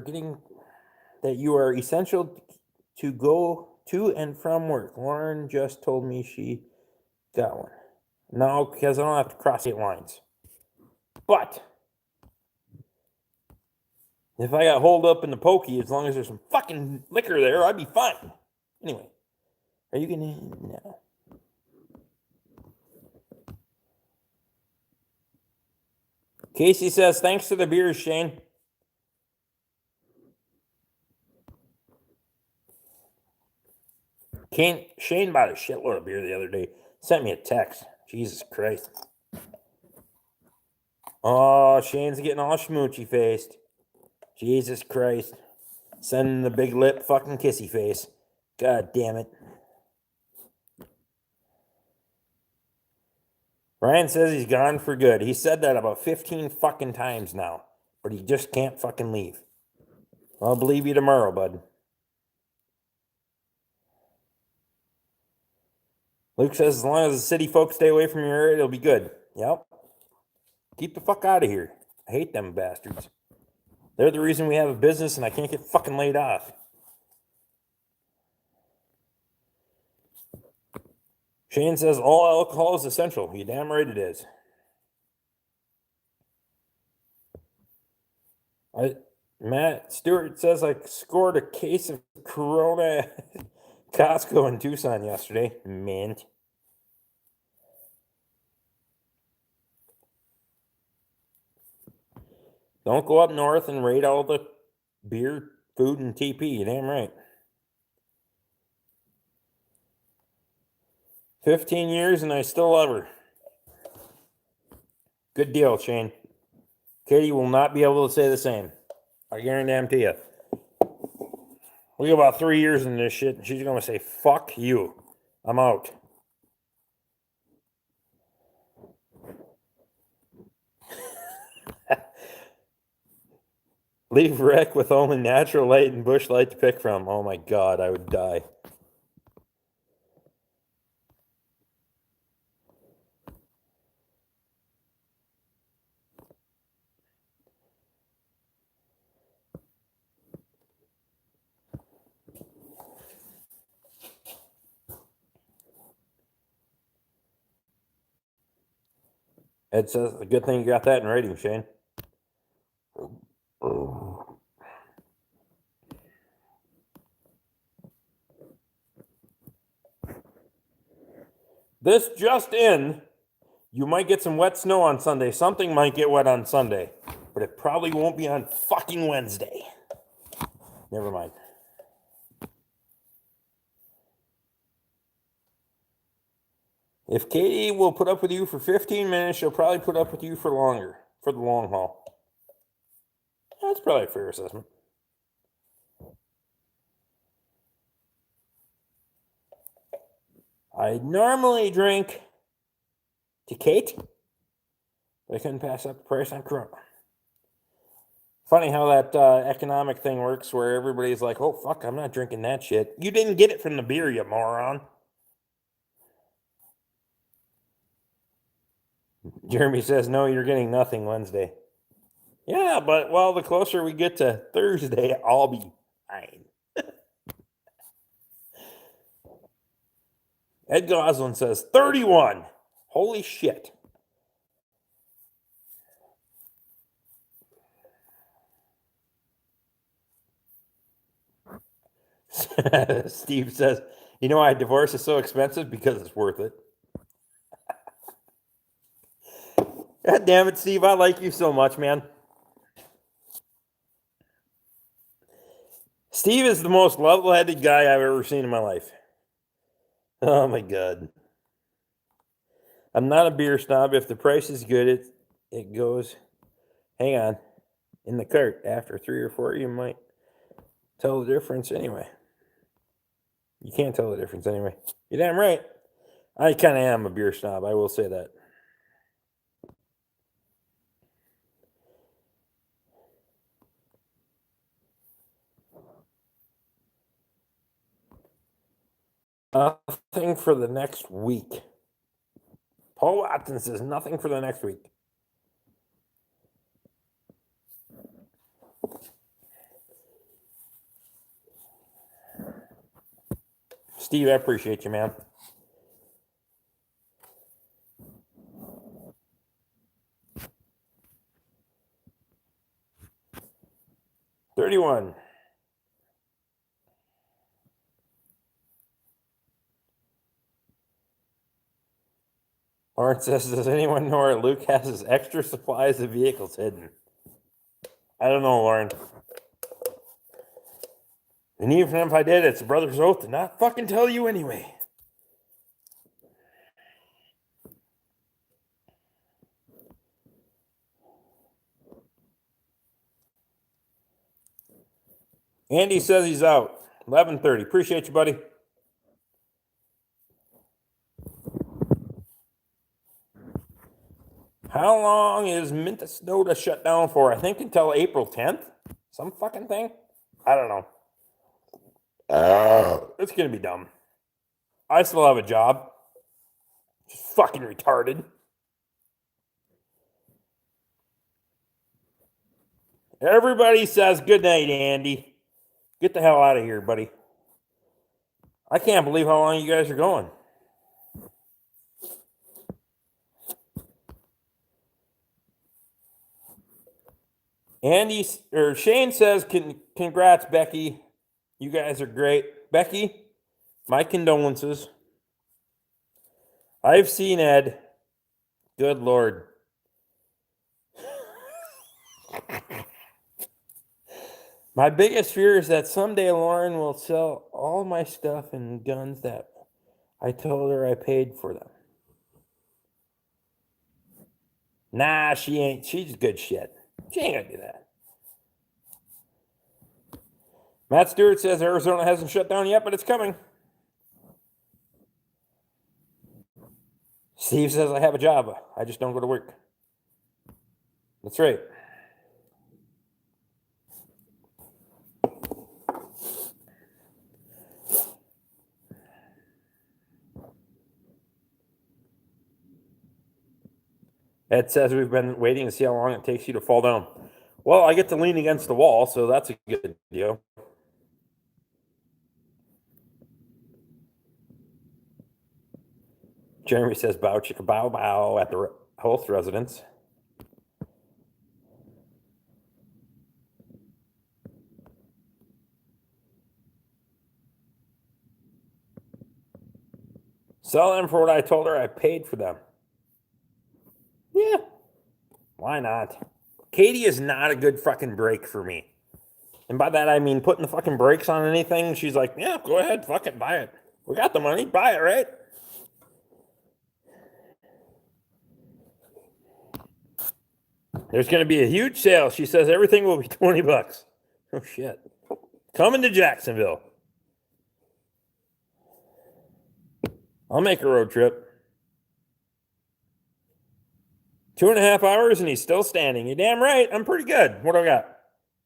are essential to go to and from work? Lauren just told me she got one. No, because I don't have to cross 8 lines. But if I got holed up in the pokey, as long as there's some fucking liquor there, I'd be fine. Anyway, are you gonna no? Casey says, thanks to the beers, Shane. Shane bought a shitload of beer the other day. Sent me a text. Jesus Christ. Oh, Shane's getting all schmoochy faced. Jesus Christ. Sending the big lip fucking kissy face. God damn it. Ryan says he's gone for good. He said that about 15 fucking times now, but he just can't fucking leave. I'll believe you tomorrow, bud. Luke says as long as the city folks stay away from your area, it'll be good. Yep. Keep the fuck out of here. I hate them bastards. They're the reason we have a business and I can't get fucking laid off. Shane says all alcohol is essential. You damn right it is. Matt Stewart says I scored a case of Corona at Costco in Tucson yesterday. Mint. Don't go up north and raid all the beer, food, and TP. You damn right. 15 years and I still love her. Good deal, Shane. Katie will not be able to say the same. I guarantee you. We got about 3 years in this shit, and she's going to say, fuck you. I'm out. Leave Rick with only natural light and bush light to pick from. Oh my God, I would die. Ed says, a good thing you got that in writing, Shane. This just in, you might get some wet snow on Sunday. Something might get wet on Sunday, but it probably won't be on fucking Wednesday. Never mind. If Katie will put up with you for 15 minutes, she'll probably put up with you for longer, for the long haul. That's probably a fair assessment. I normally drink to Kate, but I couldn't pass up the price on Corona. Funny how that economic thing works where everybody's like, oh, fuck, I'm not drinking that shit. You didn't get it from the beer, you moron. Jeremy says, no, you're getting nothing Wednesday. Yeah, but, well, the closer we get to Thursday, I'll be fine. Ed Goslin says, 31. Holy shit. Steve says, you know why divorce is so expensive? Because it's worth it. God damn it, Steve. I like you so much, man. Steve is the most level-headed guy I've ever seen in my life. Oh, my God. I'm not a beer snob. If the price is good, it goes, hang on, in the cart. After 3 or 4, you might tell the difference anyway. You can't tell the difference anyway. You're damn right. I kind of am a beer snob. I will say that. Nothing for the next week. Paul Watson says nothing for the next week. Steve, I appreciate you, man. $31. Lawrence says, does anyone know where Luke has his extra supplies of vehicles hidden? I don't know, Lauren. And even if I did, it's a brother's oath to not fucking tell you anyway. Andy says he's out. 11:30. Appreciate you, buddy. How long is Minnesota shut down for? I think until April 10th. Some fucking thing. I don't know. It's gonna be dumb. I still have a job. Just fucking retarded. Everybody says good night, Andy. Get the hell out of here, buddy. I can't believe how long you guys are going. Andy or Shane says, congrats, Becky. You guys are great. Becky, my condolences. I've seen Ed. Good Lord. My biggest fear is that someday Lauren will sell all my stuff and guns that I told her I paid for them. Nah, she ain't. She's good shit. She ain't gonna do that. Matt Stewart says Arizona hasn't shut down yet, but it's coming. Steve says I have a job. I just don't go to work. That's right. Ed says we've been waiting to see how long it takes you to fall down. Well, I get to lean against the wall, so that's a good deal. Jeremy says bow chicka bow bow at the host residence. Sell them for what I told her I paid for them. Yeah. Why not? Katie is not a good fucking break for me. And by that, I mean putting the fucking brakes on anything. She's like, yeah, go ahead, fucking buy it. We got the money, buy it, right? There's going to be a huge sale. She says everything will be $20. Oh, shit. Coming to Jacksonville. I'll make a road trip. 2.5 hours and he's still standing. You're damn right. I'm pretty good. What do I got?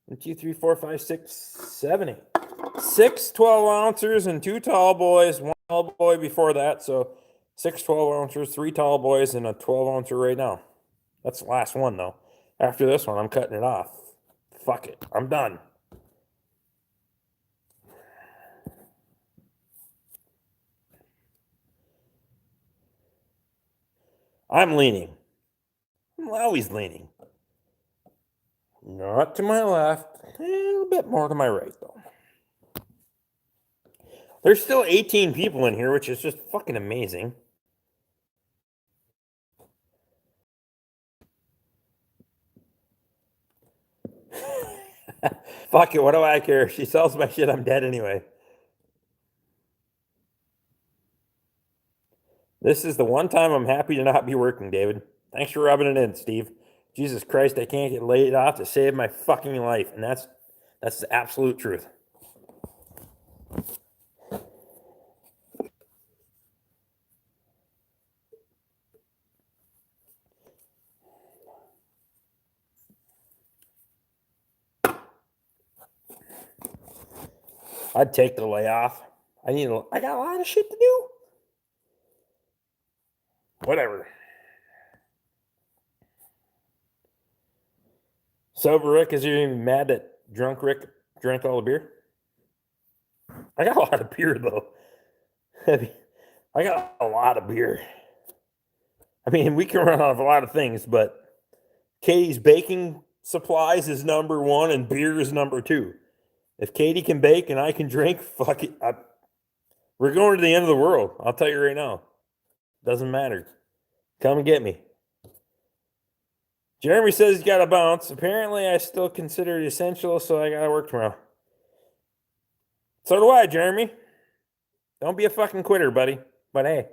1, 2, 3, 4, 5, 6, 7, 8. 6 12-ounces and 2 tall boys. 1 tall boy before that. So 6 12-ounces, 3 tall boys, and a 12-ouncer right now. That's the last one, though. After this one, I'm cutting it off. Fuck it. I'm done. I'm leaning. I'm always leaning. Not to my left. A little bit more to my right, though. There's still 18 people in here, which is just fucking amazing. Fuck it, what do I care? If she sells my shit, I'm dead anyway. This is the one time I'm happy to not be working, David. Thanks for rubbing it in, Steve. Jesus Christ, I can't get laid off to save my fucking life. And that's the absolute truth. I'd take the layoff. I got a lot of shit to do. Whatever. Sober Rick, is you even mad that drunk Rick drank all the beer? I got a lot of beer, though. I got a lot of beer. I mean, we can run out of a lot of things, but Katie's baking supplies is number 1 and beer is number 2. If Katie can bake and I can drink, fuck it. We're going to the end of the world. I'll tell you right now. Doesn't matter. Come and get me. Jeremy says he's got to bounce. Apparently, I still consider it essential, so I got to work tomorrow. So do I, Jeremy. Don't be a fucking quitter, buddy. But hey,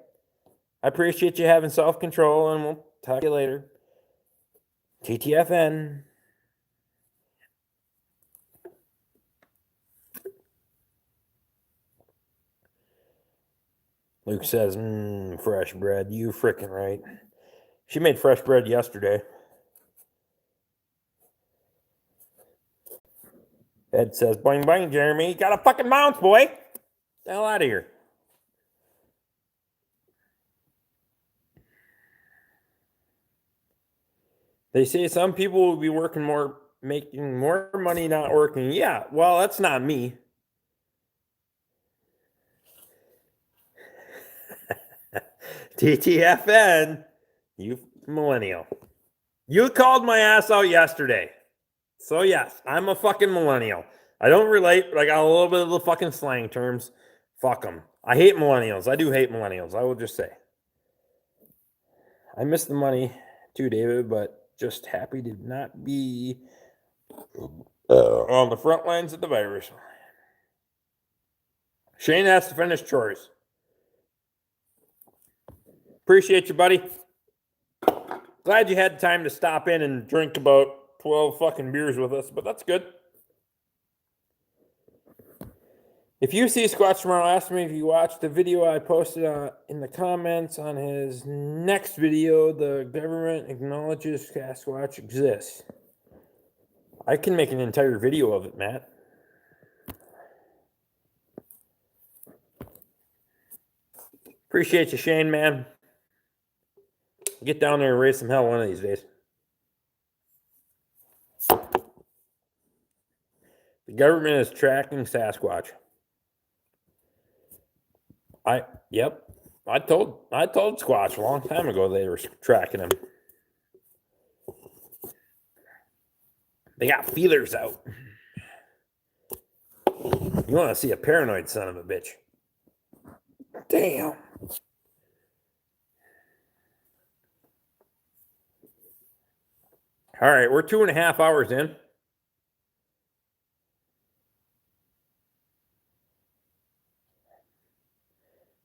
I appreciate you having self-control, and we'll talk to you later. TTFN. Luke says, fresh bread. You frickin' right. She made fresh bread yesterday. Ed says, boing, boing, Jeremy. You got a fucking bounce, boy. Get the hell out of here. They say some people will be working more, making more money not working. Yeah, well, that's not me. TTFN, you millennial. You called my ass out yesterday. So, yes, I'm a fucking millennial. I don't relate, but I got a little bit of the fucking slang terms. Fuck them. I hate millennials. I do hate millennials. I will just say. I miss the money too, David, but just happy to not be on the front lines of the virus. Shane has to finish chores. Appreciate you, buddy. Glad you had time to stop in and drink about 12 fucking beers with us, but that's good. If you see Squatch tomorrow, ask me if you watched the video I posted in the comments on his next video. The government acknowledges Sasquatch exists. I can make an entire video of it, Matt. Appreciate you, Shane, man. Get down there and raise some hell one of these days. The government is tracking Sasquatch. I told Squatch a long time ago they were tracking him. They got feelers out. You want to see a paranoid son of a bitch. Damn. All right, we're 2.5 hours in.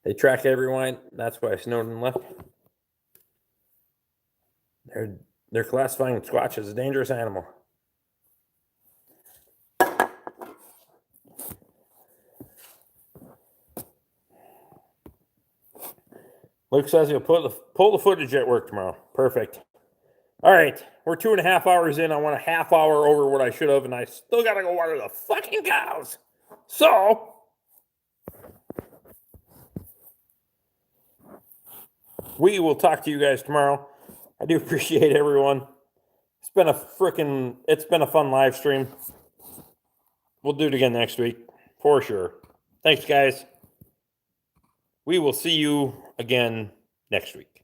They track everyone. That's why Snowden left. They're classifying Squatch as a dangerous animal. Luke says he'll pull the footage at work tomorrow. Perfect. All right, we're 2.5 hours in. I want a half hour over what I should have, and I still got to go water the fucking cows. So, we will talk to you guys tomorrow. I do appreciate everyone. It's been a fun live stream. We'll do it again next week, for sure. Thanks, guys. We will see you again next week.